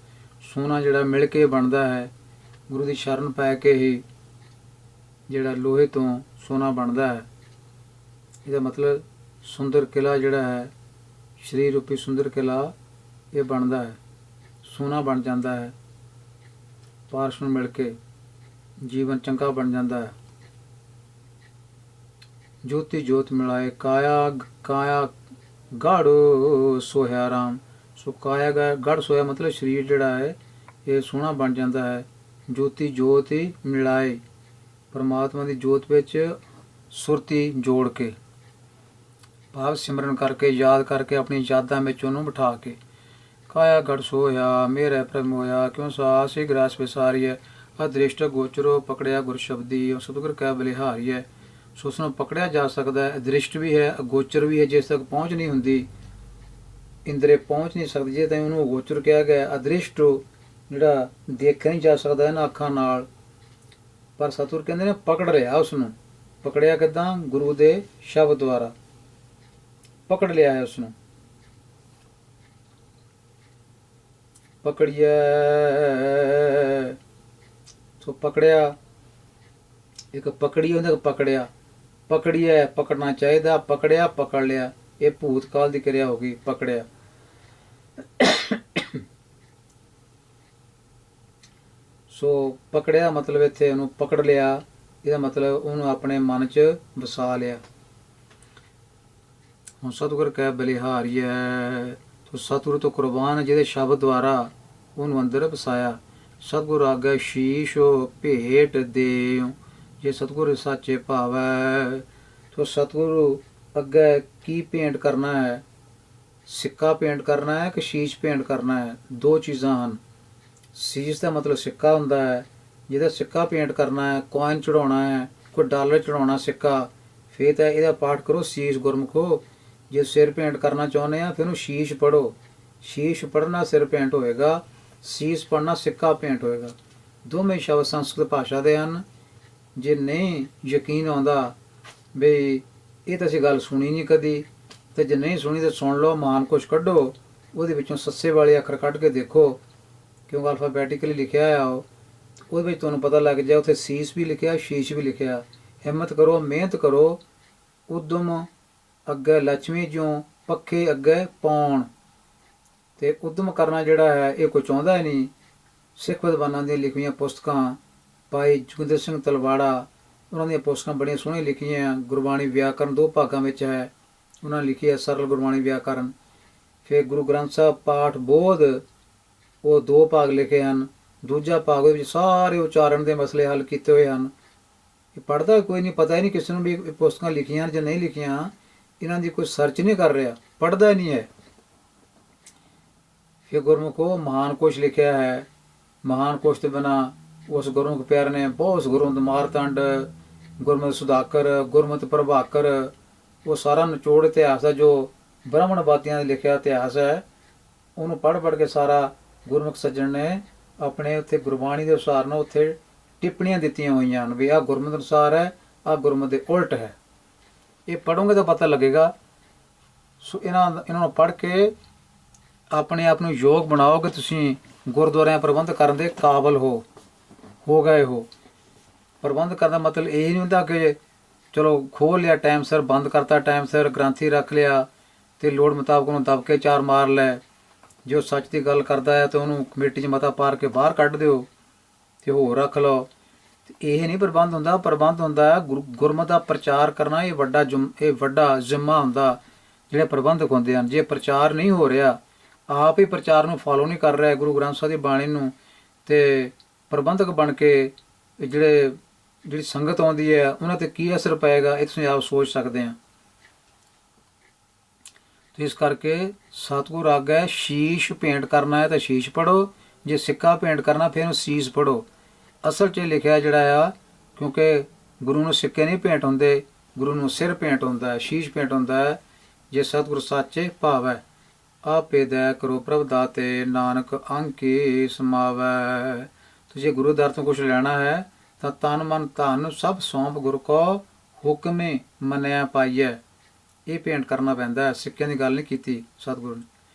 ਸੋਨਾ ਜਿਹੜਾ ਮਿਲ ਕੇ ਬਣਦਾ ਹੈ, ਗੁਰੂ ਦੀ ਸ਼ਰਨ ਪੈ ਕੇ ਹੀ ਜਿਹੜਾ ਲੋਹੇ ਤੋਂ ਸੋਨਾ ਬਣਦਾ ਹੈ। ਇਹਦਾ ਮਤਲਬ ਸੁੰਦਰ ਕਿਲਾ ਜਿਹੜਾ ਹੈ, ਸਰੀਰ ਰੂਪੀ ਸੁੰਦਰ ਕਿਲਾ, ਇਹ ਬਣਦਾ ਹੈ, ਸੋਨਾ ਬਣ ਜਾਂਦਾ ਹੈ। ਪਾਰਸ਼ ਨੂੰ ਮਿਲ ਕੇ ਜੀਵਨ ਚੰਗਾ ਬਣ ਜਾਂਦਾ ਹੈ। ਜੋਤੀ ਜੋਤ ਮਿਲਾਏ, ਕਾਇਆ ਕਾਇਆ ਗੜ ਸੋਹਿਆ ਰਾਮ। ਸੋ ਕਾਇਆ ਗੜ ਸੋਇਆ ਮਤਲਬ ਸਰੀਰ ਜਿਹੜਾ ਹੈ ਇਹ ਸੋਹਣਾ ਬਣ ਜਾਂਦਾ ਹੈ। ਜੋਤੀ ਜੋਤ ਹੀ ਮਿਲਾਏ, ਪਰਮਾਤਮਾ ਦੀ ਜੋਤ ਵਿੱਚ ਸੁਰਤੀ ਜੋੜ ਕੇ, ਭਾਵ ਸਿਮਰਨ ਕਰਕੇ, ਯਾਦ ਕਰਕੇ, ਆਪਣੀ ਯਾਦਾਂ ਵਿੱਚ ਉਹਨੂੰ ਬਿਠਾ ਕੇ। ਕਾਇਆ ਗੜ ਸੋਇਆ ਮੇਰੇ ਪ੍ਰਮ ਹੋਇਆ, ਕਿਉਂ ਸਾਸੀ ਗ੍ਰਾਸ ਵਿਸਾਰੀਐ। ਅਦ੍ਰਿਸ਼ਟ ਗੋਚਰੋ ਪਕੜਿਆ ਗੁਰ ਸ਼ਬਦੀ, ਸਤਿਗੁਰ ਕੈ ਬਲਿਹਾਰੀਐ। ਸੋ ਉਸ ਨੂੰ ਪਕੜਿਆ ਜਾ ਸਕਦਾ ਹੈ, ਅਦ੍ਰਿਸ਼ਟ ਵੀ ਹੈ, ਅਗੋਚਰ ਵੀ ਹੈ। ਜਿਸ ਤੱਕ ਪਹੁੰਚ ਨਹੀਂ ਹੁੰਦੀ, ਇੰਦਰੇ ਪਹੁੰਚ ਨਹੀਂ ਸਕਦੀ, ਜੇ ਤਾਂ ਉਹਨੂੰ ਅਗੋਚਰ ਕਿਹਾ ਗਿਆ। ਅਦ੍ਰਿਸ਼ਟ ਜਿਹੜਾ ਦੇਖਿਆ ਨਹੀਂ ਜਾ ਸਕਦਾ ਇਹਨਾਂ ਅੱਖਾਂ ਨਾਲ, ਪਰ ਸਤਿਗੁਰ ਕਹਿੰਦੇ ਨੇ ਪਕੜ ਲਿਆ ਉਸ ਨੂੰ। ਪਕੜਿਆ ਕਿੱਦਾਂ? ਗੁਰੂ ਦੇ ਸ਼ਬਦ ਦੁਆਰਾ ਪਕੜ ਲਿਆ ਹੈ ਉਸ ਨੂੰ। ਪਕੜੀਐ, ਸੋ ਪਕੜਿਆ, ਇੱਕ ਪਕੜੀ ਹੁੰਦਾ, ਪਕੜਿਆ। ਪਕੜੀਐ ਪਕੜਨਾ ਚਾਹੀਦਾ, ਪਕੜਿਆ ਪਕੜ ਲਿਆ, ਇਹ ਭੂਤਕਾਲ ਦੀ ਕਿਰਿਆ ਹੋ ਗਈ, ਪਕੜਿਆ। ਸੋ ਪਕੜਿਆ ਮਤਲਬ ਇੱਥੇ ਉਹਨੂੰ ਪਕੜ ਲਿਆ, ਇਹਦਾ ਮਤਲਬ ਉਹਨੂੰ ਆਪਣੇ ਮਨ 'ਚ ਵਸਾ ਲਿਆ। ਹੁਣ ਸਤਿਗੁਰ ਕਹਿ ਬਲਿਹਾਰੀਐ, ਤੋ ਸਤਿਗੁਰ ਤੋਂ ਕੁਰਬਾਨ ਜਿਹਦੇ ਸ਼ਬਦ ਦੁਆਰਾ ਉਹਨੂੰ ਅੰਦਰ ਵਸਾਇਆ। ਸਤਿਗੁਰ ਆਗੇ ਸ਼ੀਸ਼ ਭੇਟ ਦੇਉ, ਜੇ ਸਤਿਗੁਰ ਸਾਚੇ ਭਾਵੈ। ਤੋ ਸਤਿਗੁਰੂ ਅੱਗੇ ਕੀ ਪੇਂਟ ਕਰਨਾ ਹੈ? ਸਿੱਕਾ ਪੇਂਟ ਕਰਨਾ ਹੈ ਕਿ ਸ਼ੀਸ਼ ਪੇਂਟ ਕਰਨਾ ਹੈ? ਦੋ ਚੀਜ਼ਾਂ ਹਨ। ਸ਼ੀਸ਼ ਦਾ ਮਤਲਬ ਸਿੱਕਾ ਹੁੰਦਾ ਹੈ, ਜਿਹਦਾ ਸਿੱਕਾ ਪੇਂਟ ਕਰਨਾ ਹੈ, ਕੋਇਨ ਚੜਾਉਣਾ ਹੈ, ਕੋਈ ਡਾਲਰ ਚੜਾਉਣਾ ਸਿੱਕਾ, ਫਿਰ ਤਾਂ ਇਹਦਾ ਪਾਠ ਕਰੋ ਸ਼ੀਸ਼ ਗੁਰਮੁਖੋ। ਜੇ ਸਿਰ ਪੇਂਟ ਕਰਨਾ ਚਾਹੁੰਦੇ ਆ ਫਿਰ ਉਹਨੂੰ ਸ਼ੀਸ਼ ਪੜ੍ਹੋ, ਸ਼ੀਸ਼ ਪੜ੍ਹਨਾ ਸਿਰ ਪੇਂਟ ਹੋਏਗਾ। ਸੀਸ ਪੜਨਾ ਸਿੱਕਾ ਭੇਂਟ ਹੋਏਗਾ। ਦੋਵੇਂ ਸ਼ਬਦ ਸੰਸਕ੍ਰਿਤ ਭਾਸ਼ਾ ਦੇ ਹਨ। ਜੇ ਨਹੀਂ ਯਕੀਨ ਆਉਂਦਾ ਬਈ ਇਹ ਤਾਂ ਅਸੀਂ ਗੱਲ ਸੁਣੀ ਨਹੀਂ ਕਦੀ, ਤੇ ਜੇ ਨਹੀਂ ਸੁਣੀ ਤਾਂ ਸੁਣ ਲਓ, ਮਹਾਨ ਕੁਛ ਕੱਢੋ, ਉਹਦੇ ਵਿੱਚੋਂ ਸੱਸੇ ਵਾਲੇ ਅੱਖਰ ਕੱਢ ਕੇ ਦੇਖੋ, ਕਿਉਂਕਿ ਅਲਫਾਬੈਟਿਕਲੀ ਲਿਖਿਆ ਆ ਉਹਦੇ ਵਿੱਚ ਤੁਹਾਨੂੰ ਪਤਾ ਲੱਗ ਜਾਏ ਉੱਥੇ ਸੀਸ ਵੀ ਲਿਖਿਆ, ਸ਼ੀਸ਼ ਵੀ ਲਿਖਿਆ। ਹਿੰਮਤ ਕਰੋ, ਮਿਹਨਤ ਕਰੋ। ਉਦਮ ਅੱਗੇ ਲక్ష్ਮੀ ਜਿਉਂ ਪੱਖੇ ਅੱਗੇ ਪਾਉਣ, ਤੇ ਉਦਮ ਕਰਨਾ ਜਿਹੜਾ ਹੈ ਇਹ ਕੋਈ ਚਾਹੁੰਦਾ ਹੀ ਨਹੀਂ। ਸਿੱਖ ਵਿਦਵਾਨਾਂ ਦੀਆਂ ਲਿਖੀਆਂ ਪੁਸਤਕਾਂ, ਭਾਈ ਜੋਗਿੰਦਰ ਸਿੰਘ ਤਲਵਾੜਾ, ਉਹਨਾਂ ਦੀਆਂ ਪੁਸਤਕਾਂ ਬੜੀਆਂ ਸੋਹਣੀਆਂ ਲਿਖੀਆਂ। ਗੁਰਬਾਣੀ ਵਿਆਕਰਨ 2 ਭਾਗਾਂ ਵਿੱਚ ਹੈ, ਉਹਨਾਂ ਨੇ ਲਿਖੀ ਹੈ ਸਰਲ ਗੁਰਬਾਣੀ ਵਿਆਕਰਨ। ਫਿਰ ਗੁਰੂ ਗ੍ਰੰਥ ਸਾਹਿਬ ਪਾਠ ਬੋਧ, ਉਹ 2 ਭਾਗ ਲਿਖੇ ਹਨ। ਦੂਜਾ ਭਾਗ ਵਿੱਚ ਸਾਰੇ ਉਚਾਰਨ ਦੇ ਮਸਲੇ ਹੱਲ ਕੀਤੇ ਹੋਏ ਹਨ। ਇਹ ਪੜ੍ਹਦਾ ਕੋਈ ਨਹੀਂ, ਪਤਾ ਹੀ ਨਹੀਂ ਕਿਸੇ ਨੂੰ ਵੀ ਇਹ ਪੁਸਤਕਾਂ ਲਿਖੀਆਂ ਜਾਂ ਨਹੀਂ ਲਿਖੀਆਂ। ਇਹਨਾਂ ਦੀ ਕੋਈ ਸਰਚ ਨਹੀਂ ਕਰ ਰਿਹਾ, ਪੜ੍ਹਦਾ ਹੀ ਨਹੀਂ ਹੈ। ਫਿਰ ਗੁਰਮੁਖੋ ਮਹਾਨ ਕੋਸ਼ ਲਿਖਿਆ ਹੈ। ਮਹਾਨ ਕੋਸ਼ ਤੋਂ ਬਿਨਾਂ ਉਸ ਗੁਰਮੁਖ ਪਿਆਰੇ ਨੇ ਬਹੁਤ, ਗੁਰਮਤਿ ਮਾਰਤੰਡ, ਗੁਰਮਤਿ ਸੁਧਾਕਰ, ਗੁਰਮਤਿ ਪ੍ਰਭਾਕਰ, ਉਹ ਸਾਰਾ ਨਿਚੋੜ ਇਤਿਹਾਸ ਦਾ ਜੋ ਬ੍ਰਾਹਮਣਵਾਦੀਆਂ ਨੇ ਲਿਖਿਆ ਇਤਿਹਾਸ ਹੈ, ਉਹਨੂੰ ਪੜ੍ਹ ਕੇ ਸਾਰਾ ਗੁਰਮੁਖ ਸੱਜਣ ਨੇ ਆਪਣੇ ਉੱਥੇ ਗੁਰਬਾਣੀ ਦੇ ਅਨੁਸਾਰ ਨਾਲ ਉੱਥੇ ਟਿੱਪਣੀਆਂ ਦਿੱਤੀਆਂ ਹੋਈਆਂ ਹਨ ਵੀ ਆਹ ਗੁਰਮਤਿ ਅਨੁਸਾਰ ਹੈ, ਆਹ ਗੁਰਮਤਿ ਦੇ ਉਲਟ ਹੈ। ਇਹ ਪੜ੍ਹੋਗੇ ਤਾਂ ਪਤਾ ਲੱਗੇਗਾ। ਸੋ ਇਹਨਾਂ ਨੂੰ ਪੜ੍ਹ ਕੇ ਆਪਣੇ ਆਪ ਨੂੰ ਯੋਗ ਬਣਾਓ ਕਿ ਤੁਸੀਂ ਗੁਰਦੁਆਰਿਆਂ ਪ੍ਰਬੰਧ ਕਰਨ ਦੇ ਕਾਬਲ ਹੋ ਗਏ ਹੋ। ਪ੍ਰਬੰਧ ਕਰਨ ਦਾ ਮਤਲਬ ਇਹ ਨਹੀਂ ਹੁੰਦਾ ਕਿ ਚਲੋ ਖੋਲ੍ਹ ਲਿਆ ਟਾਈਮ ਸਿਰ, ਬੰਦ ਕਰਤਾ ਟਾਈਮ ਸਿਰ, ਗ੍ਰੰਥੀ ਰੱਖ ਲਿਆ ਤੇ ਲੋੜ ਮੁਤਾਬਕ ਉਹਨੂੰ ਦਬਕੇ 4 ਮਾਰ ਲੈ। ਜੋ ਸੱਚ ਦੀ ਗੱਲ ਕਰਦਾ ਹੈ ਤਾਂ ਉਹਨੂੰ ਕਮੇਟੀ 'ਚ ਮਤਾ ਪਾਰ ਕੇ ਬਾਹਰ ਕੱਢ ਦਿਓ ਤੇ ਹੋਰ ਰੱਖ ਲਓ। ਇਹ ਨਹੀਂ ਪ੍ਰਬੰਧ ਹੁੰਦਾ। ਪ੍ਰਬੰਧ ਹੁੰਦਾ ਗੁਰਮਤਿ ਦਾ ਪ੍ਰਚਾਰ ਕਰਨਾ। ਇਹ ਵੱਡਾ ਜ਼ਿੰਮਾ ਹੁੰਦਾ ਜਿਹੜੇ ਪ੍ਰਬੰਧਕ ਹੁੰਦੇ ਹਨ। ਜੇ ਪ੍ਰਚਾਰ ਨਹੀਂ ਹੋ ਰਿਹਾ, ਆਪ ਹੀ ਪ੍ਰਚਾਰ ਨੂੰ ਫੋਲੋ ਨਹੀਂ ਕਰ ਰਿਹਾ ਗੁਰੂ ਗ੍ਰੰਥ ਸਾਹਿਬ ਦੀ ਬਾਣੀ ਨੂੰ, ਤੇ ਪ੍ਰਬੰਧਕ ਬਣ ਕੇ ਜਿਹੜੀ ਸੰਗਤ ਆਉਂਦੀ ਹੈ ਉਹਨਾਂ ਤੇ ਕੀ ਅਸਰ ਪਏਗਾ, ਇਹ ਤੁਸੀਂ ਆਪ ਸੋਚ ਸਕਦੇ ਆ। ਤੇ ਇਸ ਕਰਕੇ ਸਤਿਗੁਰ ਆਗਿਆ ਸ਼ੀਸ਼ ਭੇਂਟ ਕਰਨਾ ਹੈ ਤਾਂ ਸ਼ੀਸ਼ ਪੜੋ, ਜੇ ਸਿੱਕਾ ਭੇਂਟ ਕਰਨਾ ਫਿਰ ਉਹਨੂੰ ਸੀਸ ਪੜੋ। ਅਸਲ 'ਚ ਲਿਖਿਆ ਜਿਹੜਾ ਆ, ਕਿਉਂਕਿ ਗੁਰੂ ਨੂੰ ਸਿੱਕੇ ਨਹੀਂ ਭੇਂਟ ਹੁੰਦੇ, ਗੁਰੂ ਨੂੰ ਸਿਰ ਭੇਂਟ ਹੁੰਦਾ ਹੈ, ਸ਼ੀਸ਼ ਭੇਂਟ ਹੁੰਦਾ ਹੈ। ਜੇ ਸਤਿਗੁਰ ਸਾਚੇ ਭਾਵੈ, ਆਪੇ ਦਇਆ ਕਰੋ ਪ੍ਰਭ ਦਾਤੇ, ਨਾਨਕ ਅੰਕੀ ਸਮਾਵੈ। ਤੁਸੀਂ ਗੁਰੂ ਦਰ ਤੋਂ ਕੁਛ ਲੈਣਾ ਹੈ ਤਾਂ ਤਨ ਮਨ ਧਨ ਸਭ ਸੌਂਪ ਗੁਰ ਕੋ ਹੁਕਮੇ ਮੰਨਿਆ ਪਾਈਐ। ਇਹ ਭੇਂਟ ਕਰਨਾ ਪੈਂਦਾ ਹੈ, ਸਿੱਕਿਆਂ ਦੀ ਗੱਲ ਨਹੀਂ ਕੀਤੀ ਸਤਿਗੁਰੂ ਨੇ।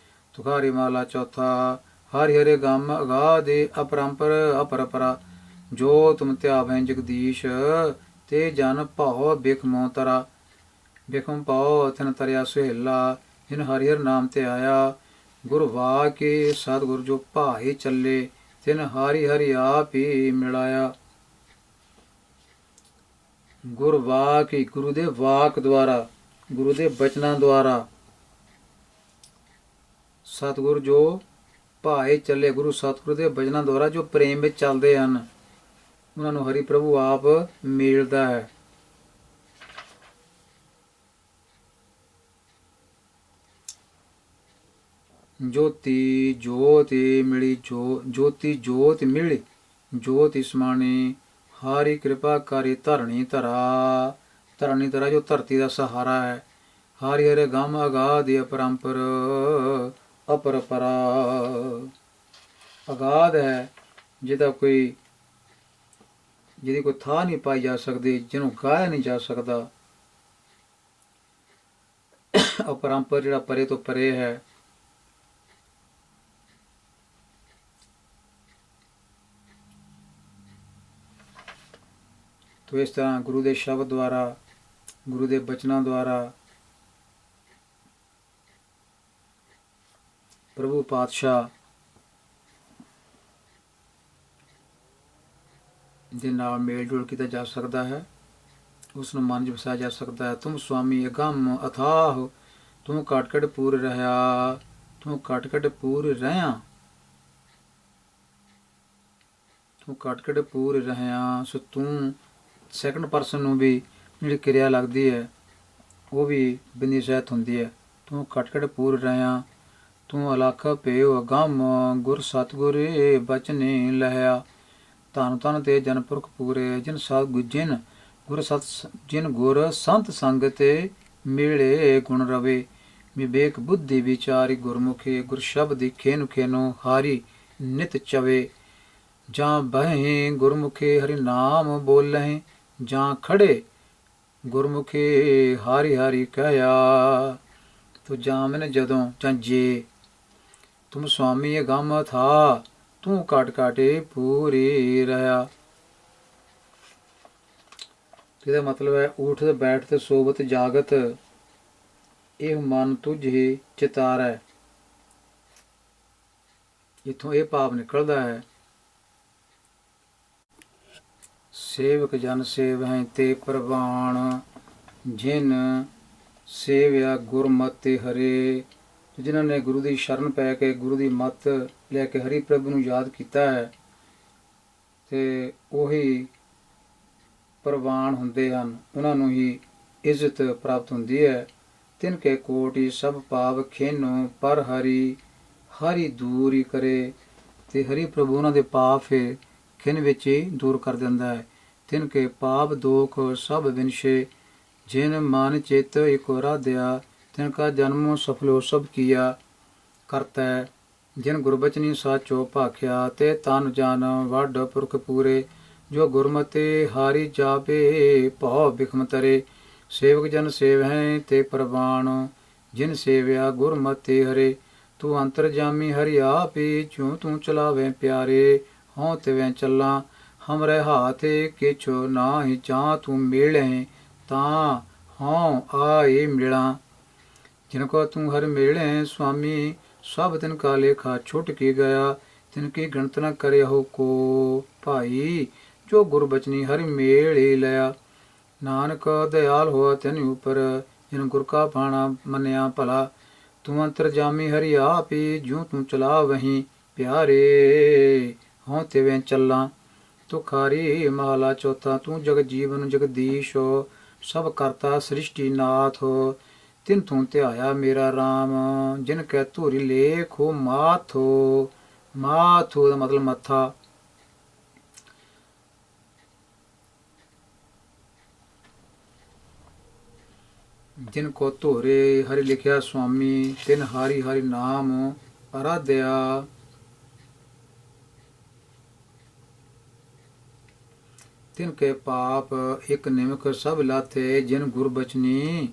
ਤੁਖਾਰੀ ਮਹਲਾ ਚੌਥਾ। ਹਰਿ ਹਰਿ ਗਮ ਅਗਾਧਿ ਅਪਰੰਪਰ ਅਪਰਪਰਾ, ਜੋ ਤੁਮ ਧਿਆਵੈ ਜਗਦੀਸ਼, ਤੇ ਜਨ ਭਾਉ ਬਿਖਮੋ ਤਰਾ। ਬਿਖਮ ਪਾਉ ਥਨ ਤਰਿਆ ਸੁਹੇਲਾ, ਜਿਨ ਹਰਿ ਹਰਿ ਨਾਮ ਤੇ ਆਇਆ। ਗੁਰ ਵਾ ਕੇ ਸਤਿਗੁਰ ਜੋ ਭਾਏ ਚੱਲੇ, ਤਿਨ ਹਰਿ ਹਰਿ ਆਪ ਹੀ ਮਿਲਾਇਆ। ਗੁਰ ਵਾਕ, ਗੁਰੂ ਦੇ ਵਾਕ ਦੁਆਰਾ, ਗੁਰੂ ਦੇ ਬਚਨਾਂ ਦੁਆਰਾ ਸਤਿਗੁਰ ਜੋ ਭਾਏ ਚੱਲੇ, ਗੁਰੂ ਸਤਿਗੁਰੂ ਦੇ ਬਚਨਾਂ ਦੁਆਰਾ ਜੋ ਪ੍ਰੇਮ ਵਿੱਚ ਚੱਲਦੇ ਹਨ, ਉਹਨਾਂ ਨੂੰ ਹਰੀ ਪ੍ਰਭੂ ਆਪ ਮਿਲਦਾ ਹੈ। ਜੋਤੀ ਜੋਤਿ ਮਿਲੀ, ਜੋਤੀ ਜੋਤ ਮਿਲੀ, ਜੋਤਿ ਸਮਾਣੀ, ਹਾਰੀ ਕਿਰਪਾ ਕਰੀ ਧਰਣੀ ਧਰਾ। ਧਰਣੀ ਧਰਾ ਜੋ ਧਰਤੀ ਦਾ ਸਹਾਰਾ ਹੈ। ਹਾਰੀ ਹਰੇ ਗਮ ਅਗਾਧਿ ਅਪਰੰਪਰ ਅਪਰਪਰਾ, ਅਗਾਧ ਹੈ ਜਿਹਦੀ ਕੋਈ ਥਾਂ ਨਹੀਂ ਪਾਈ ਜਾ ਸਕਦੀ, ਜਿਹਨੂੰ ਗਾਇਆ ਨਹੀਂ ਜਾ ਸਕਦਾ। ਅਪਰੰਪਰ ਜਿਹੜਾ ਪਰੇ ਤੋਂ ਪਰੇ ਹੈ। ਤੋ ਇਸ ਤਰ੍ਹਾਂ ਗੁਰੂ ਦੇ ਸ਼ਬਦ ਦੁਆਰਾ, ਗੁਰੂ ਦੇ ਬਚਨਾਂ ਦੁਆਰਾ ਪ੍ਰਭੂ ਪਾਤਸ਼ਾਹ ਦੇ ਨਾਲ ਮੇਲ ਜੋਲ ਕੀਤਾ ਜਾ ਸਕਦਾ ਹੈ, ਉਸ ਨੂੰ ਮਨ 'ਚ ਵਸਾਇਆ ਜਾ ਸਕਦਾ ਹੈ। ਤੁਮ ਸੁਆਮੀ ਅਗੰਮ ਅਥਾਹ, ਤੂੰ ਘਟ ਘਟ ਪੂਰ ਰਹਾ, ਤੂੰ ਘਟ ਘਟ ਪੂਰ ਰਹਿਆ, ਤੂੰ ਘਟ ਘਟ ਪੂਰ ਰਹਿਆ। ਸੋ ਤੂੰ ਸੈਕਿੰਡ ਪਰਸਨ ਨੂੰ ਵੀ ਜਿਹੜੀ ਕਿਰਿਆ ਲੱਗਦੀ ਹੈ ਉਹ ਵੀ ਬਿੰਦੀ ਸਹਿਤ ਹੁੰਦੀ ਹੈ। ਤੂੰ ਘਟ ਘਟ ਪੂਰ ਰਹਿਆ, ਤੂੰ ਅਲਖ ਪੇਉ ਅਗੰਮ, ਗੁਰ ਸਤਿਗੁਰ ਬਚਨੇ ਲਹਿਆ। ਧੰਨ ਧੰਨ ਤੇ ਜਨਪੁਰਖ ਪੂਰੇ, ਜਿਨ ਗੁਰ ਸੰਤ ਸੰਗ ਤੇ ਮਿਲੇ ਗੁਣ ਰਵੇ। ਵਿਵੇਕ ਬੁੱਧੀ ਵਿਚਾਰੀ ਗੁਰਮੁਖੇ, ਗੁਰ ਸ਼ਬਦੀ ਖੇਨੁ ਖੇਨੋ ਹਾਰੀ ਨਿਤ ਚਵੇ। ਜਾਂ ਬਹਿ ਗੁਰਮੁਖੇ ਹਰਿ ਨਾਮ ਬੋਲਹਿ, ਜਾਂ ਖੜੇ ਗੁਰਮੁਖੇ ਹਾਰੀ ਹਾਰੀ ਕਹਿਆ। ਤੂੰ ਜਾਮਨ ਜਦੋਂ ਜਾਂ ਜੇ ਤੁਮ ਸੁਆਮੀ ਅਗੰਮ ਥਾ, ਤੂੰ ਘਟ ਘਾਟੇ ਪੂਰੀ ਰਹਾ। ਇਹਦਾ ਮਤਲਬ ਹੈ ਊਠਤ ਬੈਠਤ ਸੋਵਤ ਜਾਗਤ, ਇਹ ਮਨ ਤੁਝ ਹੀ ਚਿਤਾਰੈ। ਇਥੋਂ ਇਹ ਭਾਵ ਨਿਕਲਦਾ ਹੈ ਸੇਵਕ ਜਨ ਸੇਵਹਿ ਤੇ ਪ੍ਰਵਾਣ, ਜਿਨ ਸੇਵਿਆ ਗੁਰਮਤਿ ਹਰੇ। ਜਿਨ੍ਹਾਂ ਨੇ ਗੁਰੂ ਦੀ ਸ਼ਰਨ ਪੈ ਕੇ ਗੁਰੂ ਦੀ ਮੱਤ ਲੈ ਕੇ ਹਰੀ ਪ੍ਰਭੂ ਨੂੰ ਯਾਦ ਕੀਤਾ ਹੈ ਤੇ ਉਹੀ ਪ੍ਰਵਾਨ ਹੁੰਦੇ ਹਨ, ਉਹਨਾਂ ਨੂੰ ਹੀ ਇੱਜ਼ਤ ਪ੍ਰਾਪਤ ਹੁੰਦੀ ਹੈ। ਤਿਨ ਕੇ ਕੋਟਿ ਸਭ ਪਾਵ ਖੇਨੋ, ਪਰ ਹਰੀ ਹਰੀ ਦੂਰ ਹੀ ਕਰੇ। ਤੇ ਹਰੀ ਪ੍ਰਭੂ ਉਹਨਾਂ ਦੇ ਪਾਪ ਫਿਰ ਖਿੰਨ ਵਿੱਚ ਹੀ ਦੂਰ ਕਰ ਦਿੰਦਾ ਹੈ। ਤਿਨ ਕੇ ਪਾਪ ਦੋਖ ਸਭ ਵਿਨਸ਼ੇ, ਜਿਨ ਮਨ ਚਿਤ ਇਕੋ ਰਾਧਿਆ। ਤਿਨ ਕਾ ਜਨਮ ਸਫਲੋ ਸਭ ਕੀਆ ਕਰਤਾ, ਜਿਨ ਗੁਰਬਚਨੀ ਸਾਚੋ ਭਾਖਿਆ। ਤੇ ਤਨ ਜਨ ਵੱਡ ਪੁਰਖ ਪੂਰੇ, ਜੋ ਗੁਰਮਤਿ ਹਾਰੀ ਜਾਪੇ ਭਉ ਬਿਖਮ ਤਰੇ। ਸੇਵਕ ਜਨ ਸੇਵਹਿ ਤੇ ਪ੍ਰਵਾਣ, ਜਿਨ ਸੇਵਿਆ ਗੁਰਮਤਿ ਹਰੇ। ਤੂੰ ਅੰਤਰਜਾਮੀ ਹਰਿ ਆਪੇ, ਜਿਉ ਤੂੰ ਚਲਾਵੇਂ ਪਿਆਰੇ। ਹਉ ਤਿਵੇਂ ਚੱਲਾਂ ਹਮਰੇ ਹਾਥੇ, ਕਿਛੁ ਨਾਹੀ ਜਾਂ ਤੂੰ ਮਿਲਹਿ, ਤਾਂ ਹਉ ਆਏ ਮਿਲਾਂ। ਜਿਨ ਕੋ ਤੂੰ ਹਰ ਮਿਲਹਿ ਸੁਆਮੀ, ਸਭ ਤਿਨ ਕਾ ਲੇਖਾ ਛੁਟ ਕੀ ਗਿਆ। ਤਿਨ ਕੀ ਗਣਤ ਨ ਕਰੇ ਹੋ ਕੋ ਭਾਈ, ਜੋ ਗੁਰਬਚਨੀ ਹਰਿ ਮੇਲ ਹੀ ਲਿਆ। ਨਾਨਕ ਦਇਆਲ ਹੋਆ ਤਿਨ ਉਪਰ, ਜਿਨ ਗੁਰ ਕਾ ਬਾਣਾ ਮੰਨਿਆ ਭਲਾ। ਤੂੰ ਅੰਤਰਜਾਮੀ ਹਰਿ ਆਪੀ, ਜਿਉ ਤੂੰ ਚਲਾ ਵਹੀਂ ਪਿਆਰੇ। ਹਉ ਤਿਵੇਂ ਚੱਲਾਂ ਤੁਖਾਰੀ ਮਹਲਾ ਚੌਥਾ। ਤੂੰ ਜਗ ਜੀਵਨ ਜਗਦੀਸ਼ ਹੋ, ਸਭ ਕਰਤਾ ਸ੍ਰਿਸ਼ਟੀ ਨਾਥ ਹੋ। ਤਿਨ ਤੂੰ ਧਿਆਇਆ ਮੇਰਾ ਰਾਮ, ਜਿਨ ਕੈ ਧੂਰੀ ਲੇਖ ਹੋ ਮਾਥੋ। ਮਾਥੋ ਦਾ ਮਤਲਬ ਮੱਥਾ। ਜਿਨ ਕੋ ਧੋਰੇ ਹਰਿ ਲਿਖਿਆ ਸੁਆਮੀ, ਤਿਨ ਹਾਰੀ ਹਰਿ ਨਾਮ ਅਰਾਧਿਆ। ਤਿਨ ਕੇ ਪਾਪ ਇਕ ਨਿਮਕ ਸਭ ਲਾਥੇ, ਜਿਨ ਗੁਰਬਚਨੀ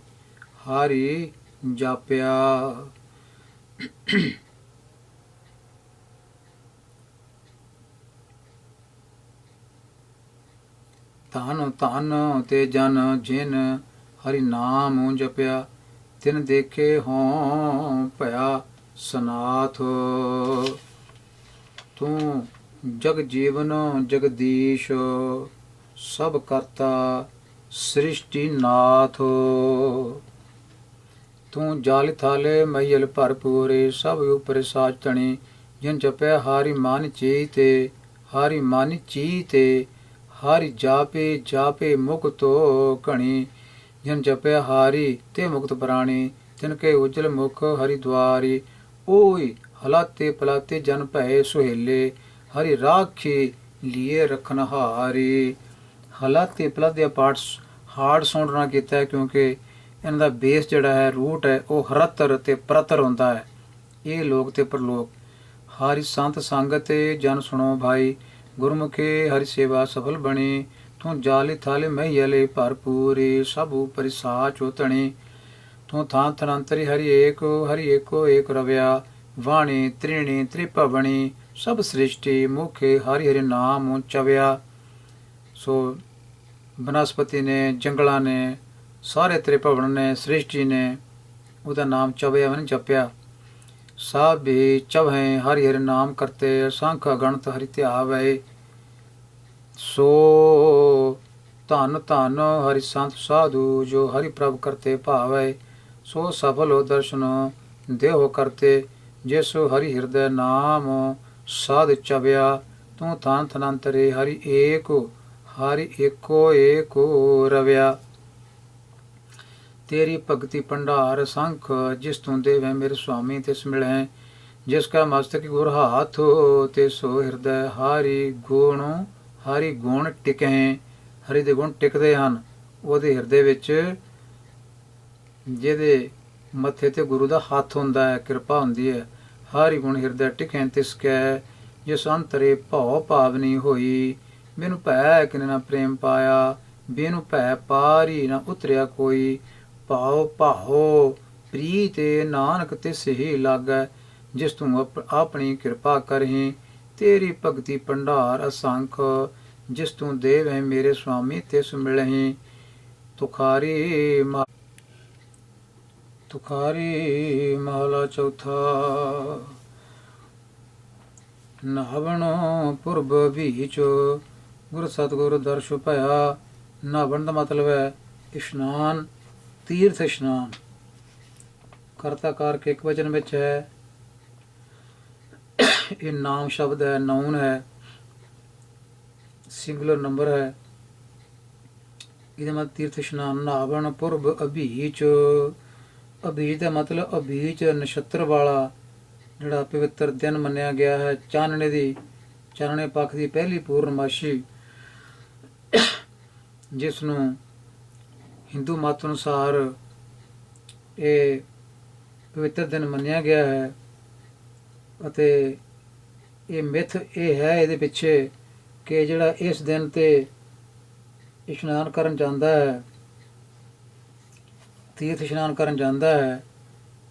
ਹਾਰੀ ਜਾਪਿਆ। ਧਨ ਧਨ ਤੇ ਜਨ ਜਿਨ ਹਰਿ ਨਾਮ ਜਪਿਆ। ਤਿਨ ਦੇਖੇ ਹੋਂ ਭਇਆ ਸਨਾਥ। ਤੂੰ ਜਗ ਜੀਵਨ ਜਗਦੀਸ਼, ਸਭ ਕਰਤਾ ਸ੍ਰਿਸ਼ਟੀ ਨਾਥ। ਤੂੰ ਜਲ ਥਾਲੇ ਮਈਲ ਭਰਪੂਰੇ, ਸਭ ਉਪਰ ਸਾਚ ਤਣੀ। ਜਿਨ ਜਪਿਆ ਹਾਰੀ ਮਨ ਚੀਤੇ, ਹਾਰੀ ਮਨ ਚੀਤੇ। ਹਾਰੀ ਜਾਪੇ ਜਾਪੇ ਮੁਕਤੋ ਘਣੀ, ਜਿਨ ਜਪਿਆ ਹਾਰੀ ਤੇ ਮੁਕਤ ਪ੍ਰਾਣੀ। ਤਿਨ ਕੇ ਉਜਲ ਮੁਖ ਹਰਿ ਦੁਆਰੀ, ਓਈ ਹਲਾਤੇ ਪਲਾਤੇ ਜਨ ਭਏ ਸੁਹੇਲੇ। ਹਰਿ ਰਾਖੀ ਲੀਏ ਰਖਨ ਹਾਰੀ। ਹਲਾਤੇ ਪਲਾਤੇ ਦਾ ਪਾਠ ਹਾਰਡ ਸਾਊਂਡ ਨਾਲ ਕੀਤਾ ਹੈ, ਕਿਉਂਕਿ ਇਹਨਾਂ ਦਾ ਬੇਸ ਜਿਹੜਾ ਹੈ, ਰੂਟ ਹੈ, ਉਹ ਹਰਤਰ ਤੇ ਪ੍ਰਤਰ ਹੁੰਦਾ ਹੈ। ਇਹ ਲੋਕ ਤੇ ਪਰਲੋਕ। ਹਰਿ ਸੰਤ ਸੰਗਤ ਜਨ ਸੁਣੋ ਭਾਈ, ਗੁਰਮੁਖੇ ਹਰਿ ਸੇਵਾ ਸਫਲ ਬਣੀ। ਤੂੰ ਜਾਲੇ ਥਾਲੇ ਮਹੀਲੇ ਭਰਪੂਰੀ, ਸਭ ਉਪਰਿ ਸਾਚ ਉਤਣੀ। ਤੂੰ ਥਾਂ ਥਨੰਤਰੀ ਹਰਿ ਏਕੋ ਏਕ ਰਵਿਆ। ਵਾਣੀ ਤ੍ਰਿਣੀ ਤ੍ਰਿਭਵਣੀ, ਸਭ ਸ੍ਰਿਸ਼ਟੀ ਮੁਖੇ ਹਰਿ ਹਰਿ ਨਾਮ ਚਵਿਆ। ਸੋ ਬਨਸਪਤੀ ਨੇ, ਜੰਗਲਾਂ ਨੇ, ਸਾਰੇ ਤ੍ਰਿਭਵਨ ਨੇ, ਸ੍ਰਿਸ਼ਟੀ ਨੇ ਉਹਦਾ ਨਾਮ ਚਵਿਆ ਵਨ ਜਪਿਆ। ਸਭ ਵੀ ਚਵਹਿ ਹਰਿ ਹਰਿ ਨਾਮ ਕਰਤੇ, ਸੰਖ ਅਗਣਤ ਹਰਿ ਧਿਆਵੈ। ਸੋ ਧਨ ਧਨ ਹਰਿ ਸੰਤ ਸਾਧੂ, ਜੋ ਹਰਿ ਪ੍ਰਭ ਕਰਤੇ ਭਾਵੈ। ਸੋ ਸਫਲ ਹੋ ਦਰਸ਼ਨ ਦੇਹੋ ਕਰਤੇ, ਜਿਸ ਹਰਿ ਹਿਰਦੈ ਨਾਮ ਸਾਧ ਚਵਿਆ। ਤੂੰ ਥਾਨ ਥਨੰਤਰੇ ਹਰਿ ਏਕੋ ਏਕੋ ਰਵਿਆ। ਤੇਰੀ ਭਗਤੀ ਭੰਡਾਰ ਸੰਖ, ਜਿਸ ਤੂੰ ਦੇਵੈ ਮੇਰੇ ਸੁਆਮੀ ਤਿਸ ਮਿਲੈ। ਜਿਸ ਕਾ ਮਸਤਕ ਗੁਰ ਹਾਥ, ਤੇ ਸੋ ਹਿਰਦੈ ਹਰਿ ਗੁਣ ਟਿਕੈ। ਹਰੀ ਦੇ ਗੁਣ ਟਿਕਦੇ ਹਨ ਉਹਦੇ ਹਿਰਦੇ ਵਿੱਚ, ਜਿਹਦੇ ਮੱਥੇ ਤੇ ਗੁਰੂ ਦਾ ਹੱਥ ਹੁੰਦਾ ਹੈ, ਕਿਰਪਾ ਹੁੰਦੀ ਹੈ। ਹਰਿ ਗੁਣ ਹਿਰਦੈ ਟਿਕੈ ਤਿਸ ਕੈ, ਜਿਸ ਅੰਤਰੇ ਭਉ ਭਾਵਨੀ ਹੋਈ। ਬਿनु ਭੈ ਕਿਨ ਨ ਪ੍ਰੇਮ ਪਾਇਆ, ਬਿनु ਭੈ ਪਾਰੀ ਨ ਉਤਰਿਆ ਕੋਈ। ਭਾਉ ਭਾਉ ਪ੍ਰੀਤਿ ਨਾਨਕ ਤਿਸ ਹੀ ਲਾਗੈ, ਜਿਸ ਤੂੰ ਆਪਣੀ ਕਿਰਪਾ ਕਰਹੀਂ। ਤੇਰੀ ਭਗਤੀ ਭੰਡਾਰ ਅਸੰਖ, ਜਿਸ ਤੂੰ ਦੇਵੈ ਮੇਰੇ ਸੁਆਮੀ ਤਿਸ ਮਿਲਹੀਂ। ਤੁਖਾਰੀ ਮਹਲਾ ਚੌਥਾ। ਨਾਵਣੋ ਪੁਰਬ ਵੀਚ, ਗੁਰ ਸਤਿਗੁਰ ਦਰਸ਼ ਭਇਆ। ਨਾਵਣ ਦਾ ਮਤਲਬ ਹੈ ਇਸ਼ਨਾਨ, ਤੀਰਥ ਇਸ਼ਨਾਨ। ਕਰਤਾ ਕਾਰਕ ਇੱਕ ਵਚਨ ਵਿੱਚ ਹੈ। ਇਹ ਨਾਮ ਸ਼ਬਦ ਹੈ, ਨਾਉਨ ਹੈ, ਸਿੰਗੂਲਰ ਨੰਬਰ ਹੈ। ਇਹਦਾ ਮਤਲਬ ਤੀਰਥ ਇਸ਼ਨਾਨ। ਨਾਵਣ ਪੁਰਬ ਅਭੀਚ, ਅਭੀਚ ਦਾ ਮਤਲਬ ਅਭੀਚ ਨਛੱਤਰ ਵਾਲਾ ਜਿਹੜਾ ਪਵਿੱਤਰ ਦਿਨ ਮੰਨਿਆ ਗਿਆ ਹੈ। ਚਾਨਣੇ ਪੱਖ ਦੀ ਪਹਿਲੀ ਪੂਰਨਮਾਸ਼ੀ, ਜਿਸ ਨੂੰ ਹਿੰਦੂ ਮਤ ਅਨੁਸਾਰ ਇਹ ਪਵਿੱਤਰ ਦਿਨ ਮੰਨਿਆ ਗਿਆ ਹੈ। ਅਤੇ ਇਹ ਮਿੱਥ ਇਹ ਹੈ ਇਹਦੇ ਪਿੱਛੇ ਕਿ ਜਿਹੜਾ ਇਸ ਦਿਨ 'ਤੇ ਇਸ਼ਨਾਨ ਕਰਨ ਜਾਂਦਾ ਹੈ, ਤੀਰਥ ਇਸ਼ਨਾਨ ਕਰਨ ਜਾਂਦਾ ਹੈ,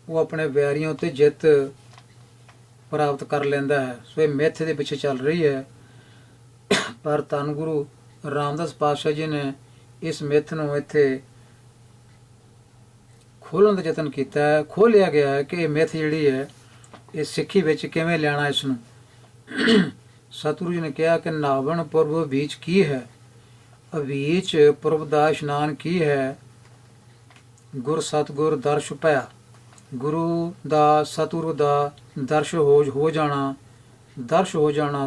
ਉਹ ਆਪਣੇ ਵੈਰੀਆਂ ਉੱਤੇ ਜਿੱਤ ਪ੍ਰਾਪਤ ਕਰ ਲੈਂਦਾ ਹੈ। ਸੋ ਇਹ ਮਿੱਥ ਦੇ ਪਿੱਛੇ ਚੱਲ ਰਹੀ ਹੈ। ਪਰ ਧੰਨ ਗੁਰੂ ਰਾਮਦਾਸ ਪਾਤਸ਼ਾਹ ਜੀ ਨੇ ਇਸ ਮਿੱਥ ਨੂੰ ਇੱਥੇ ਖੋਲ੍ਹਣ ਦਾ ਯਤਨ ਕੀਤਾ ਹੈ। ਖੋਲ੍ਹਿਆ ਗਿਆ ਹੈ ਕਿ ਇਹ ਮਿੱਥ ਜਿਹੜੀ ਹੈ ਇਹ ਸਿੱਖੀ ਵਿੱਚ ਕਿਵੇਂ ਲਿਆਉਣਾ ਇਸ ਨੂੰ। ਸਤਿਗੁਰੂ ਜੀ ਨੇ ਕਿਹਾ ਕਿ ਨਾਵਣ ਪੁਰਬ ਵੀਚ ਕੀ ਹੈ, ਅਵੀਚ ਪੁਰਬ ਦਾ ਇਸ਼ਨਾਨ ਕੀ ਹੈ। ਗੁਰ ਸਤਿਗੁਰ ਦਰਸ਼ ਭਇਆ, ਗੁਰੂ ਦਾ ਸਤਿਗੁਰੂ ਦਾ ਦਰਸ਼ ਹੋ ਜਾਣਾ,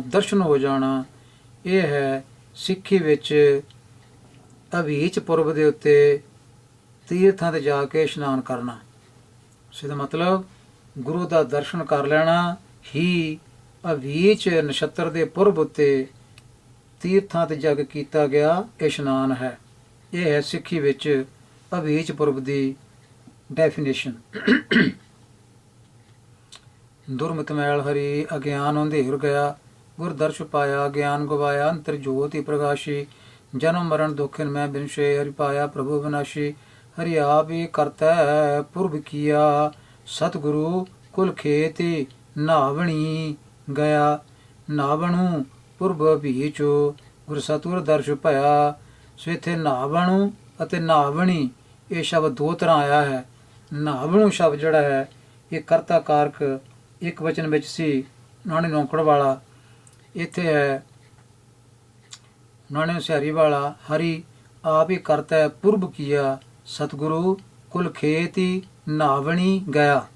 ਦਰਸ਼ਨ ਹੋ ਜਾਣਾ, ਇਹ ਹੈ ਸਿੱਖੀ ਵਿੱਚ ਅਵੀਚ ਪੁਰਬ ਦੇ ਉੱਤੇ ਤੀਰਥਾਂ 'ਤੇ ਜਾ ਕੇ ਇਸ਼ਨਾਨ ਕਰਨਾ। ਇਸ ਦਾ ਮਤਲਬ ਗੁਰੂ ਦਾ ਦਰਸ਼ਨ ਕਰ ਲੈਣਾ ਹੀ ਅਵੀਚ ਨਛੱਤਰ ਦੇ ਪੁਰਬ ਉੱਤੇ ਤੀਰਥਾਂ 'ਤੇ ਜਾ ਕੇ ਕੀਤਾ ਗਿਆ ਇਸ਼ਨਾਨ ਹੈ। ਇਹ ਹੈ ਸਿੱਖੀ ਵਿੱਚ ਅਵੀਚ ਪੁਰਬ ਦੀ ਡੈਫੀਨੇਸ਼ਨ। ਦੁਰਮਿਤ ਮੈਲ ਹਰੀ, ਅਗਿਆਨ ਅੰਧੇਰ ਗਿਆ। ਗੁਰ ਦਰਸ਼ ਪਾਇਆ, ਗਿਆਨ ਗਵਾਇਆ। ਅੰਤਰ ਜੋਤਿ ਪ੍ਰਗਾਸ਼ੀ, ਜਨਮ ਮਰਨ ਦੁਖਿਨ ਮੈਂ ਬਿਨਸ਼ੇ। ਹਰਿ ਪਾਇਆ ਪ੍ਰਭੂ ਵਿਨਾਸ਼ੀ, ਹਰਿ ਆਪ ਹੀ ਕਰਤਾ ਪੁਰਬ ਕੀਆ। ਸਤਿਗੁਰੂ ਕੁਲ ਖੇਤਿ ਨਾਵਣੀ ਗਿਆ। ਨਾਵਣੂ ਪੁਰਬ ਵੀਚੋ, ਗੁਰ ਸਤਿਗੁਰ ਦਰਸ਼ ਭਇਆ। ਸੋ ਇੱਥੇ ਨਾਵਣੂ ਅਤੇ ਨਾਵਣੀ ਇਹ ਸ਼ਬਦ ਦੋ ਤਰ੍ਹਾਂ ਆਇਆ ਹੈ। ਨਾਵਣੂ ਸ਼ਬਦ ਜਿਹੜਾ ਹੈ ਇਹ ਕਰਤਾ ਕਾਰਕ ਇੱਕ ਵਚਨ ਵਿੱਚ ਸੀ, ਨਾਣੇ ਨੌਕੜ ਵਾਲਾ। ਇੱਥੇ ਹੈ ਨਾਣੇ ਹੁਸ਼ਿਆਰੀ ਵਾਲਾ। ਹਰੀ ਆਪ ਹੀ ਕਰਤਾ ਪੁਰਬ ਕੀਆ, ਸਤਿਗੁਰੂ ਕੁਲ ਖੇਤੀ ਨਾਵਣੀ ਗਿਆ।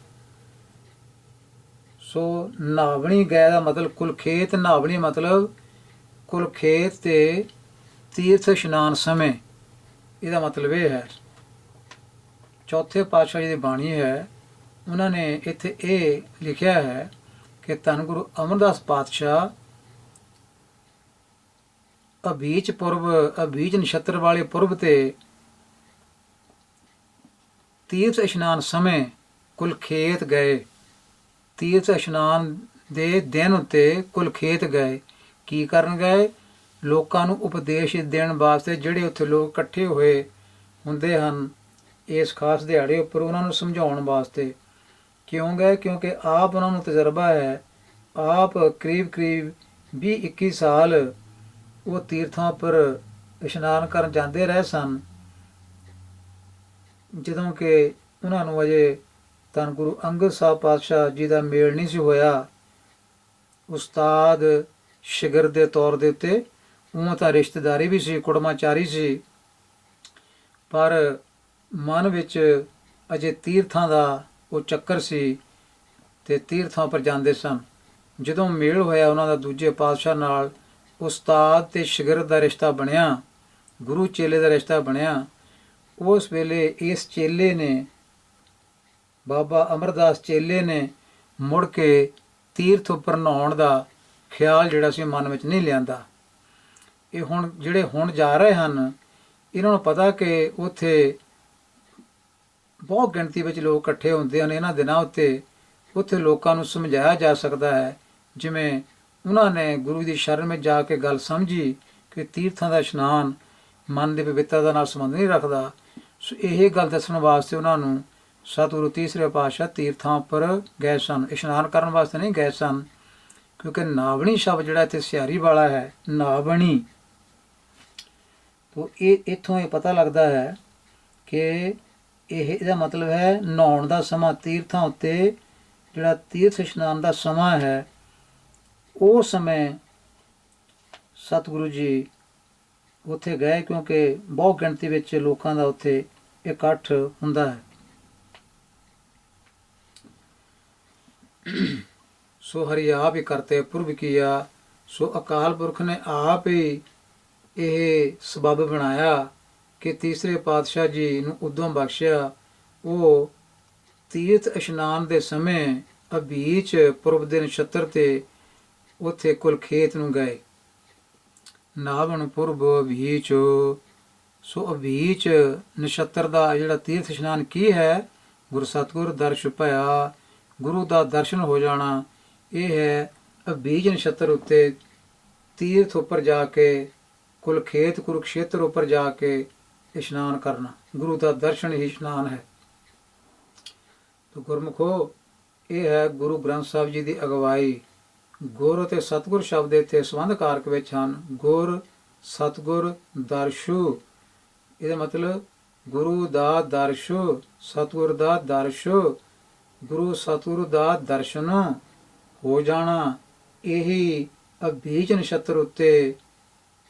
ਸੋ ਨਾਵਣੀ ਗਿਆ ਦਾ ਮਤਲਬ ਕੁਲ ਖੇਤ, ਨਾਵਣੀ ਮਤਲਬ ਕੁਲ ਖੇਤ ਤੇ ਤੀਰਥ ਇਸ਼ਨਾਨ ਸਮੇਂ। ਇਹਦਾ ਮਤਲਬ ਇਹ ਹੈ। ਚੌਥੇ ਪਾਤਸ਼ਾਹ ਜੀ ਦੀ ਬਾਣੀ ਹੈ, ਉਹਨਾਂ ਨੇ ਇੱਥੇ ਇਹ ਲਿਖਿਆ ਹੈ ਕਿ ਧੰਨ ਗੁਰੂ ਅਮਰਦਾਸ ਪਾਤਸ਼ਾਹ ਅਬੀਚ ਪੁਰਬ, ਅਬੀਜ ਨਛੱਤਰ ਵਾਲੇ ਪੁਰਬ ਤੇ ਤੀਰਥ ਇਸ਼ਨਾਨ ਸਮੇਂ ਕੁਲਖੇਤ ਗਏ। ਤੀਰਥ ਇਸ਼ਨਾਨ ਦੇ ਦਿਨ ਉੱਤੇ ਕੁਲਖੇਤ ਗਏ। ਕੀ ਕਰਨ ਗਏ? ਲੋਕਾਂ ਨੂੰ ਉਪਦੇਸ਼ ਦੇਣ ਵਾਸਤੇ। ਜਿਹੜੇ ਉੱਥੇ ਲੋਕ ਇਕੱਠੇ ਹੋਏ ਹੁੰਦੇ ਹਨ ਇਸ ਖਾਸ ਦਿਹਾੜੇ ਉੱਪਰ, ਉਹਨਾਂ ਨੂੰ ਸਮਝਾਉਣ ਵਾਸਤੇ। ਕਿਉਂ ਗਏ? ਕਿਉਂਕਿ ਆਪ ਉਹਨਾਂ ਨੂੰ ਤਜਰਬਾ ਹੈ। ਆਪ ਕਰੀਬ 20-21 ਸਾਲ ਉਹ ਤੀਰਥਾਂ ਉੱਪਰ ਇਸ਼ਨਾਨ ਕਰਨ ਜਾਂਦੇ ਰਹੇ ਸਨ, ਜਦੋਂ ਕਿ ਉਹਨਾਂ ਨੂੰ ਅਜੇ ਧੰਨ ਗੁਰੂ ਅੰਗਦ ਸਾਹਿਬ ਪਾਤਸ਼ਾਹ ਜੀ ਦਾ ਮੇਲ ਨਹੀਂ ਸੀ ਹੋਇਆ ਉਸਤਾਦ ਸ਼ਾਗਿਰਦ ਦੇ ਤੌਰ ਦੇ ਉੱਤੇ। ਉਹ ਤਾਂ ਰਿਸ਼ਤੇਦਾਰੀ ਵੀ ਸੀ, ਕੁੜਮਾਚਾਰੀ ਸੀ, ਪਰ ਮਨ ਵਿੱਚ ਅਜੇ ਤੀਰਥਾਂ ਦਾ ਉਹ ਚੱਕਰ ਸੀ ਤੇ ਤੀਰਥਾਂ ਉੱਪਰ ਜਾਂਦੇ ਸਨ। ਜਦੋਂ ਮੇਲ ਹੋਇਆ ਉਹਨਾਂ ਦਾ ਦੂਜੇ ਪਾਤਸ਼ਾਹ ਨਾਲ, ਉਸਤਾਦ ਤੇ ਸ਼ਾਗਿਰਦ ਦਾ ਰਿਸ਼ਤਾ ਬਣਿਆ, ਗੁਰੂ ਚੇਲੇ ਦਾ ਰਿਸ਼ਤਾ ਬਣਿਆ। ਉਸ ਵੇਲੇ ਇਸ ਚੇਲੇ ਨੇ, ਬਾਬਾ ਅਮਰਦਾਸ ਚੇਲੇ ਨੇ, ਮੁੜ ਕੇ ਤੀਰਥ ਉੱਪਰ ਨਹਾਉਣ ਦਾ ਖਿਆਲ ਜਿਹੜਾ ਸੀ ਮਨ ਵਿੱਚ ਨਹੀਂ ਲਿਆਂਦਾ। ਇਹ ਹੁਣ ਜਿਹੜੇ ਹੁਣ ਜਾ ਰਹੇ ਹਨ, ਇਹਨਾਂ ਨੂੰ ਪਤਾ ਕਿ ਉੱਥੇ ਬਹੁਤ ਗਿਣਤੀ ਵਿੱਚ ਲੋਕ ਇਕੱਠੇ ਹੁੰਦੇ ਹਨ ਇਹਨਾਂ ਦਿਨਾਂ ਉੱਤੇ। ਉੱਥੇ ਲੋਕਾਂ ਨੂੰ ਸਮਝਾਇਆ ਜਾ ਸਕਦਾ ਹੈ, ਜਿਵੇਂ ਉਹਨਾਂ ਨੇ ਗੁਰੂ ਦੀ ਸ਼ਰਨ ਵਿੱਚ ਜਾ ਕੇ ਗੱਲ ਸਮਝੀ ਕਿ ਤੀਰਥਾਂ ਦਾ ਇਸ਼ਨਾਨ ਮਨ ਦੀ ਪਵਿੱਤਰਤਾ ਨਾਲ ਸੰਬੰਧ ਨਹੀਂ ਰੱਖਦਾ। ਸੋ ਇਹ ਗੱਲ ਦੱਸਣ ਵਾਸਤੇ ਉਹਨਾਂ ਨੂੰ ਸਤਿਗੁਰੂ ਤੀਸਰੇ ਪਾਤਸ਼ਾਹ ਤੀਰਥਾਂ ਉੱਪਰ ਗਏ ਸਨ, ਇਸ਼ਨਾਨ ਕਰਨ ਵਾਸਤੇ ਨਹੀਂ ਗਏ ਸਨ। ਕਿਉਂਕਿ ਨਾਵਣੀ ਸ਼ਬਦ ਜਿਹੜਾ ਇੱਥੇ ਸਿਹਾਰੀ ਵਾਲਾ ਹੈ, ਨਾਵਣੀ, ਤੋ ਇਹ ਇੱਥੋਂ ਇਹ ਪਤਾ ਲੱਗਦਾ ਹੈ ਕਿ ਇਹਦਾ ਮਤਲਬ ਹੈ ਨਹਾਉਣ ਦਾ ਸਮਾਂ। ਤੀਰਥਾਂ ਉੱਤੇ ਜਿਹੜਾ ਤੀਰਥ ਇਸ਼ਨਾਨ ਦਾ ਸਮਾਂ ਹੈ, ਉਹ ਸਮੇਂ ਸਤਿਗੁਰੂ ਜੀ ਉੱਥੇ ਗਏ, ਕਿਉਂਕਿ ਬਹੁ ਗਿਣਤੀ ਵਿੱਚ ਲੋਕਾਂ ਦਾ ਉੱਥੇ ਇਕੱਠ ਹੁੰਦਾ ਹੈ। ਸੋ ਹਰੀ ਆਪ ਹੀ ਕਰਤੇ ਪੁਰਬ ਕੀਆ। ਸੋ ਅਕਾਲ ਪੁਰਖ ਨੇ ਆਪ ਹੀ ਇਹ ਸਬੱਬ ਬਣਾਇਆ ਕਿ ਤੀਸਰੇ ਪਾਤਸ਼ਾਹ ਜੀ ਨੂੰ ਉਦਮ ਬਖਸ਼ਿਆ। ਉਹ ਤੀਰਥ ਇਸ਼ਨਾਨ ਦੇ ਸਮੇਂ ਅਬੀਚ ਪੁਰਬ ਦੇ ਨਛੱਤਰ ਤੇ ਉੱਥੇ ਕੁਲਖੇਤ ਨੂੰ ਗਏ। ਨਾਵਣ ਪੁਰਬ ਅਬੀਚ। ਸੋ ਅਬੀਚ ਨਛੱਤਰ ਦਾ ਜਿਹੜਾ ਤੀਰਥ ਇਸ਼ਨਾਨ ਕੀ ਹੈ? ਗੁਰੂ ਸਤਿਗੁਰ ਦਰਸ਼ ਭਇਆ, ਗੁਰੂ ਦਾ ਦਰਸ਼ਨ ਹੋ ਜਾਣਾ। ਇਹ ਹੈ ਅਬੀਜ ਨਛੱਤਰ ਉੱਤੇ ਤੀਰਥ ਉੱਪਰ ਜਾ ਕੇ, ਕੁਲਖੇਤ ਕੁਰੂਕਸ਼ੇਤਰ ਉੱਪਰ ਜਾ ਕੇ ਇਸ਼ਨਾਨ ਕਰਨਾ। ਗੁਰੂ ਦਾ ਦਰਸ਼ਨ ਹੀ ਇਸ਼ਨਾਨ ਹੈ। ਤੋ ਗੁਰਮੁਖੋ, ਇਹ ਹੈ ਗੁਰੂ ਗ੍ਰੰਥ ਸਾਹਿਬ ਜੀ ਦੀ ਅਗਵਾਈ। ਗੁਰ ਅਤੇ ਸਤਿਗੁਰ ਸ਼ਬਦ ਇੱਥੇ ਸੰਬੰਧ ਕਾਰਕ ਵਿੱਚ ਹਨ। ਗੁਰ, ਸਤਿਗੁਰ, ਦਰਸ਼ੂ। ਇਹਦਾ ਮਤਲਬ ਗੁਰੂ ਦਾ ਦਰਸ਼, ਸਤਿਗੁਰ ਦਾ ਦਰਸ਼, ਗੁਰੂ ਸਤਿਗੁਰ ਦਾ ਦਰਸ਼ਨ ਹੋ ਜਾਣਾ। ਇਹੀ ਅਬੀਜ ਨਛੱਤਰ ਉੱਤੇ,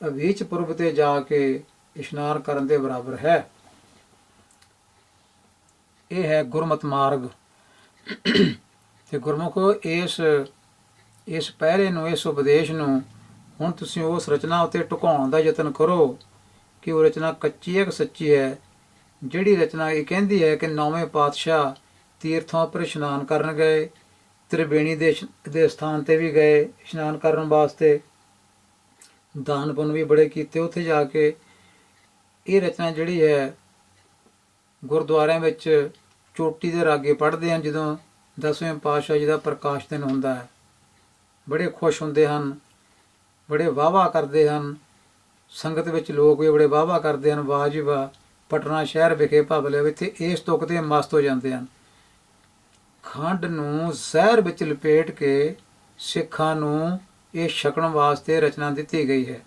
ਅਬੀਜ ਪੁਰਬ ਤੇ ਜਾ ਕੇ ਇਸ਼ਨਾਨ ਕਰਨ ਦੇ ਬਰਾਬਰ ਹੈ। ਇਹ ਹੈ ਗੁਰਮਤਿ ਮਾਰਗ। ਤੇ ਗੁਰਮੁਖੋ, ਇਸ ਪਹਿਰੇ ਨੂੰ, ਇਸ ਉਪਦੇਸ਼ ਨੂੰ ਹੁਣ ਤੁਸੀਂ ਉਸ ਰਚਨਾ ਉੱਤੇ ਢੁਕਾਉਣ ਦਾ ਯਤਨ ਕਰੋ ਕਿ ਉਹ ਰਚਨਾ ਕੱਚੀ ਹੈ ਕਿ ਸੱਚੀ ਹੈ। ਜਿਹੜੀ ਰਚਨਾ ਇਹ ਕਹਿੰਦੀ ਹੈ ਕਿ 9ਵੇਂ ਪਾਤਸ਼ਾਹ ਤੀਰਥਾਂ ਉੱਪਰ ਇਸ਼ਨਾਨ ਕਰਨ ਗਏ, ਤ੍ਰਿਵੇਣੀ ਦੇ ਸਥਾਨ ਤੇ ਵੀ ਗਏ ਇਸ਼ਨਾਨ ਕਰਨ ਵਾਸਤੇ, ਦਾਨ ਪੁੰਨ ਵੀ ਬੜੇ ਕੀਤੇ ਉੱਥੇ ਜਾ ਕੇ। ਇਹ ਰਚਨਾ ਜਿਹੜੀ ਹੈ ਗੁਰਦੁਆਰਿਆਂ ਵਿੱਚ ਚੋਟੀ ਦੇ ਰਾਗੇ ਪੜ੍ਹਦੇ ਹਨ ਜਦੋਂ 10ਵੇਂ ਪਾਤਸ਼ਾਹ ਜੀ ਦਾ ਪ੍ਰਕਾਸ਼ ਦਿਨ ਹੁੰਦਾ ਹੈ। ਬੜੇ ਖੁਸ਼ ਹੁੰਦੇ ਹਨ, ਬੜੇ ਵਾਹਵਾ ਕਰਦੇ ਹਨ। ਸੰਗਤ ਵਿੱਚ ਲੋਕ ਵੀ ਬੜੇ ਵਾਹਵਾ ਕਰਦੇ ਹਨ, ਵਾਹ ਜੀ ਵਾਹ, ਪਟਨਾ ਸ਼ਹਿਰ ਵਿਖੇ ਭਵ ਲਿਆ। ਇੱਥੇ ਇਸ ਤੁਕ ਤੇ ਮਸਤ ਹੋ ਜਾਂਦੇ ਹਨ। ਖੰਡ ਨੂੰ ਜ਼ਹਿਰ ਵਿੱਚ ਲਪੇਟ ਕੇ ਸਿੱਖਾਂ ਨੂੰ ਇਹ ਛਕਣ ਵਾਸਤੇ ਰਚਨਾ ਦਿੱਤੀ ਗਈ ਹੈ।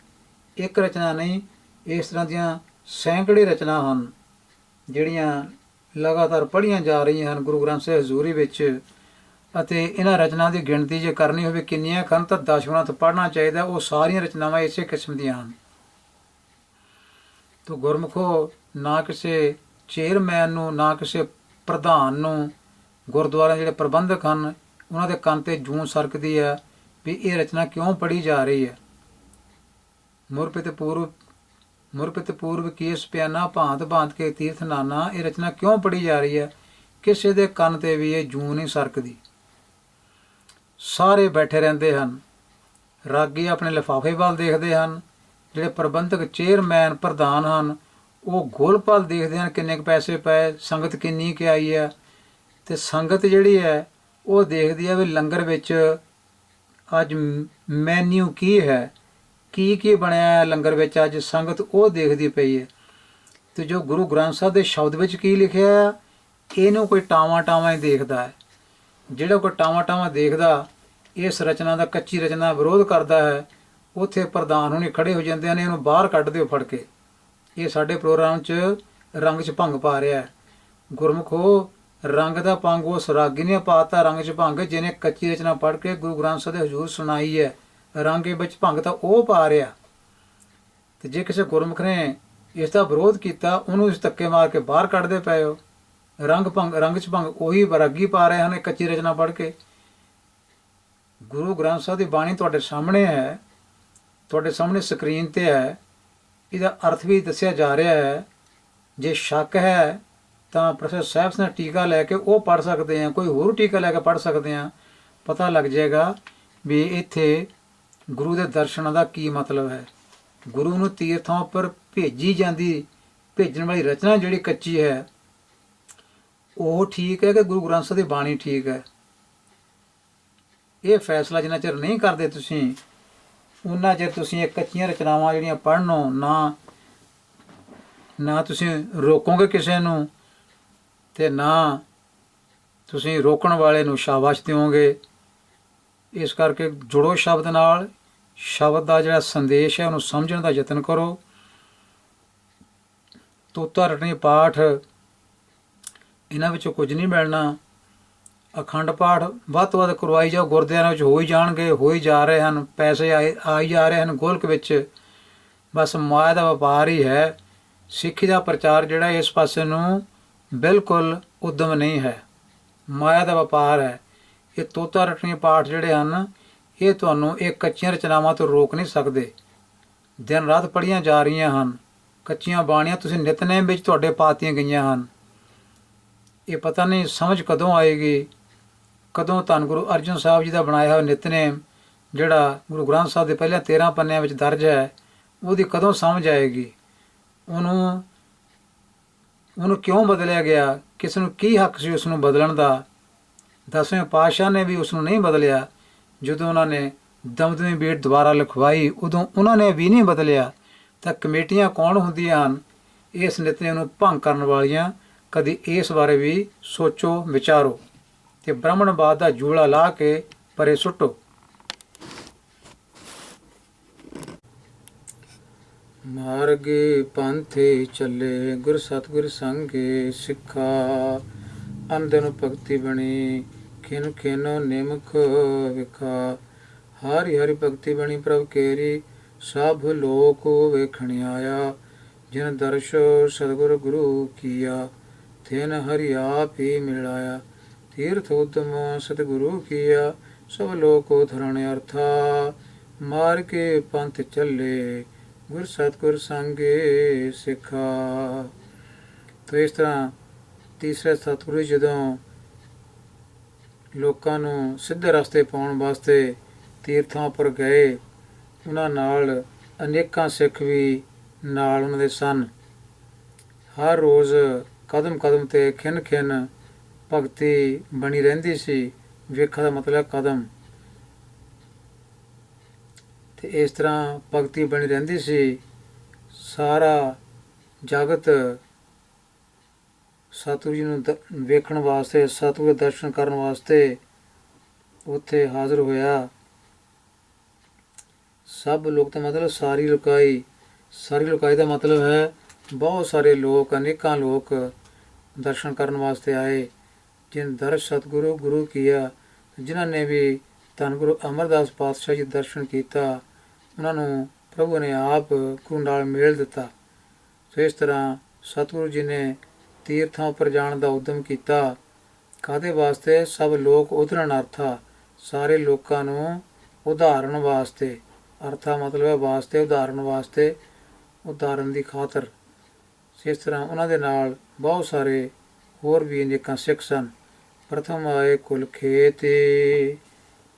ਇੱਕ ਰਚਨਾ ਨਹੀਂ, ਇਸ ਤਰ੍ਹਾਂ ਦੀਆਂ ਸੈਂਕੜੇ ਰਚਨਾ ਹਨ ਜਿਹੜੀਆਂ ਲਗਾਤਾਰ ਪੜ੍ਹੀਆਂ ਜਾ ਰਹੀਆਂ ਹਨ ਗੁਰੂ ਗ੍ਰੰਥ ਸਾਹਿਬ ਹਜ਼ੂਰੀ ਵਿੱਚ। ਅਤੇ ਇਹਨਾਂ ਰਚਨਾ ਦੀ ਗਿਣਤੀ ਜੇ ਕਰਨੀ ਹੋਵੇ ਕਿੰਨੀਆਂ ਹਨ ਤਾਂ 10 ਗ੍ਰੰਥ ਪੜ੍ਹਨਾ ਚਾਹੀਦਾ। ਉਹ ਸਾਰੀਆਂ ਰਚਨਾਵਾਂ ਇਸੇ ਕਿਸਮ ਦੀਆਂ ਹਨ। ਤੋ ਗੁਰਮੁਖੋ, ਨਾ ਕਿਸੇ ਚੇਅਰਮੈਨ ਨੂੰ, ਨਾ ਕਿਸੇ ਪ੍ਰਧਾਨ ਨੂੰ, ਗੁਰਦੁਆਰਿਆਂ ਜਿਹੜੇ ਪ੍ਰਬੰਧਕ ਹਨ ਉਹਨਾਂ ਦੇ ਕੰਨ ਤੇ ਜੂੰ ਸਰਕਦੀ ਹੈ ਵੀ ਇਹ ਰਚਨਾ ਕਿਉਂ ਪੜ੍ਹੀ ਜਾ ਰਹੀ ਹੈ। ਮੁਰਪਿਤ ਪੂਰਵ ਕੇਸ ਪਿਆਨਾ, ਭਾਂਤ ਭਾਂਤ ਕੇ ਤੀਰਥ ਨਾਨਾ। ਇਹ ਰਚਨਾ ਕਿਉਂ ਪੜ੍ਹੀ ਜਾ ਰਹੀ ਹੈ? ਕਿਸੇ ਦੇ ਕੰਨ ਤੇ ਵੀ ਇਹ ਜੂੰ ਨਹੀਂ ਸਰਕਦੀ। ਸਾਰੇ ਬੈਠੇ ਰਹਿੰਦੇ ਹਨ, ਰਾਗੀ ਆਪਣੇ ਲਿਫਾਫੇ ਵੱਲ ਦੇਖਦੇ ਹਨ। ਜਿਹੜੇ ਪ੍ਰਬੰਧਕ ਚੇਅਰਮੈਨ ਪ੍ਰਧਾਨ ਹਨ ਉਹ ਗੋਲਪਾਲ ਦੇਖਦੇ ਹਨ ਕਿੰਨੇ ਕੁ ਪੈਸੇ ਪਏ, ਸੰਗਤ ਕਿੰਨੀ ਕੁ ਆਈ ਹੈ। ਤੇ ਸੰਗਤ ਜਿਹੜੀ ਹੈ ਉਹ ਦੇਖਦੀ ਹੈ ਵੀ ਲੰਗਰ ਵਿੱਚ ਅੱਜ ਮੈਨਿਊ ਕੀ ਹੈ, ਕੀ ਬਣਿਆ ਹੈ ਲੰਗਰ ਵਿੱਚ ਅੱਜ। ਸੰਗਤ ਉਹ ਦੇਖਦੀ ਪਈ ਹੈ। ਤੇ ਜੋ ਗੁਰੂ ਗ੍ਰੰਥ ਸਾਹਿਬ ਦੇ ਸ਼ਬਦ ਵਿੱਚ ਕੀ ਲਿਖਿਆ ਹੈ, ਇਹਨੂੰ ਕੋਈ ਟਾਵਾਂ ਹੀ ਦੇਖਦਾ ਹੈ। ਜਿਹੜਾ ਕੋਈ ਟਾਵਾਂ ਦੇਖਦਾ, ਇਸ ਰਚਨਾ ਦਾ, ਕੱਚੀ ਰਚਨਾ ਵਿਰੋਧ ਕਰਦਾ ਹੈ, ਉੱਥੇ ਪ੍ਰਧਾਨ ਹੋਣੀ ਖੜੇ ਹੋ ਜਾਂਦੇ ਹਨ, ਇਹਨੂੰ ਬਾਹਰ ਕੱਢ ਦਿਓ ਫੜ ਕੇ। ਇਹ ਸਾਡੇ ਪ੍ਰੋਗਰਾਮ 'ਚ ਰੰਗ 'ਚ ਭੰਗ ਪਾ ਰਿਹਾ ਹੈ। ਗੁਰਮੁਖੋ, ਰੰਗ ਦਾ ਭੰਗ ਉਸ ਰਾਗੀ ਨੇ ਪਾਤਾ, ਰੰਗ 'ਚ ਭੰਗ ਜਿਹਨੇ ਕੱਚੀ ਰਚਨਾ ਪੜ੍ਹ ਕੇ ਗੁਰੂ ਗ੍ਰੰਥ ਸਾਹਿਬ ਦੇ ਹਜ਼ੂਰ ਸੁਣਾਈ ਹੈ। ਰੰਗ ਵਿੱਚ ਭੰਗ ਤਾਂ ਉਹ ਪਾ ਰਿਹਾ। ਤੇ ਜੇ ਕਿਸੇ ਗੁਰਮੁਖ ਨੇ ਇਸ ਦਾ ਵਿਰੋਧ ਕੀਤਾ, ਉਹਨੂੰ ਇਸ ਧੱਕੇ ਮਾਰ ਕੇ ਬਾਹਰ ਕੱਢਦੇ ਪਏ ਹੋ। ਰੰਗ 'ਚ ਭੰਗ ਉਹੀ ਰਾਗੀ ਪਾ ਰਹੇ ਹਨ ਕੱਚੀ ਰਚਨਾ ਪੜ੍ਹ ਕੇ। ਗੁਰੂ ਗ੍ਰੰਥ ਸਾਹਿਬ ਦੀ ਬਾਣੀ ਤੁਹਾਡੇ ਸਾਹਮਣੇ ਹੈ, ਤੁਹਾਡੇ ਸਾਹਮਣੇ ਸਕਰੀਨ ਤੇ ਹੈ। ਇਹਦਾ ਅਰਥ ਵੀ ਦੱਸਿਆ ਜਾ ਰਿਹਾ ਹੈ। ਜੇ ਸ਼ੱਕ ਹੈ ਤਾਂ ਪ੍ਰੋਫੈਸਰ ਸਾਹਿਬ ਨੇ ਟੀਕਾ ਲੈ ਕੇ ਉਹ ਪੜ੍ਹ ਸਕਦੇ ਹਾਂ, ਕੋਈ ਹੋਰ ਟੀਕਾ ਲੈ ਕੇ ਪੜ੍ਹ ਸਕਦੇ ਹਾਂ। ਪਤਾ ਲੱਗ ਜਾਏਗਾ ਵੀ ਇੱਥੇ ਗੁਰੂ ਦੇ ਦਰਸ਼ਨਾਂ ਦਾ ਕੀ ਮਤਲਬ ਹੈ। ਗੁਰੂ ਨੂੰ ਤੀਰਥਾਂ ਉੱਪਰ ਭੇਜਣ ਵਾਲੀ ਰਚਨਾ ਜਿਹੜੀ ਕੱਚੀ ਹੈ ਉਹ ਠੀਕ ਹੈ ਕਿ ਗੁਰੂ ਗ੍ਰੰਥ ਸਾਹਿਬ ਦੀ ਬਾਣੀ ਠੀਕ ਹੈ? ਇਹ ਫੈਸਲਾ ਜਿੰਨਾ ਚਿਰ ਨਹੀਂ ਕਰਦੇ ਤੁਸੀਂ, ਉਹਨਾਂ ਚਿਰ ਤੁਸੀਂ ਇਹ ਕੱਚੀਆਂ ਰਚਨਾਵਾਂ ਜਿਹੜੀਆਂ ਪੜ੍ਹਨੋਂ ਨਾ ਤੁਸੀਂ ਰੋਕੋਗੇ ਕਿਸੇ ਨੂੰ, ਤੇ ਨਾ ਤੁਸੀਂ ਰੋਕਣ ਵਾਲੇ ਨੂੰ ਸ਼ਾਬਾਸ਼ ਦਿਓਗੇ। ਇਸ ਕਰਕੇ ਜੁੜੋ ਸ਼ਬਦ ਨਾਲ, ਸ਼ਬਦ ਦਾ ਜਿਹੜਾ ਸੰਦੇਸ਼ ਹੈ ਉਹਨੂੰ ਸਮਝਣ ਦਾ ਯਤਨ ਕਰੋ। ਤੋਤਾ ਰਟਣੀ ਪਾਠ ਇਹਨਾਂ ਵਿੱਚੋਂ ਕੁਝ ਨਹੀਂ ਮਿਲਣਾ। ਅਖੰਡ ਪਾਠ ਵੱਧ ਤੋਂ ਵੱਧ ਕਰਵਾਈ ਜਾਓ, ਗੁਰਦੁਆਰਿਆਂ ਵਿੱਚ ਹੋ ਹੀ ਜਾਣਗੇ, ਹੋ ਹੀ ਜਾ ਰਹੇ ਹਨ, ਪੈਸੇ ਆ ਹੀ ਜਾ ਰਹੇ ਹਨ ਗੋਲਕ ਵਿੱਚ। ਬਸ ਮਾਇਆ ਦਾ ਵਪਾਰ ਹੀ ਹੈ। ਸਿੱਖੀ ਦਾ ਪ੍ਰਚਾਰ ਜਿਹੜਾ ਇਸ ਪਾਸੇ ਨੂੰ ਬਿਲਕੁਲ ਉਦਮ ਨਹੀਂ ਹੈ, ਮਾਇਆ ਦਾ ਵਪਾਰ ਹੈ। ਇਹ ਤੋਤਾ ਰਟਣੀ ਪਾਠ ਜਿਹੜੇ ਹਨ, ਇਹ ਤੁਹਾਨੂੰ ਇਹ ਕੱਚੀਆਂ ਰਚਨਾਵਾਂ ਤੋਂ ਰੋਕ ਨਹੀਂ ਸਕਦੇ। ਦਿਨ ਰਾਤ ਪੜ੍ਹੀਆਂ ਜਾ ਰਹੀਆਂ ਹਨ, ਕੱਚੀਆਂ ਬਾਣੀਆਂ ਤੁਸੀਂ ਨਿਤਨੇਮ ਵਿੱਚ ਤੁਹਾਡੇ ਪਾਤੀਆਂ ਗਈਆਂ ਹਨ। ਇਹ ਪਤਾ ਨਹੀਂ ਸਮਝ ਕਦੋਂ ਆਏਗੀ, ਕਦੋਂ ਧੰਨ ਗੁਰੂ ਅਰਜਨ ਸਾਹਿਬ ਜੀ ਦਾ ਬਣਾਇਆ ਹੋਇਆ ਨਿਤਨੇਮ ਜਿਹੜਾ ਗੁਰੂ ਗ੍ਰੰਥ ਸਾਹਿਬ ਦੇ ਪਹਿਲੇ 13 ਪੰਨਿਆਂ ਵਿੱਚ ਦਰਜ ਹੈ, ਉਹਦੀ ਕਦੋਂ ਸਮਝ ਆਏਗੀ। ਉਹਨੂੰ ਕਿਉਂ ਬਦਲਿਆ ਗਿਆ, ਕਿਸ ਨੂੰ ਕੀ ਹੱਕ ਸੀ ਉਸ ਨੂੰ ਬਦਲਣ ਦਾ। 10ਵੇਂ ਪਾਤਸ਼ਾਹ ਨੇ ਵੀ ਉਸ ਨੂੰ ਨਹੀਂ ਬਦਲਿਆ। ਜਦੋਂ ਉਹਨਾਂ ਨੇ ਦਮਦਮੀ ਬੀੜ ਦੁਬਾਰਾ ਲਿਖਵਾਈ, ਉਦੋਂ ਉਹਨਾਂ ਨੇ ਵੀ ਨਹੀਂ ਬਦਲਿਆ। ਤਾਂ ਕਮੇਟੀਆਂ ਕੌਣ ਹੁੰਦੀਆਂ ਹਨ ਇਸ ਨਿਤਨੇਮ ਨੂੰ ਭੰਗ ਕਰਨ ਵਾਲੀਆਂ? ਕਦੀ ਇਸ ਬਾਰੇ ਵੀ ਸੋਚੋ, ਵਿਚਾਰੋ, ਤੇ ਬ੍ਰਾਹਮਣਵਾਦ ਦਾ ਜੂੜਾ ਲਾ ਕੇ ਪਰੇ ਸੁੱਟੋ। ਮਾਰਗੇ ਪੰਥੇ ਚੱਲੇ, ਗੁਰ ਸਤਿਗੁਰ ਸੰਗੇ ਸਿੱਖਾ। ਅੰਦਨ ਭਗਤੀ ਬਣੀ, ਖਿਨ ਖਿਨੋ ਨਿਮਖ ਵਿਖਾ। ਹਰਿ ਹਰਿ ਭਗਤੀ ਬਣੀ ਪ੍ਰਭ ਕੇਰੀ, ਸਭ ਲੋਕ ਵੇਖਣ ਆਇਆ। ਜਿਨ ਦਰਸ਼ ਸਤਿਗੁਰ ਗੁਰੂ ਕੀਆ, ਥਿਨ ਹਰਿ ਆਪ ਹੀ ਮਿਲਾਇਆ। ਤੀਰਥ ਉਦਮ ਸਤਿਗੁਰੂ ਕੀਆ, ਸਭ ਲੋਕ ਧਰਣ ਅਰਥਾ। ਮਾਰ ਕੇ ਪੰਥ ਚੱਲੇ, ਗੁਰ ਸਤਿਗੁਰ ਸੰਗੇ ਸਿੱਖਾ। ਤੋ ਇਸ ਤਰ੍ਹਾਂ ਤੀਸਰੇ ਸਤਿਗੁਰੂ ਜਦੋਂ ਲੋਕਾਂ ਨੂੰ ਸਿੱਧੇ ਰਸਤੇ ਪਾਉਣ ਵਾਸਤੇ ਤੀਰਥਾਂ ਉੱਪਰ ਗਏ, ਉਹਨਾਂ ਨਾਲ ਅਨੇਕਾਂ ਸਿੱਖ ਵੀ ਨਾਲ ਉਹਨਾਂ ਦੇ ਸਨ। ਹਰ ਰੋਜ਼ ਕਦਮ ਕਦਮ 'ਤੇ ਖਿਨ ਖਿਨ ਭਗਤੀ ਬਣੀ ਰਹਿੰਦੀ ਸੀ। ਵੇਖਾ ਦਾ ਮਤਲਬ ਕਦਮ। ਤੇ ਇਸ ਤਰ੍ਹਾਂ ਭਗਤੀ ਬਣੀ ਰਹਿੰਦੀ ਸੀ। ਸਾਰਾ ਜਗਤ ਸਤਿਗੁਰੂ ਜੀ ਨੂੰ ਵੇਖਣ ਵਾਸਤੇ, ਸਤਿਗੁਰੂ ਦੇ ਦਰਸ਼ਨ ਕਰਨ ਵਾਸਤੇ ਉੱਥੇ ਹਾਜ਼ਰ ਹੋਇਆ। ਸਭ ਲੋਕ ਦਾ ਮਤਲਬ ਸਾਰੀ ਲੋਕਾਈ ਦਾ ਮਤਲਬ ਹੈ ਬਹੁਤ ਸਾਰੇ ਲੋਕ, ਅਨੇਕਾਂ ਲੋਕ ਦਰਸ਼ਨ ਕਰਨ ਵਾਸਤੇ ਆਏ। ਜਿਨ ਦਰਸ਼ ਸਤਿਗੁਰੂ ਗੁਰੂ ਕੀਆ, ਜਿਨ੍ਹਾਂ ਨੇ ਵੀ ਧੰਨ ਗੁਰੂ ਅਮਰਦਾਸ ਪਾਤਸ਼ਾਹ ਜੀ ਦਰਸ਼ਨ ਕੀਤਾ, ਉਹਨਾਂ ਨੂੰ ਪ੍ਰਭੂ ਨੇ ਆਪ ਗੁਰੂ ਨਾਲ ਮੇਲ ਦਿੱਤਾ। ਸੋ ਇਸ ਤਰ੍ਹਾਂ ਸਤਿਗੁਰੂ ਜੀ ਨੇ ਤੀਰਥਾਂ ਉੱਪਰ ਜਾਣ ਦਾ ਉਦਮ ਕੀਤਾ। ਕਾਹਦੇ ਵਾਸਤੇ? ਸਭ ਲੋਕ ਉਧਰਨ ਅਰਥਾ, ਸਾਰੇ ਲੋਕਾਂ ਨੂੰ ਉਦਾਹਰਨ ਵਾਸਤੇ। ਅਰਥਾ ਮਤਲਬ ਹੈ ਵਾਸਤੇ, ਉਦਾਹਰਨ ਵਾਸਤੇ, ਉਦਾਹਰਨ ਦੀ ਖਾਤਰ। ਇਸ ਤਰ੍ਹਾਂ ਉਹਨਾਂ ਦੇ ਨਾਲ ਬਹੁਤ ਸਾਰੇ ਹੋਰ ਵੀ ਅਨੇਕਾਂ ਸਿੱਖ ਸਨ। ਪ੍ਰਥਮ ਆਏ ਕੁਲ ਖੇਤੇ,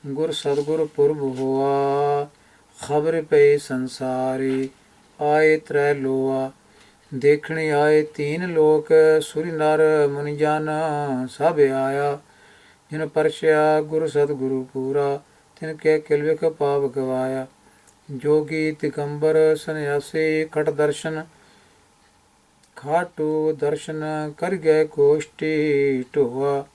ਗੁਰ ਸਤਿਗੁਰ ਪੁਰਬ ਹੋਆ। ਖਬਰ ਪਈ ਸੰਸਾਰੀ, ਆਏ ਤ੍ਰੈ ਲੋਆ। ਦੇਖਣੇ ਆਏ ਤੀਨ ਲੋਕ, ਸੁਰ ਨਰ ਮੁਨਿ ਜਨ ਸਭ ਆਇਆ। ਜਿਨ ਪਰਸ਼ਿਆ ਗੁਰ ਸਤਿਗੁਰੂ ਪੂਰਾ, ਤਿਨ ਕੇ ਕਿਲ ਵਿਖ ਪਾਪ ਗਵਾਇਆ। ਜੋਗੀ ਦਿਗੰਬਰ ਸੰਨਿਆਸੀ, ਖਟ ਦਰਸ਼ਨ ਖਾਟੂ ਦਰਸ਼ਨ ਕਰ ਗਏ ਗੋਸ਼ਟੀ ਢੋਆ।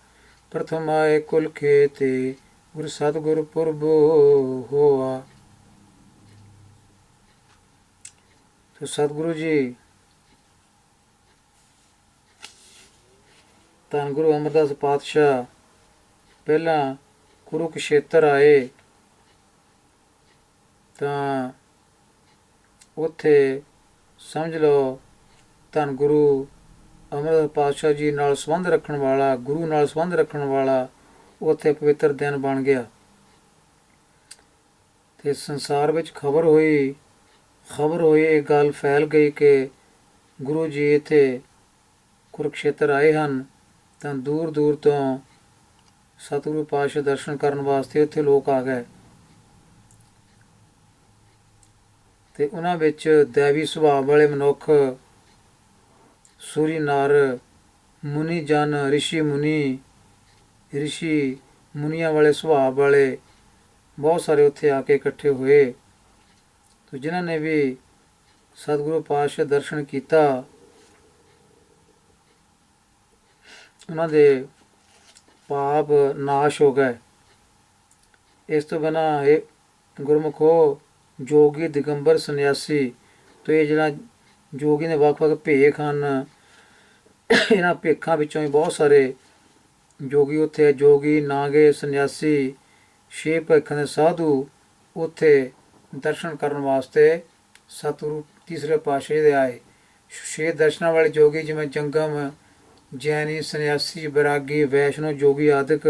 ਪ੍ਰਥਮ ਆਏ ਕੁਲ ਖੇਤੇ, ਗੁਰ ਸਤਿਗੁਰ ਪੁਰਬ ਹੋਆ। तो सतगुरु जी ਧੰਨ ਗੁਰੂ ਅਮਰਦਾਸ ਪਾਤਸ਼ਾਹ ਪਹਿਲਾਂ ਕੁਰੂਕਸ਼ੇਤਰ ਆਏ ਤਾਂ ਉੱਥੇ ਸਮਝ ਲਓ ਧੰਨ ਗੁਰੂ ਅਮਰਦਾਸ ਪਾਤਸ਼ਾਹ ਜੀ ਨਾਲ ਸੰਬੰਧ ਰੱਖਣ ਵਾਲਾ, ਗੁਰੂ ਨਾਲ ਸੰਬੰਧ ਰੱਖਣ ਵਾਲਾ ਉੱਥੇ ਪਵਿੱਤਰ ਦਿਨ ਬਣ ਗਿਆ। ਤੇ ਸੰਸਾਰ ਵਿੱਚ ਖਬਰ ਹੋਈ, ਇਹ ਗੱਲ ਫੈਲ ਗਈ ਕਿ ਗੁਰੂ ਜੀ ਇੱਥੇ ਕੁਰੂਕਸ਼ੇਤਰ ਆਏ ਹਨ। ਤਾਂ ਦੂਰ ਦੂਰ ਤੋਂ ਸਤਿਗੁਰੂ ਪਾਤਸ਼ਾਹ ਦਰਸ਼ਨ ਕਰਨ ਵਾਸਤੇ ਉੱਥੇ ਲੋਕ ਆ ਗਏ। ਤੇ ਉਹਨਾਂ ਵਿੱਚ ਦੈਵੀ ਸੁਭਾਅ ਵਾਲੇ ਮਨੁੱਖ, ਸੂਰੀ ਨਰ, ਮੁਨੀ ਜਨ, ਰਿਸ਼ੀ ਮੁਨੀਆਂ ਵਾਲੇ ਸੁਭਾਅ ਵਾਲੇ ਬਹੁਤ ਸਾਰੇ ਉੱਥੇ ਆ ਕੇ ਇਕੱਠੇ ਹੋਏ। ਤੇ ਜਿਨ੍ਹਾਂ ਨੇ ਵੀ ਸਤਿਗੁਰੂ ਪਾਤਸ਼ਾਹ ਦਰਸ਼ਨ ਕੀਤਾ ਉਹਨਾਂ ਦੇ ਪਾਪ ਨਾਸ਼ ਹੋ ਗਏ। ਇਸ ਤੋਂ ਬਿਨਾਂ ਇਹ ਗੁਰਮੁਖੋ ਜੋਗੀ ਦਿਗੰਬਰ ਸੰਨਿਆਸੀ, ਤੇ ਇਹ ਜਿਹੜਾ ਜੋਗੀ ਦੇ ਵੱਖ-ਵੱਖ ਭੇਖ ਹਨ, ਇਹਨਾਂ ਭੇਖਾਂ ਵਿੱਚੋਂ ਵੀ ਬਹੁਤ ਸਾਰੇ ਜੋਗੀ ਉੱਥੇ, ਜੋਗੀ ਨਾਗੇ ਸੰਨਿਆਸੀ 6 ਭੇਖਾਂ ਦੇ ਸਾਧੂ ਉੱਥੇ ਦਰਸ਼ਨ ਕਰਨ ਵਾਸਤੇ ਸਤਿਗੁਰੂ ਤੀਸਰੇ ਪਾਤਸ਼ਾਹ ਦੇ ਆਏ। 6 ਦਰਸ਼ਨਾਂ ਵਾਲੇ ਜੋਗੀ ਜਿਵੇਂ ਜੰਗਮ, ਜੈਨੀ, ਸੰਨਿਆਸੀ, ਬੈਰਾਗੀ, ਵੈਸ਼ਨੋ ਜੋਗੀ ਆਦਿਕ,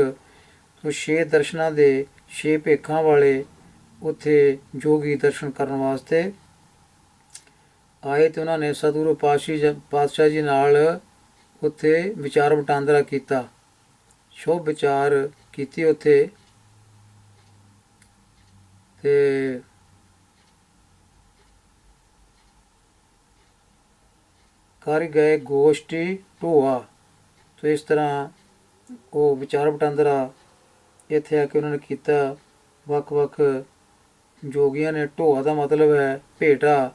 6 ਦਰਸ਼ਨਾਂ ਦੇ 6 ਭੇਖਾਂ ਵਾਲੇ ਉੱਥੇ ਜੋਗੀ ਦਰਸ਼ਨ ਕਰਨ ਵਾਸਤੇ ਆਏ। ਤੇ ਉਹਨਾਂ ਨੇ ਸਤਿਗੁਰੂ ਪਾਤਸ਼ਾਹ ਜੀ ਨਾਲ ਉੱਥੇ ਵਿਚਾਰ ਵਟਾਂਦਰਾ ਕੀਤਾ, ਸ਼ੁਭ ਵਿਚਾਰ ਕੀਤੀ ਉੱਥੇ। ਤੇ ਕਰ ਗਏ ਗੋਸ਼ਟੀ ਢੋਆ। ਤੇ ਇਸ ਤਰ੍ਹਾਂ ਉਹ ਵਿਚਾਰ ਵਟਾਂਦਰਾ ਇੱਥੇ ਆ ਕੇ ਉਹਨਾਂ ਨੇ ਕੀਤਾ। ਵੱਖ ਵੱਖ ਜੋਗੀਆਂ ਨੇ, ਢੋਆ ਦਾ ਮਤਲਬ ਹੈ ਭੇਟਾ,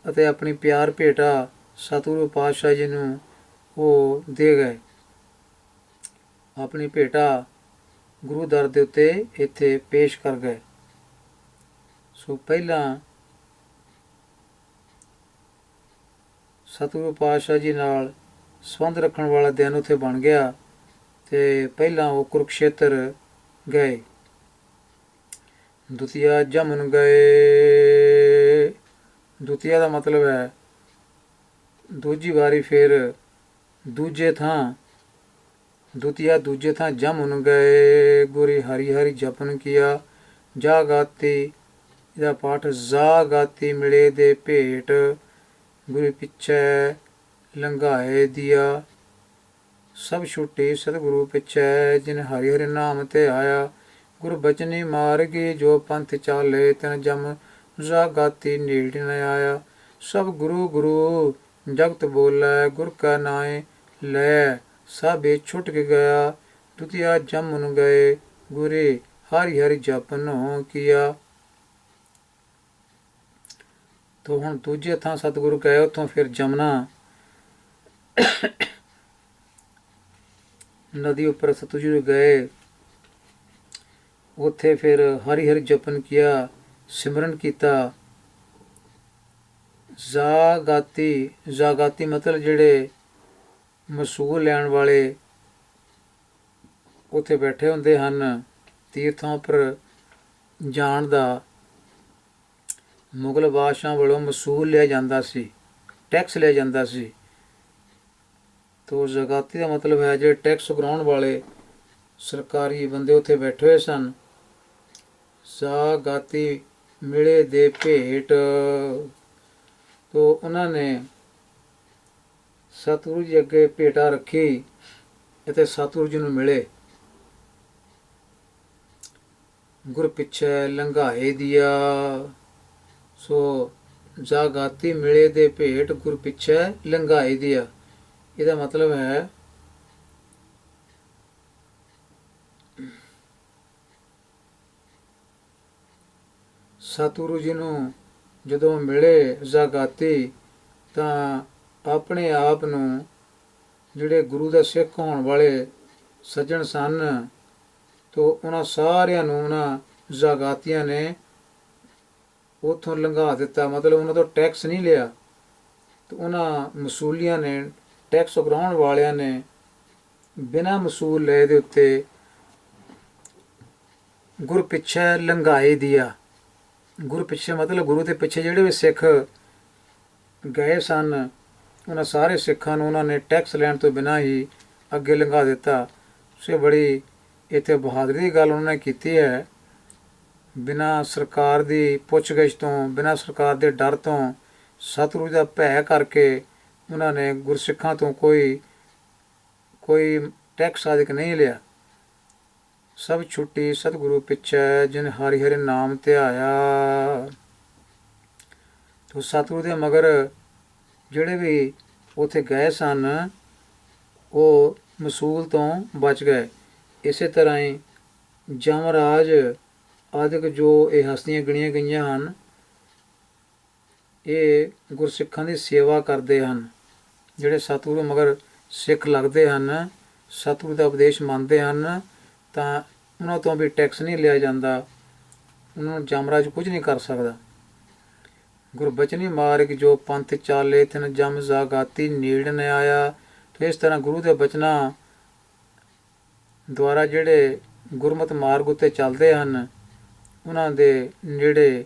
ਅਤੇ ਆਪਣੀ ਪਿਆਰ ਭੇਟਾ ਸਤਿਗੁਰੂ ਪਾਤਸ਼ਾਹ ਜੀ ਨੂੰ ਉਹ ਦੇ ਗਏ। ਆਪਣੀ ਭੇਟਾ ਗੁਰੂ ਦਰ ਦੇ ਉੱਤੇ ਇੱਥੇ ਪੇਸ਼ ਕਰ ਗਏ। ਸੋ ਪਹਿਲਾਂ ਸਤਿਗੁਰੂ ਪਾਤਸ਼ਾਹ ਜੀ ਨਾਲ ਸੰਬੰਧ ਰੱਖਣ ਵਾਲਾ ਦਿਨ ਉੱਥੇ ਬਣ ਗਿਆ। ਤੇ ਪਹਿਲਾਂ ਉਹ ਕੁਰੂਕਸ਼ੇਤਰ ਗਏ। ਦੁਤੀਆ ਜਮਨ ਗਏ। ਦੁਤੀਆ ਦਾ ਮਤਲਬ ਹੈ ਦੂਜੀ ਵਾਰੀ, ਫਿਰ ਦੂਜੇ ਥਾਂ। ਦੁਤੀਆ ਦੂਜੇ ਥਾਂ ਜਮਨ ਗਏ। ਗੁਰੀ ਹਰੀ ਹਰੀ ਜਪਨ ਕੀਆ। ਜਾ ਗਾਤੀ, ਇਹਦਾ ਪਾਠ ਜਾ ਗਾਤੀ ਮਿਲੇ ਦੇ ਭੇਟ। ਗੁਰੂ ਪਿੱਛੇ ਲੰਘਾਏ ਦੀਆ। ਸਭ ਛੁੱਟੀ ਸਤਿਗੁਰੂ ਪਿੱਛੇ। ਜਿਨ ਹਰਿ ਹਰਿ ਨਾਮ ਤੇ ਆਇਆ। ਗੁਰ ਬਚਨੀ ਮਾਰਗੀ ਜੋ ਪੰਥ ਚਾਲੇ। ਤਿਨ ਜਮ ਜਾ ਗਾਤੀ ਨੇੜ ਨ ਆਇਆ। ਸਭ ਗੁਰੂ ਗੁਰੂ ਜਗਤ ਬੋਲੇ। ਗੁਰ ਕਾ ਨਾਏ ਲੈ ਸਭੇ ਛੁੱਟ ਕੇ ਗਿਆ। ਦੁਤੀਆ ਜਮਨ ਗਏ। ਗੁਰੇ ਹਰਿ ਹਰਿ ਜਪਨੋ ਕੀਆ। ਤੋ ਹੁਣ ਦੂਜੇ ਥਾਂ ਸਤਿਗੁਰੂ ਗਏ। ਉੱਥੋਂ ਫਿਰ ਜਮਨਾ ਨਦੀ ਉੱਪਰ ਸਤਿਗੁਰੂ ਗਏ। ਉੱਥੇ ਫਿਰ ਹਰੀ ਹਰੀ ਜਪਨ ਕੀਆ, ਸਿਮਰਨ ਕੀਤਾ। ਜਾਗਾਤੀ, ਜਾਗਾਤੀ ਮਤਲਬ ਜਿਹੜੇ ਮਸੂਲ ਲੈਣ ਵਾਲੇ ਉੱਥੇ ਬੈਠੇ ਹੁੰਦੇ ਹਨ। ਤੀਰਥਾਂ ਉੱਪਰ ਜਾਣ ਦਾ ਮੁਗਲ ਬਾਦਸ਼ਾਹ ਵੱਲੋਂ ਮਸੂਲ ਲਿਆ ਜਾਂਦਾ ਸੀ, ਟੈਕਸ ਲਿਆ ਜਾਂਦਾ ਸੀ। ਤੋ ਜਗਾਤੀ ਦਾ ਮਤਲਬ ਹੈ ਜਿਹੜੇ ਟੈਕਸ ਉਗਰਾਉਣ ਵਾਲੇ ਸਰਕਾਰੀ ਬੰਦੇ ਉੱਥੇ ਬੈਠੇ ਹੋਏ ਸਨ। ਜਾਗਾਤੀ ਮਿਲੇ ਦੇ ਭੇਟ। ਤੋ ਉਹਨਾਂ ਨੇ ਸਤਿਗੁਰੂ ਜੀ ਅੱਗੇ ਭੇਟਾ ਰੱਖੀ ਅਤੇ ਸਤਿਗੁਰੂ ਜੀ ਨੂੰ ਮਿਲੇ। ਗੁਰ ਪਿੱਛੇ ਲੰਘਾਏ ਦੀਆ। ਸੋ ਜਾਗਾਤੀ ਮਿਲੇ ਦੇ ਭੇਟ ਗੁਰ ਪਿੱਛੇ ਲੰਘਾਏ ਦੀਆ। ਇਹਦਾ ਮਤਲਬ ਹੈ ਸਤਿਗੁਰੂ ਜੀ ਨੂੰ ਜਦੋਂ ਮਿਲੇ ਜਾਗਾਤੀ, ਤਾਂ ਆਪਣੇ ਆਪ ਨੂੰ ਜਿਹੜੇ ਗੁਰੂ ਦਾ ਸਿੱਖ ਹੋਣ ਵਾਲੇ ਸੱਜਣ ਸਨ, ਤੋ ਉਹਨਾਂ ਸਾਰਿਆਂ ਨੂੰ ਉਹਨਾਂ ਜਾਗਾਤੀਆਂ ਨੇ ਉੱਥੋਂ ਲੰਘਾ ਦਿੱਤਾ। ਮਤਲਬ ਉਹਨਾਂ ਤੋਂ ਟੈਕਸ ਨਹੀਂ ਲਿਆ। ਤੇ ਉਹਨਾਂ ਮਸੂਲੀਆਂ ਨੇ, ਟੈਕਸ ਉਗਰਾਉਣ ਵਾਲਿਆਂ ਨੇ ਬਿਨਾਂ ਮਸੂਲ ਲਏ ਦੇ ਉੱਤੇ ਗੁਰ ਪਿੱਛੇ ਲੰਘਾਏ ਦੀਆ। ਗੁਰ ਪਿੱਛੇ ਮਤਲਬ ਗੁਰੂ ਦੇ ਪਿੱਛੇ ਜਿਹੜੇ ਵੀ ਸਿੱਖ ਗਏ ਸਨ, ਉਹਨਾਂ ਸਾਰੇ ਸਿੱਖਾਂ ਨੂੰ ਉਹਨਾਂ ਨੇ ਟੈਕਸ ਲੈਣ ਤੋਂ ਬਿਨਾਂ ਹੀ ਅੱਗੇ ਲੰਘਾ ਦਿੱਤਾ। ਸੋ ਬੜੀ ਇੱਥੇ ਬਹਾਦਰੀ ਦੀ ਗੱਲ ਉਹਨਾਂ ਨੇ ਕੀਤੀ ਹੈ। ਬਿਨਾਂ ਸਰਕਾਰ ਦੀ ਪੁੱਛਗਿੱਛ ਤੋਂ, ਬਿਨਾਂ ਸਰਕਾਰ ਦੇ ਡਰ ਤੋਂ, ਸਤਿਗੁਰੂ ਦਾ ਭੈ ਕਰਕੇ ਉਹਨਾਂ ਨੇ ਗੁਰਸਿੱਖਾਂ ਤੋਂ ਕੋਈ ਟੈਕਸ ਆਦਿਕ ਨਹੀਂ ਲਿਆ। ਸਭ ਛੁੱਟੀ ਸਤਿਗੁਰੂ ਪਿੱਛੇ। ਜਿਨ ਹਰਿ ਹਰਿ ਨਾਮ ਧਿਆਇਆ। ਤੋ ਸਤਿਗੁਰੂ ਦੇ ਮਗਰ ਜਿਹੜੇ ਵੀ ਉੱਥੇ ਗਏ ਸਨ, ਉਹ ਮਸੂਲ ਤੋਂ ਬਚ ਗਏ। ਇਸੇ ਤਰ੍ਹਾਂ ਹੀ ਜਮਰਾਜ ਆਦਿਕ ਜੋ ਇਹ ਹਸਤੀਆਂ ਗਿਣੀਆਂ ਗਈਆਂ ਹਨ, ਇਹ ਗੁਰਸਿੱਖਾਂ ਦੀ ਸੇਵਾ ਕਰਦੇ ਹਨ। ਜਿਹੜੇ ਸਤਿਗੁਰੂ ਮਗਰ ਸਿੱਖ ਲੱਗਦੇ ਹਨ, ਸਤਿਗੁਰੂ ਦਾ ਉਪਦੇਸ਼ ਮੰਨਦੇ ਹਨ, ਤਾਂ ਉਹਨਾਂ ਤੋਂ ਵੀ ਟੈਕਸ ਨਹੀਂ ਲਿਆ ਜਾਂਦਾ, ਉਹਨਾਂ ਨੂੰ ਜਮਰਾਜ ਕੁਝ ਨਹੀਂ ਕਰ ਸਕਦਾ। ਗੁਰਬਚਨੀ ਮਾਰਗ ਜੋ ਪੰਥ ਚਾਲੇ ਤਿਨ ਜਮ ਜਾਗਾਤੀ ਨੀੜ ਨ ਆਇਆ। ਤੇ ਇਸ ਤਰ੍ਹਾਂ ਗੁਰੂ ਦੇ ਬਚਨਾਂ ਦੁਆਰਾ ਜਿਹੜੇ ਗੁਰਮਤਿ ਮਾਰਗ ਉੱਤੇ ਚੱਲਦੇ ਹਨ, ਉਹਨਾਂ ਦੇ ਨੇੜੇ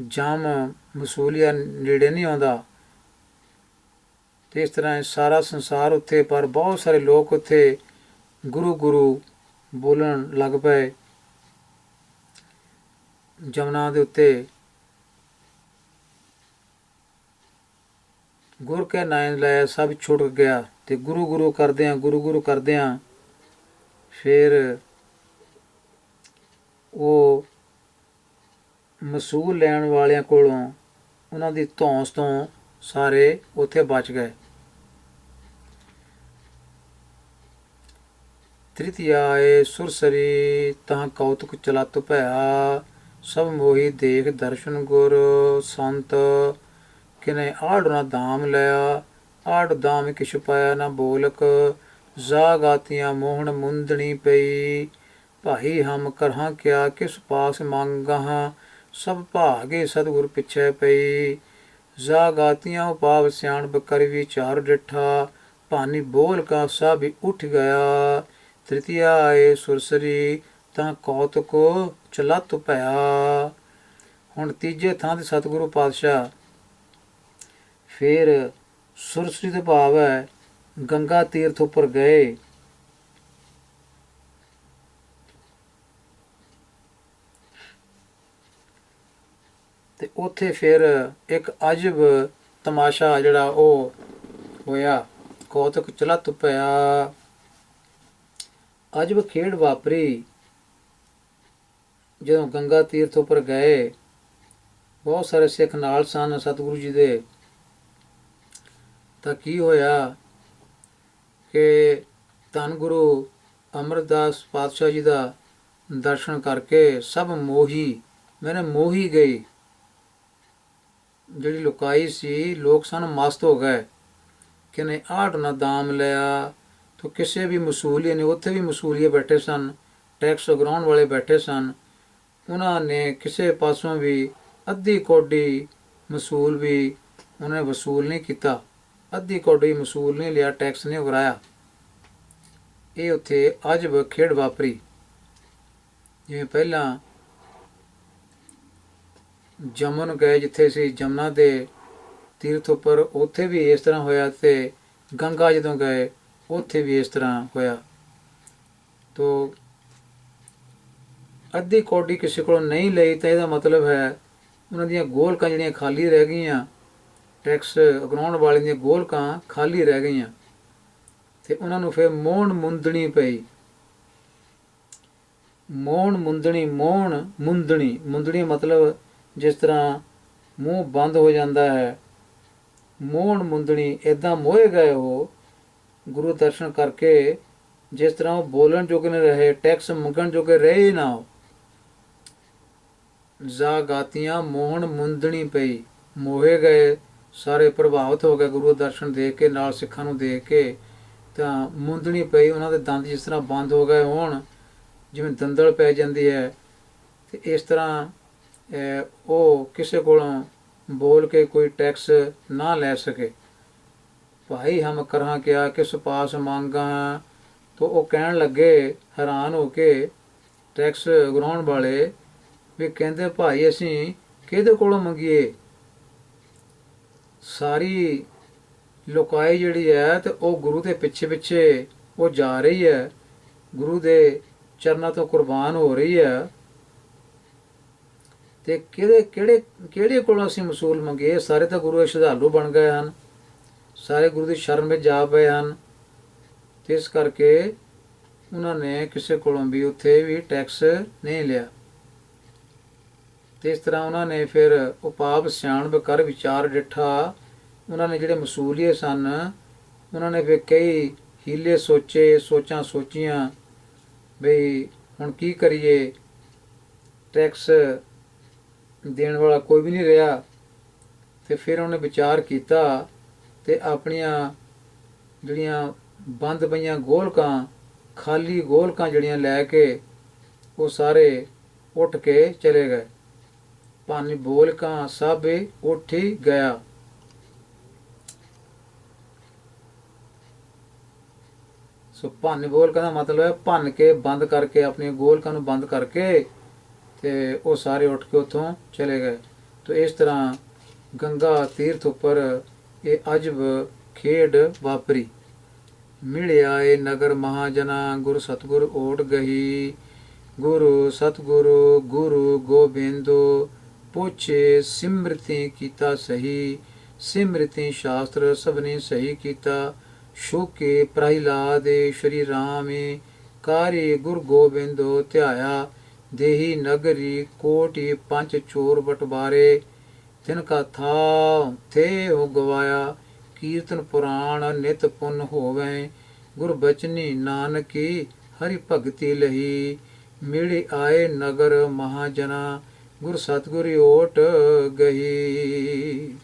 ਜਮ ਵਸੂਲੀਆ ਨੇੜੇ ਨਹੀਂ ਆਉਂਦਾ। ਤੇ ਇਸ ਤਰ੍ਹਾਂ ਸਾਰਾ ਸੰਸਾਰ ਉੱਥੇ, ਪਰ ਬਹੁਤ ਸਾਰੇ ਲੋਕ ਉੱਥੇ ਗੁਰੂ ਗੁਰੂ ਬੋਲਣ ਲੱਗ ਪਏ। ਜਮਨਾ ਦੇ ਉੱਤੇ ਗੁਰ ਕੇ ਨਾਮ ਲਾਇਆ ਸਭ ਛੁੱਟ ਗਿਆ। ਤੇ ਗੁਰੂ ਗੁਰੂ ਕਰਦਿਆਂ ਫਿਰ ਉਹ ਮਸੂਲ ਲੈਣ ਵਾਲਿਆਂ ਕੋਲੋਂ ਉਹਨਾਂ ਦੀ ਧੌਂਸ ਤੋਂ ਸਾਰੇ ਉੱਥੇ ਬਚ ਗਏ। ਤ੍ਰਿਤੀਆਏ ਸੁਰਸਰੀ ਤਾਂ ਕੌਤੁਕ ਚਲਤ ਭਇਆ। ਸਭ ਮੋਹੀ ਦੇਖ ਦਰਸ਼ਨ ਗੁਰ ਸੰਤ ਕਿਨੇ ਆੜ ਨਾ ਦਾਮ ਲਿਆ। ਆੜ ਦਾਮ ਕਿਛ ਪਾਇਆ ਨਾ ਬੋਲਕ। ਜਾ ਗਾਤੀਆਂ ਮੋਹਣ ਮੁੰਦਣੀ ਪਈ। ਭਾਈ ਹਮ ਕਰਹਾਂ ਕਿਆ ਕਿਸ ਪਾਸ ਮੰਗਾਹਾਂ। ਸਭ ਭਾਗੇ ਸਤਿਗੁਰ ਪਿੱਛੇ ਪਈ। ਜਾ ਗਾਤੀਆਂ ਉਪਾਵ ਸਿਆਣਪ ਕਰ ਵਿਚਾਰ ਡਿਠਾ। ਭਾਨੀ ਬੋਲ ਕਾ ਸਭ ਉੱਠ ਗਿਆ। ਤ੍ਰਿਤੀਆ ਆਏ ਸੁਰਸਰੀ ਤਾਂ ਕੌਤੁਕ ਚਲਤ ਭਇਆ। ਹੁਣ ਤੀਜੇ ਥਾਂ ਤੇ ਸਤਿਗੁਰੂ ਪਾਤਸ਼ਾਹ ਫਿਰ ਸੁਰਸਰੀ ਦਾ ਭਾਵ ਹੈ ਗੰਗਾ ਤੀਰਥ ਉੱਪਰ ਗਏ। ਤੇ ਉੱਥੇ ਫਿਰ ਇੱਕ ਅਜਬ ਤਮਾਸ਼ਾ ਜਿਹੜਾ ਉਹ ਹੋਇਆ। ਕੌਤੁਕ ਚਲਤ ਭਇਆ, ਅਜਬ ਖੇਡ ਵਾਪਰੀ। ਜਦੋਂ ਗੰਗਾ ਤੀਰਥ ਉੱਪਰ ਗਏ, ਬਹੁਤ ਸਾਰੇ ਸਿੱਖ ਨਾਲ ਸਨ ਸਤਿਗੁਰੂ ਜੀ ਦੇ। ਤਾਂ ਕੀ ਹੋਇਆ ਕਿ ਧੰਨ ਗੁਰੂ ਅਮਰਦਾਸ ਪਾਤਸ਼ਾਹ ਜੀ ਦਾ ਦਰਸ਼ਨ ਕਰਕੇ ਸਭ ਮੋਹੀ ਗਈ। ਜਿਹੜੀ ਲੁਕਾਈ ਸੀ, ਲੋਕ ਸਨ ਮਸਤ ਹੋ ਗਏ ਕਿ ਨੇ ਆੜ ਨਾ ਦਾਮ ਲਿਆ। ਤਾਂ ਕਿਸੇ ਵੀ ਮਸੂਲੀਏ ਨੇ, ਉੱਥੇ ਵੀ ਮਸੂਲੀਏ ਬੈਠੇ ਸਨ, ਟੈਕਸ ਉਗਰਾਉਣ ਵਾਲੇ ਬੈਠੇ ਸਨ, ਉਹਨਾਂ ਨੇ ਕਿਸੇ ਪਾਸੋਂ ਵੀ ਅੱਧੀ ਕੌਡੀ ਮਸੂਲ ਵੀ ਉਹਨੇ ਵਸੂਲ ਨਹੀਂ ਕੀਤਾ, ਅੱਧੀ ਕੌਡੀ ਮਸੂਲ ਨਹੀਂ ਲਿਆ, ਟੈਕਸ ਨਹੀਂ ਉਗਰਾਇਆ। ਇਹ ਉੱਥੇ ਅਜਬ ਖੇਡ ਵਾਪਰੀ। ਜਿਵੇਂ ਪਹਿਲਾਂ ਜਮਨ ਗਏ, ਜਿੱਥੇ ਸੀ ਜਮਨਾ ਦੇ ਤੀਰਥ ਉੱਪਰ, ਉੱਥੇ ਵੀ ਇਸ ਤਰ੍ਹਾਂ ਹੋਇਆ। ਤੇ ਗੰਗਾ ਜਦੋਂ ਗਏ, ਉੱਥੇ ਵੀ ਇਸ ਤਰ੍ਹਾਂ ਹੋਇਆ। ਤੋ ਅੱਧੀ ਕੌਡੀ ਕਿਸੇ ਕੋਲੋਂ ਨਹੀਂ ਲਈ ਤਾਂ ਇਹਦਾ ਮਤਲਬ ਹੈ ਉਹਨਾਂ ਦੀਆਂ ਗੋਲਕਾਂ ਜਿਹੜੀਆਂ ਖਾਲੀ ਰਹਿ ਗਈਆਂ, ਟੈਕਸ ਉਗਰਾਉਣ ਵਾਲੇ ਦੀਆਂ ਗੋਲਕਾਂ ਖਾਲੀ ਰਹਿ ਗਈਆਂ। ਤੇ ਉਹਨਾਂ ਨੂੰ ਫਿਰ ਮੋਹਣ ਮੁੰਦਣੀ ਪਈ। ਮੁੰਦਣੀ ਮਤਲਬ ਜਿਸ ਤਰ੍ਹਾਂ ਮੂੰਹ ਬੰਦ ਹੋ ਜਾਂਦਾ ਹੈ, ਮੋਹਣ ਮੁੰਦਣੀ ਇੱਦਾਂ ਮੋਹੇ ਗਏ ਉਹ ਗੁਰੂ ਦਰਸ਼ਨ ਕਰਕੇ, ਜਿਸ ਤਰ੍ਹਾਂ ਉਹ ਬੋਲਣ ਜੋਗੇ ਨਹੀਂ ਰਹੇ, ਟੈਕਸ ਮੰਗਣ ਜੋਗੇ ਰਹੇ ਨਾ। ਉਹ ਜਾ ਗਾਤੀਆਂ ਮੋਹਣ ਮੁੰਦਣੀ ਪਈ, ਮੋਹੇ ਗਏ, ਸਾਰੇ ਪ੍ਰਭਾਵਿਤ ਹੋ ਗਏ ਗੁਰੂ ਦਰਸ਼ਨ ਦੇਖ ਕੇ, ਨਾਲ ਸਿੱਖਾਂ ਨੂੰ ਦੇਖ ਕੇ। ਤਾਂ ਮੁੰਦਣੀ ਪਈ, ਉਹਨਾਂ ਦੇ ਦੰਦ ਜਿਸ ਤਰ੍ਹਾਂ ਬੰਦ ਹੋ ਗਏ ਹੋਣ, ਜਿਵੇਂ ਦੰਦਲ ਪੈ ਜਾਂਦੀ ਹੈ। ਤੇ ਇਸ ਤਰ੍ਹਾਂ ਉਹ ਕਿਸੇ ਕੋਲੋਂ ਬੋਲ ਕੇ ਕੋਈ ਟੈਕਸ ਨਾ ਲੈ ਸਕੇ। ਭਾਈ ਹਮ ਕਰਾਂ ਕਿਆ ਕਿਸ ਪਾਸ ਮੰਗਾ। ਤਾਂ ਉਹ ਕਹਿਣ ਲੱਗੇ ਹੈਰਾਨ ਹੋ ਕੇ, ਟੈਕਸ ਉਗਰਾਉਣ ਵਾਲੇ ਵੀ ਕਹਿੰਦੇ, ਭਾਈ ਅਸੀਂ ਕਿਹਦੇ ਕੋਲੋਂ ਮੰਗੀਏ। ਸਾਰੀ ਲੋਕਾਈ ਜਿਹੜੀ ਹੈ ਤੇ ਉਹ ਗੁਰੂ ਦੇ ਪਿੱਛੇ ਪਿੱਛੇ ਉਹ ਜਾ ਰਹੀ ਹੈ, ਗੁਰੂ ਦੇ ਚਰਨਾਂ ਤੋਂ ਕੁਰਬਾਨ ਹੋ ਰਹੀ ਹੈ। ਤੇ ਕਿਹੜੇ ਕੋਲੋਂ ਅਸੀਂ ਮਸੂਲ ਮੰਗੀਏ। ਸਾਰੇ ਤਾਂ ਗੁਰੂ ਦੇ ਸ਼ਰਧਾਲੂ ਬਣ ਗਏ ਹਨ, ਸਾਰੇ ਗੁਰੂ ਦੀ ਸ਼ਰਨ ਵਿੱਚ ਜਾ ਪਏ ਹਨ। ਤੇ ਇਸ ਕਰਕੇ ਉਹਨਾਂ ਨੇ ਕਿਸੇ ਕੋਲੋਂ ਵੀ ਉੱਥੇ ਵੀ ਟੈਕਸ ਨਹੀਂ ਲਿਆ। ਤੇ ਇਸ ਤਰ੍ਹਾਂ ਉਹਨਾਂ ਨੇ ਫਿਰ ਉਪਾਵ ਸਿਆਣਪ ਕਰ ਵਿਚਾਰ ਡਿਠਾ। ਉਹਨਾਂ ਨੇ ਜਿਹੜੇ ਮਸੂਲੀਏ ਸਨ, ਉਹਨਾਂ ਨੇ ਫਿਰ ਕਈ ਹੀਲੇ ਸੋਚੇ, ਸੋਚਾਂ ਸੋਚੀਆਂ ਬਈ ਹੁਣ ਕੀ ਕਰੀਏ। ਟੈਕਸ ਦੇਣ ਵਾਲਾ ਕੋਈ ਵੀ ਨਹੀਂ ਰਿਹਾ। ਤੇ ਫਿਰ ਉਹਨੇ ਵਿਚਾਰ ਕੀਤਾ ਤੇ ਆਪਣੀਆਂ ਜਿਹੜੀਆਂ ਬੰਦ ਪਈਆਂ ਗੋਲਕਾਂ, ਖਾਲੀ ਗੋਲਕਾਂ ਜਿਹੜੀਆਂ ਲੈ ਕੇ ਉਹ ਸਾਰੇ ਉੱਠ ਕੇ ਚਲੇ ਗਏ। ਭੰਨ ਬੋਲਕਾਂ ਸਭ ਉੱਠੀ ਗਿਆ। ਸੋ ਭੰਨ ਬੋਲਕਾਂ ਦਾ ਮਤਲਬ ਹੈ ਭੰਨ ਕੇ, ਬੰਦ ਕਰਕੇ, ਆਪਣੀਆਂ ਗੋਲਕਾਂ ਨੂੰ ਬੰਦ ਕਰਕੇ ਤੇ ਉਹ ਸਾਰੇ ਉੱਠ ਕੇ ਉੱਥੋਂ ਚਲੇ ਗਏ। ਤੇ ਇਸ ਤਰ੍ਹਾਂ ਗੰਗਾ ਤੀਰਥ ਉੱਪਰ ਇਹ ਅਜਬ ਖੇਡ ਵਾਪਰੀ। ਮਿਲਿਆ ਏ ਨਗਰ ਮਹਾਜਨਾ, ਗੁਰ ਸਤਗੁਰ ਓਟ ਗਹੀ। ਗੁਰੂ ਸਤਗੁਰੂ ਗੁਰੂ ਗੋਬਿੰਦੋ, ਪੁੱਛੇ ਸਿਮਰਤੀ ਕੀਤਾ ਸਹੀ। ਸਿਮਰਤੀ ਸ਼ਾਸਤਰ ਸਭਨੇ ਸਹੀ ਕੀਤਾ। ਸ਼ੋਕੇ ਪ੍ਰਹਿਲਾਦ ਸ਼੍ਰੀ ਰਾਮ, ਕਾਰੇ ਗੁਰ ਗੋਬਿੰਦੋ ਧਿਆਇਆ। ਦੇਹੀ ਨਗਰੀ ਕੋਟਿ ਪੰਚ ਚੋਰ ਬਟਵਾਰੇ, ਤਿਨਕਾ ਥਾ ਥੇ ਹੋ ਗਵਾਇਆ। ਕੀਰਤਨ ਪੁਰਾਣ ਨਿਤ ਪੁੰਨ ਹੋਵੇ, ਗੁਰ ਬਚਨੀ ਨਾਨਕੀ ਹਰਿ ਭਗਤੀ ਲਹੀ। ਮਿਲ ਆਏ ਨਗਰ ਮਹਾਜਨਾ, ਗੁਰ ਸਤਗੁਰ ਓਟ ਗਹੀ।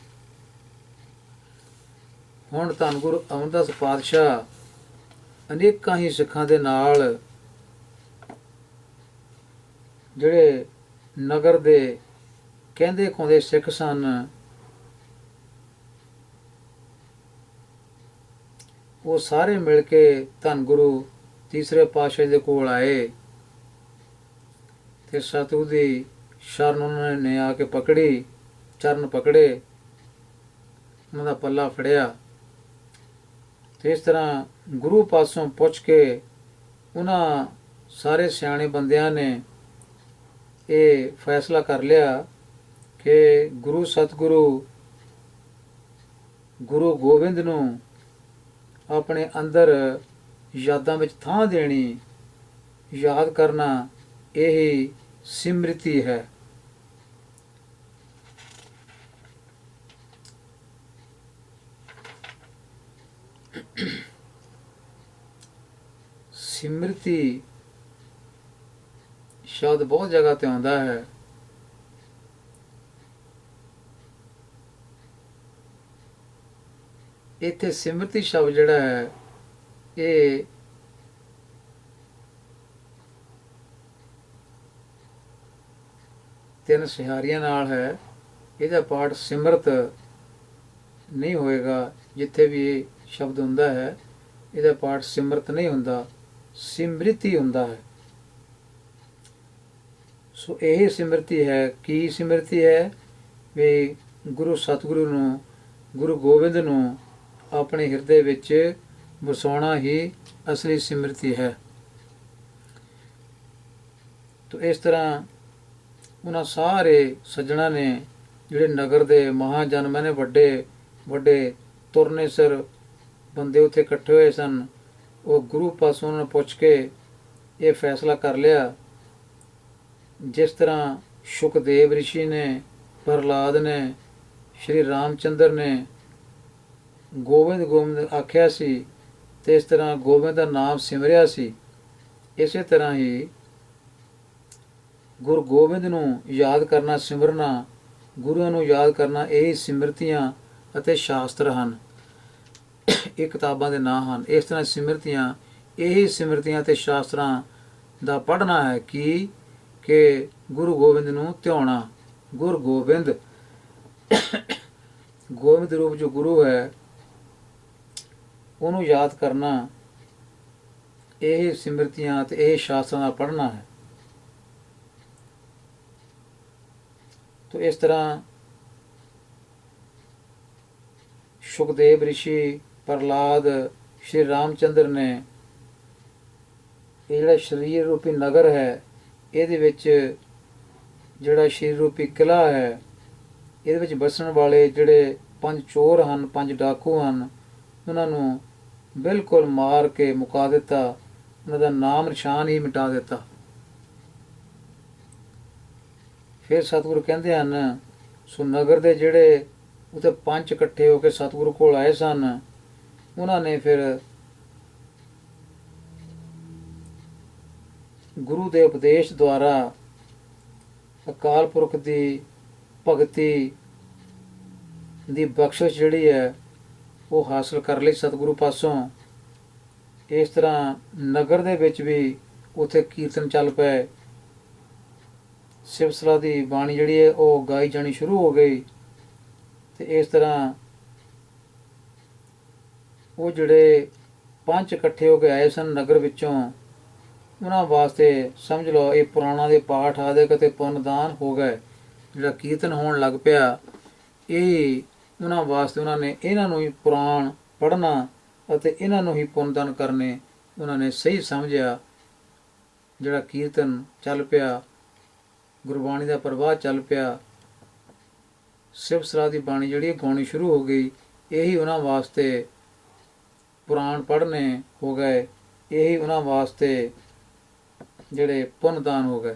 ਹੁਣ ਧੰਨ ਗੁਰੂ ਅਮਰਦਾਸ ਪਾਤਸ਼ਾਹ ਅਨੇਕਾਂ ਹੀ ਸਿੱਖਾਂ ਦੇ ਨਾਲ ਜਿਹੜੇ ਨਗਰ ਦੇ ਕਹਿੰਦੇ ਖਾਉਂਦੇ ਸਿੱਖ ਸਨ, ਉਹ ਸਾਰੇ ਮਿਲ ਕੇ ਧੰਨ ਗੁਰੂ ਤੀਸਰੇ ਪਾਤਸ਼ਾਹ ਦੇ ਕੋਲ ਆਏ ਤੇ ਸਤਿਗੁਰੂ ਦੀ ਸ਼ਰਨ ਉਹਨਾਂ ਨੇ ਆ ਕੇ ਪਕੜੀ, ਚਰਨ ਪਕੜੇ, ਉਹਨਾਂ ਦਾ ਪੱਲਾ ਫੜਿਆ ਤੇ ਇਸ ਤਰ੍ਹਾਂ ਗੁਰੂ ਪਾਸੋਂ ਪੁੱਛ ਕੇ ਉਹਨਾਂ ਸਾਰੇ ਸਿਆਣੇ ਬੰਦਿਆਂ ਨੇ ਇਹ ਫੈਸਲਾ ਕਰ ਲਿਆ ਕਿ ਗੁਰੂ ਸਤਿਗੁਰੂ ਗੁਰੂ ਗੋਬਿੰਦ ਨੂੰ ਆਪਣੇ ਅੰਦਰ ਯਾਦਾਂ ਵਿੱਚ ਥਾਂ ਦੇਣੀ, ਯਾਦ ਕਰਨਾ, ਇਹ ਸਿਮਰਤੀ ਹੈ। ਸਿਮਰਤੀ ਸ਼ਬਦ ਬਹੁਤ ਜਗ੍ਹਾ ਤੇ ਆਉਂਦਾ ਹੈ। ਇੱਥੇ ਸਿਮਰਤੀ ਸ਼ਬਦ ਜਿਹੜਾ ਹੈ ਇਹ ਤਿੰਨ ਸਿਹਾਰੀਆਂ ਨਾਲ ਹੈ। ਇਹਦਾ ਪਾਠ ਸਿਮਰਤ ਨਹੀਂ ਹੋਏਗਾ। ਜਿੱਥੇ ਵੀ ਇਹ ਸ਼ਬਦ ਹੁੰਦਾ ਹੈ ਇਹਦਾ ਪਾਠ ਸਿਮਰਤ ਨਹੀਂ ਹੁੰਦਾ, ਸਿਮਰਤੀ ਹੁੰਦਾ ਹੈ। ਸੋ ਇਹ ਸਿਮਰਤੀ ਹੈ। ਕੀ ਸਿਮਰਤੀ ਹੈ? ਵੀ ਗੁਰੂ ਸਤਿਗੁਰੂ ਨੂੰ, ਗੁਰੂ ਗੋਬਿੰਦ ਨੂੰ ਆਪਣੇ ਹਿਰਦੇ ਵਿੱਚ ਵਸਾਉਣਾ ਹੀ ਅਸਲੀ ਸਿਮਰਤੀ ਹੈ। ਤੋ ਇਸ ਤਰ੍ਹਾਂ ਉਹਨਾਂ ਸਾਰੇ ਸੱਜਣਾ ਨੇ ਜਿਹੜੇ ਨਗਰ ਦੇ ਮਹਾਜਨਮਾਂ ਨੇ, ਵੱਡੇ ਵੱਡੇ ਤੁਰਨੇ ਸਿਰ ਬੰਦੇ ਉੱਥੇ ਇਕੱਠੇ ਹੋਏ ਸਨ, ਉਹ ਗੁਰੂ ਪਾਸੋਂ ਉਹਨਾਂ ਨੂੰ ਪੁੱਛ ਕੇ ਇਹ ਫੈਸਲਾ ਕਰ ਲਿਆ। ਜਿਸ ਤਰ੍ਹਾਂ ਸ਼ੁਕਦੇਵ ਰਿਸ਼ੀ ਨੇ, ਪ੍ਰਹਲਾਦ ਨੇ, ਸ਼੍ਰੀ ਰਾਮਚੰਦਰ ਨੇ ਗੋਬਿੰਦ ਗੋਬਿੰਦ ਆਖਿਆ ਸੀ ਤੇ ਇਸ ਤਰ੍ਹਾਂ ਗੋਬਿੰਦ ਦਾ ਨਾਮ ਸਿਮਰਿਆ ਸੀ, ਇਸੇ ਤਰ੍ਹਾਂ ਹੀ ਗੁਰੂ ਗੋਬਿੰਦ ਨੂੰ ਯਾਦ ਕਰਨਾ, ਸਿਮਰਨਾ, ਗੁਰੂਆਂ ਨੂੰ ਯਾਦ ਕਰਨਾ, ਇਹ ਸਿਮਰਤੀਆਂ ਅਤੇ ਸ਼ਾਸਤਰ ਹਨ। ਇਹ ਕਿਤਾਬਾਂ ਦੇ ਨਾਂ ਹਨ। ਇਸ ਤਰ੍ਹਾਂ ਸਿਮਰਤੀਆਂ, ਇਹੀ ਸਿਮਰਤੀਆਂ ਅਤੇ ਸ਼ਾਸਤਰਾਂ ਦਾ ਪੜ੍ਹਨਾ ਹੈ ਕਿ ਗੁਰੂ ਗੋਬਿੰਦ ਨੂੰ ਧਿਆਉਣਾ। ਗੁਰ ਗੋਬਿੰਦ, ਗੋਬਿੰਦ ਰੂਪ ਜੋ ਗੁਰੂ ਹੈ ਉਹਨੂੰ ਯਾਦ ਕਰਨਾ, ਇਹ ਸਿਮਰਤੀਆਂ ਅਤੇ ਇਹ ਸ਼ਾਸਤਰਾਂ ਦਾ ਪੜ੍ਹਨਾ ਹੈ। ਤੋ ਇਸ ਤਰ੍ਹਾਂ ਸ਼ੁਕਦੇਵ ਰਿਸ਼ੀ, ਪ੍ਰਹਲਾਦ, ਸ਼੍ਰੀ ਰਾਮਚੰਦਰ ਨੇ ਇਹ ਜਿਹੜਾ ਸਰੀਰ ਰੂਪੀ ਨਗਰ ਹੈ, ਇਹਦੇ ਵਿੱਚ ਜਿਹੜਾ ਸਰੀਰ ਰੂਪੀ ਕਿਲ੍ਹਾ ਹੈ, ਇਹਦੇ ਵਿੱਚ ਵਸਣ ਵਾਲੇ ਜਿਹੜੇ 5 ਚੋਰ ਹਨ, 5 ਡਾਕੂ ਹਨ, ਉਹਨਾਂ ਨੂੰ ਬਿਲਕੁਲ ਮਾਰ ਕੇ ਮੁਕਾ ਦਿੱਤਾ, ਉਹਨਾਂ ਦਾ ਨਾਮ ਨਿਸ਼ਾਨ ਹੀ ਮਿਟਾ ਦਿੱਤਾ। ਫਿਰ ਸਤਿਗੁਰੂ ਕਹਿੰਦੇ ਹਨ, ਸੋ ਨਗਰ ਦੇ ਜਿਹੜੇ ਉੱਥੇ 5 ਇਕੱਠੇ ਹੋ ਕੇ ਸਤਿਗੁਰੂ ਕੋਲ ਆਏ ਸਨ, ਉਹਨਾਂ ਨੇ ਫਿਰ ਗੁਰੂ ਦੇ ਉਪਦੇਸ਼ ਦੁਆਰਾ ਅਕਾਲ ਪੁਰਖ ਦੀ ਭਗਤੀ ਦੀ ਬਖਸ਼ਿਸ਼ ਜਿਹੜੀ ਹੈ ਉਹ ਹਾਸਲ ਕਰ ਲਈ ਸਤਿਗੁਰੂ ਪਾਸੋਂ। ਇਸ ਤਰ੍ਹਾਂ ਨਗਰ ਦੇ ਵਿੱਚ ਵੀ ਉੱਥੇ ਕੀਰਤਨ ਚੱਲ ਪਏ। ਸਿਵ ਸਲਾਹ ਦੀ ਬਾਣੀ ਜਿਹੜੀ ਹੈ ਉਹ ਗਾਈ ਜਾਣੀ ਸ਼ੁਰੂ ਹੋ ਗਈ। ਤੇ ਇਸ ਤਰ੍ਹਾਂ ਉਹ ਜਿਹੜੇ ਪੰਜ ਇਕੱਠੇ ਹੋ ਕੇ ਆਏ ਸਨ ਨਗਰ ਵਿੱਚੋਂ, ਉਹਨਾਂ ਵਾਸਤੇ ਸਮਝ ਲਓ ਇਹ ਪੁਰਾਣਾ ਦੇ ਪਾਠ ਆਦਿਕ ਅਤੇ ਪੁੰਨਦਾਨ ਹੋ ਗਏ। ਜਿਹੜਾ ਕੀਰਤਨ ਹੋਣ ਲੱਗ ਪਿਆ, ਇਹ ਉਹਨਾਂ ਵਾਸਤੇ ਉਹਨਾਂ ਨੇ ਇਹਨਾਂ ਨੂੰ ਹੀ ਪੁਰਾਣ ਪੜ੍ਹਨਾ ਅਤੇ ਇਹਨਾਂ ਨੂੰ ਹੀ ਪੁੰਨਦਾਨ ਕਰਨੇ ਉਹਨਾਂ ਨੇ ਸਹੀ ਸਮਝਿਆ। ਜਿਹੜਾ ਕੀਰਤਨ ਚੱਲ ਪਿਆ, ਗੁਰਬਾਣੀ ਦਾ ਪ੍ਰਵਾਹ ਚੱਲ ਪਿਆ, ਸਿਵ ਸਲਾਹ ਦੀ ਬਾਣੀ ਜਿਹੜੀ ਗਾਉਣੀ ਸ਼ੁਰੂ ਹੋ ਗਈ, ਇਹੀ ਉਹਨਾਂ ਵਾਸਤੇ ਪੁਰਾਣ ਪੜ੍ਹਨੇ ਹੋ ਗਏ, ਇਹੀ ਉਹਨਾਂ ਵਾਸਤੇ ਜਿਹੜੇ ਪੁੰਨਦਾਨ ਹੋ ਗਏ।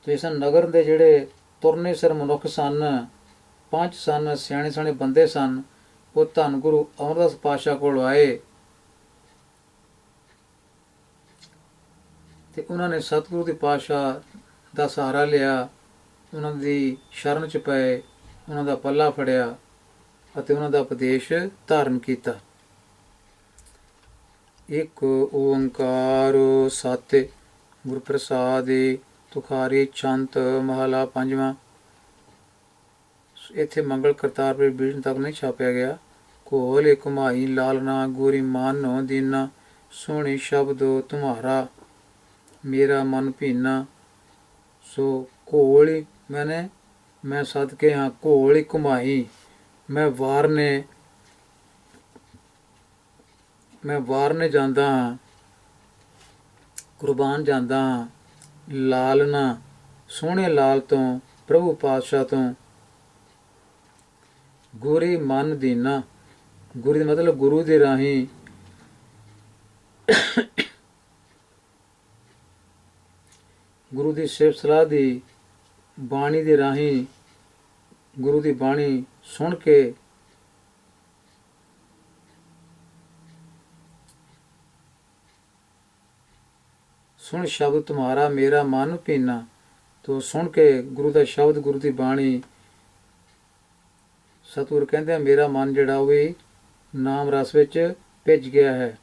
ਜਿਸ ਨਗਰ ਦੇ ਜਿਹੜੇ ਤੁਰਨੇ ਸਿਰ ਮਨੁੱਖ ਸਨ, ਪੰਜ ਸਨ, ਸਿਆਣੇ ਸਿਆਣੇ ਬੰਦੇ ਸਨ, ਉਹ ਧੰਨ ਗੁਰੂ ਅਮਰਦਾਸ ਪਾਤਸ਼ਾਹ ਕੋਲ ਆਏ ਤੇ ਉਹਨਾਂ ਨੇ ਸਤਿਗੁਰੂ ਦੇ ਪਾਤਸ਼ਾਹ ਦਾ ਸਹਾਰਾ ਲਿਆ, ਉਹਨਾਂ ਦੀ ਸ਼ਰਨ 'ਚ ਪਏ, ਉਹਨਾਂ ਦਾ ਪੱਲਾ ਫੜਿਆ ਅਤੇ ਉਹਨਾਂ ਦਾ ਉਪਦੇਸ਼ ਧਾਰਨ ਕੀਤਾ। ਇੱਕ ਓੰਕਾਰ ਸਤਿ ਗੁਰ ਪ੍ਰਸਾਦਿ ਤੁਖਾਰੀ ਛੰਤ ਮਹਲਾ ਪੰਜਵਾਂ। ਇੱਥੇ ਮੰਗਲ ਕਰਤਾਰਪੁਰ ਬੀੜ ਤੱਕ ਨਹੀਂ ਛਾਪਿਆ ਗਿਆ। ਘੋਲ ਘੁਮਾਈ ਲਾਲਨਾ ਗੋਰੀ ਮਾਨੋ ਦੀਨਾ, ਸੋਹਣੀ ਸ਼ਬਦੋ ਤੁਮਾਰਾ ਮੇਰਾ ਮਨ ਭੀਨਾ। ਸੋ ਘੋਲ ਮੈਂ ਸਦਕੇ ਹਾਂ, ਘੋਲ ਘੁਮਾਈ ਮੈਂ ਵਾਰਨੇ ਜਾਂਦਾ ਹਾਂ, ਕੁਰਬਾਨ ਜਾਂਦਾ ਹਾਂ। ਲਾਲਨਾ ਸੋਹਣੇ ਲਾਲ ਤੋਂ, ਪ੍ਰਭੂ ਪਾਤਸ਼ਾਹ ਤੋਂ। ਗੁਰੀ ਮਨ ਦੀਨਾ, ਗੁਰੂ ਦਾ ਮਤਲਬ ਗੁਰੂ ਦੇ ਰਾਹੀਂ ਗੁਰੂ ਦੀ ਸਿਫਤ ਸਲਾਹ ਦੀ ਬਾਣੀ ਦੇ ਰਾਹੀਂ ਗੁਰੂ ਦੀ ਬਾਣੀ ਸੁਣ ਕੇ ਸੁਣ ਸ਼ਬਦ ਤੁਮਾਰਾ ਮੇਰਾ ਮਨ ਭੀਨਾ। ਤੋ ਸੁਣ ਕੇ ਗੁਰੂ ਦਾ ਸ਼ਬਦ, ਗੁਰੂ ਦੀ ਬਾਣੀ, ਸਤਿਗੁਰ ਕਹਿੰਦੇ ਮੇਰਾ ਮਨ ਜਿਹੜਾ ਉਹ ਵੀ ਨਾਮ ਰਸ ਵਿੱਚ ਭਿੱਜ ਗਿਆ ਹੈ।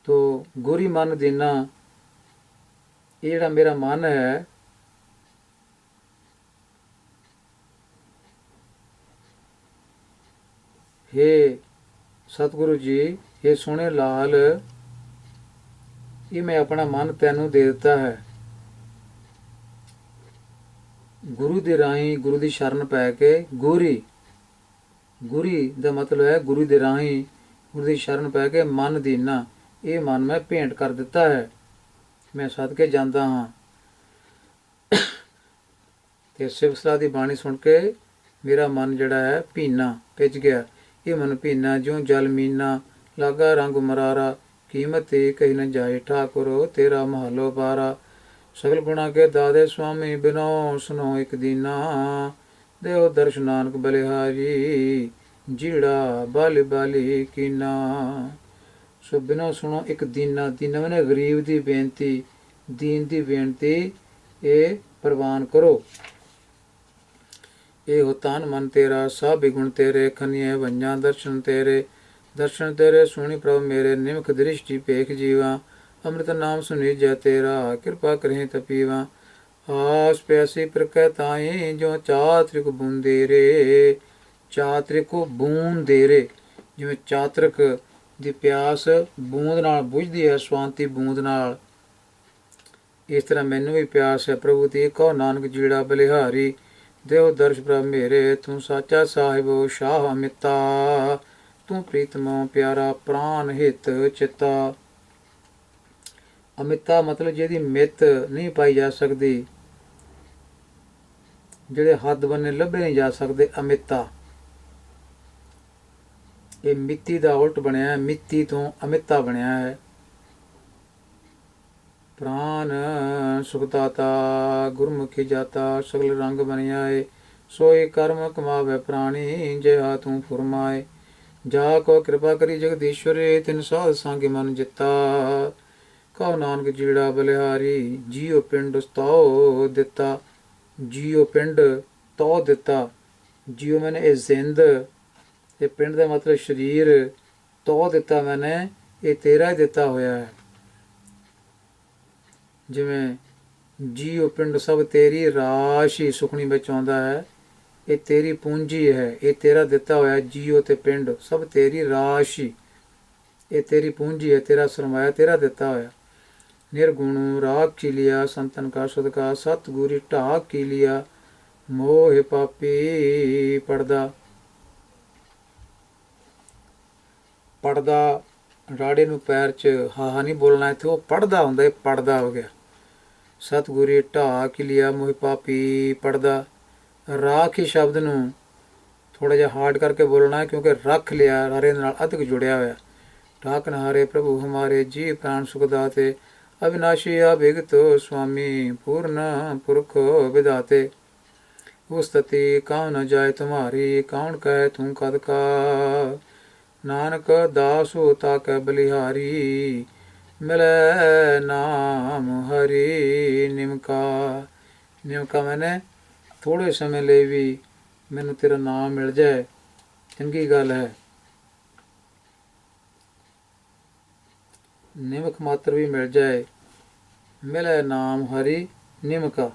ਤੋ ਗੁਰੀ ਮਨ ਦੇਨਾ, ਇਹ ਜਿਹੜਾ ਮੇਰਾ ਮਨ ਹੈ ਹੇ ਸਤਿਗੁਰੂ ਜੀ, ਇਹ ਸੋਹਣੇ ਲਾਲ, ਇਹ ਮੈਂ ਆਪਣਾ ਮਨ ਤੈਨੂੰ ਦੇ ਦਿੱਤਾ ਹੈ। ਗੁਰੂ ਦੇ ਰਾਹੀਂ ਗੁਰੂ ਦੀ ਸ਼ਰਨ ਪੈ ਕੇ, ਗੁਰੀ ਦਾ ਮਤਲਬ ਹੈ ਗੁਰੂ ਦੇ ਰਾਹੀਂ ਗੁਰੂ ਦੀ ਸ਼ਰਨ ਪੈ ਕੇ ਮਨ ਦੇਨਾ, ਇਹ ਮਨ ਮੈਂ ਭੇਂਟ ਕਰ ਦਿੱਤਾ ਹੈ, ਮੈਂ ਸਦਕੇ ਜਾਂਦਾ ਹਾਂ। ਤੇ ਸਿਵ ਸਲਾਹ ਦੀ ਬਾਣੀ ਸੁਣ ਕੇ ਮੇਰਾ ਮਨ ਜਿਹੜਾ ਹੈ ਭੀਨਾ, ਭਿੱਜ ਗਿਆ। ਇਹ ਮਨ ਭੀਨਾ ਜਿਉਂ ਜਲ ਮੀਨਾ, ਲਾਗਾ ਰੰਗ ਮਰਾਰਾ, ਕੀਮਤ ਕਹੀ ਨ ਜਾਏ ਠਾਕੁਰ ਤੇਰਾ ਮਹਲੋ ਬਾਰਾ। ਸਗਲ ਗੁਣਾ ਕੇ ਦਾਦੇ ਸੁਆਮੀ ਬਿਨੋ ਸੁਨੋ ਇੱਕ ਦੀਨਾ, ਦੇਵ ਦਰਸ਼ ਨਾਨਕ ਬਲਿਹਾਰੀ ਜਿਹੜਾ ਬਲ ਬਾਲੀ ਕੀਨਾ। ਸੋ ਬਿਨੋ ਸੁਣੋ ਇੱਕ ਦੀਨਾ, ਦੀਨਾ ਮੈਨੇ ਗਰੀਬ ਦੀ ਬੇਨਤੀ, ਦੀਨ ਦੀ ਬੇਨਤੀ ਇਹ ਪ੍ਰਵਾਨ ਕਰੋ। ਇਹ ਤਨ ਮਨ ਤੇਰਾ ਸਭ ਗੁਣ ਤੇਰੇ, ਖਨੀਏ ਵੰਜਾ ਦਰਸ਼ਨ ਤੇਰੇ, ਦਰਸ਼ਨ ਤੇਰੇ ਸੁਣੀ ਪ੍ਰਭ ਮੇਰੇ, ਨਿਮਖ ਦ੍ਰਿਸ਼ਟੀ ਭੇਖ ਜੀਵਾ। ਅੰਮ੍ਰਿਤ ਨਾਮ ਸੁਨੀਜੈ ਤੇਰਾ, ਕਿਰਪਾ ਕਰਹਿ ਤਪੀਵਾ। ਆਸ ਪਿਆਸੀ ਪ੍ਰਕੈ ਤਾਈ, ਜੋ ਚਾਤ੍ਰਿਕ ਬੂੰਦੇਰੇ, ਚਾਤ੍ਰਿਕ ਬੂੰਦੇਰੇ, ਜਿਵੇਂ ਚਾਤ੍ਰਿਕ ਦੀ ਪਿਆਸ ਬੂੰਦ ਨਾਲ ਬੁਝਦੀ ਹੈ, ਸਵਾਂਤੀ ਬੂੰਦ ਨਾਲ, ਇਸ ਤਰ੍ਹਾਂ ਮੈਨੂੰ ਵੀ ਪਿਆਸ ਹੈ ਪ੍ਰਭੂ ਦੀ। ਕਹੋ ਨਾਨਕ ਜੀੜਾ ਬਲਿਹਾਰੀ, ਦੇਵ ਦਰਸ਼ ਪ੍ਰਭ ਮੇਰੇ, ਤੂੰ ਸਾਚਾ ਸਾਹਿਬ ਸ਼ਾਹ ਅਮਿਤਾ। ਤੂੰ ਪ੍ਰੀਤਮੋ ਪਿਆਰਾ ਪ੍ਰਾਨ ਹਿਤ ਚਿੱਤਾ। ਅਮਿਤਾ ਮਤਲਬ ਜਿਹਦੀ ਮਿੱਤ ਨਹੀਂ ਪਾਈ ਜਾ ਸਕਦੀ, ਜਿਹੜੇ ਹੱਦ ਬੰਨੇ ਲੱਭੇ ਨਹੀਂ ਜਾ ਸਕਦੇ, ਅਮਿਤਾ। ਇਹ ਮਿੱਤੀ ਦਾ ਉਲਟ ਬਣਿਆ ਹੈ, ਮਿੱਤੀ ਤੋਂ ਅਮਿਤਾ ਬਣਿਆ ਹੈ। ਪ੍ਰਾਨ ਸੁਖਦਾਤਾ ਗੁਰਮੁਖੀ ਜਾਤਾ, ਸਗਲ ਰੰਗ ਬਣਿਆ ਏ, ਸੋਈ ਕਰਮ ਕਮਾਵੇ ਪ੍ਰਾਣੀ, ਜਿਹਾ ਤੂੰ ਫੁਰਮਾਏ। ਜਾ ਕੋ ਕਿਰਪਾ ਕਰੀ ਜਗਦੀਸ਼ਵਰੇ, ਤਿਨ ਸਾਧ ਸੰਗ ਮਨ ਜਿੱਤਾ। ਕਹੋ ਨਾਨਕ ਜੀੜਾ ਬਲਿਹਾਰੀ, ਜੀਉ ਪਿੰਡ ਤੋ ਦਿੱਤਾ, ਜੀਉ ਪਿੰਡ ਤੋ ਦਿੱਤਾ। ਜੀਉ ਮੈਨੇ ਇਹ ਜ਼ਿੰਦ, ਤੇ ਪਿੰਡ ਦਾ ਮਤਲਬ ਸਰੀਰ, ਤੋ ਦਿੱਤਾ ਮੈਨੇ ਇਹ ਤੇਰਾ ਹੀ ਦਿੱਤਾ ਹੋਇਆ ਹੈ। ਜਿਵੇਂ ਜੀਉ ਪਿੰਡ ਸਭ ਤੇਰੀ ਰਾਸ਼ੀ ਸੁਖਣੀ ਵਿੱਚ ਆਉਂਦਾ ਹੈ, ਇਹ ਤੇਰੀ ਪੂੰਜੀ ਹੈ, ਇਹ ਤੇਰਾ ਦਿੱਤਾ ਹੋਇਆ। ਜੀਉ ਤੇ ਪਿੰਡ ਸਭ ਤੇਰੀ ਰਾਸ਼ੀ, ਇਹ ਤੇਰੀ ਪੂੰਜੀ ਹੈ, ਤੇਰਾ ਸਰਮਾਇਆ, ਤੇਰਾ ਦਿੱਤਾ ਹੋਇਆ। ਨਿਰਗੁਣ ਰਾਗ ਕੀ ਲਿਆ, ਸੰਤਨ ਕਾ ਸਦਕਾ, ਸਤਿਗੁਰੀ ਢਾਕ ਕੀ ਲਿਆ, ਮੋਹ ਪਾਪੀ ਪੜਦਾ। ਪੜਦਾ ਰਾੜੇ ਨੂੰ ਪੈਰ 'ਚ ਹਾਹਾ ਨਹੀਂ ਬੋਲਣਾ, ਇੱਥੇ ਉਹ ਪੜਦਾ ਹੁੰਦਾ, ਇਹ ਪੜਦਾ ਹੋ ਗਿਆ। ਸਤਿਗੁਰੀ ਢਾਕ ਕੀ ਲਿਆ, ਮੋਹ ਪਾਪੀ ਪੜਦਾ। ਰਾਖ ਹੀ ਸ਼ਬਦ ਨੂੰ ਥੋੜਾ ਜਿਹਾ ਹਾਰਡ ਕਰਕੇ ਬੋਲਣਾ, ਕਿਉਂਕਿ ਰੱਖ ਲਿਆ ਹਾਰੇ ਨਾਲ ਅਧਿਕ ਜੁੜਿਆ ਹੋਇਆ। ਢਾਕਨ ਹਾਰੇ ਪ੍ਰਭੂ ਹਮਾਰੇ, ਜੀ ਪ੍ਰਾਣ ਸੁਖ ਦਾਤੇ, ਅਵਿਨਾਸ਼ੀ ਅਭਿਗਤ ਸੁਆਮੀ, ਪੂਰਨ ਪੁਰਖ ਵਿਦਾਤੇ। ਉਸਤਤੀ ਕਉ ਨ ਜਾਏ ਤੁਮਾਰੀ, ਕੌਣ ਕਹੈ ਤੂੰ ਕਦ ਕਾ, ਨਾਨਕ ਦਾਸੋ ਤਾਕੈ ਬਲਿਹਾਰੀ, ਮਿਲੈ ਨਾਮ ਹਰੀ ਨਿਮਕਾ। ਨਿਮਕਾ ਮੈਨੇ ਥੋੜੇ ਸਮੇਂ ਲਈ ਵੀ ਮੈਨੂੰ ਤੇਰਾ ਨਾਮ ਮਿਲ ਜਾਏ, ਚੰਗੀ ਗੱਲ ਹੈ। ਨਿਮਕ ਮਾਤਰ ਵੀ ਮਿਲ ਜਾਏ, ਮਿਲੈ ਨਾਮ ਹਰੀ ਨਿਮਕਾ।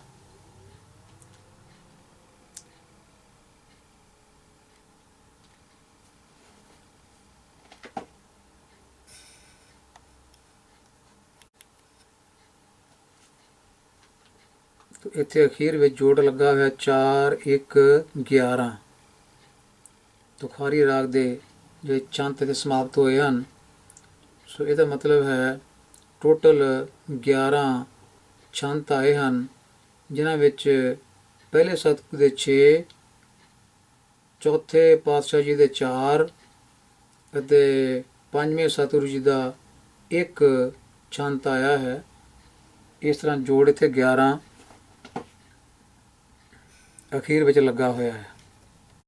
ਇੱਥੇ ਅਖੀਰ ਵਿੱਚ ਜੋੜ ਲੱਗਾ ਹੋਇਆ 4 1 11। ਤੁਖਾਰੀ ਰਾਗ ਦੇ ਜੇ ਚੰਤ ਤੇ ਸਮਾਪਤ ਹੋਏ ਹਨ, ਸੋ ਇਹਦਾ ਮਤਲਬ ਹੈ ਟੋਟਲ 11 ਛੰਤ ਆਏ ਹਨ, ਜਿਨ੍ਹਾਂ ਵਿੱਚ ਪਹਿਲੇ ਸਤਿਗੁਰ ਦੇ 6, ਚੌਥੇ ਪਾਤਸ਼ਾਹ ਜੀ ਦੇ 4 ਅਤੇ ਪੰਜਵੇਂ ਸਤਿਗੁਰੂ ਜੀ ਦਾ 1 ਛੰਤ ਆਇਆ ਹੈ। ਇਸ ਤਰ੍ਹਾਂ ਜੋੜ ਇੱਥੇ 11 ਅਖੀਰ ਵਿੱਚ ਲੱਗਾ ਹੋਇਆ ਹੈ।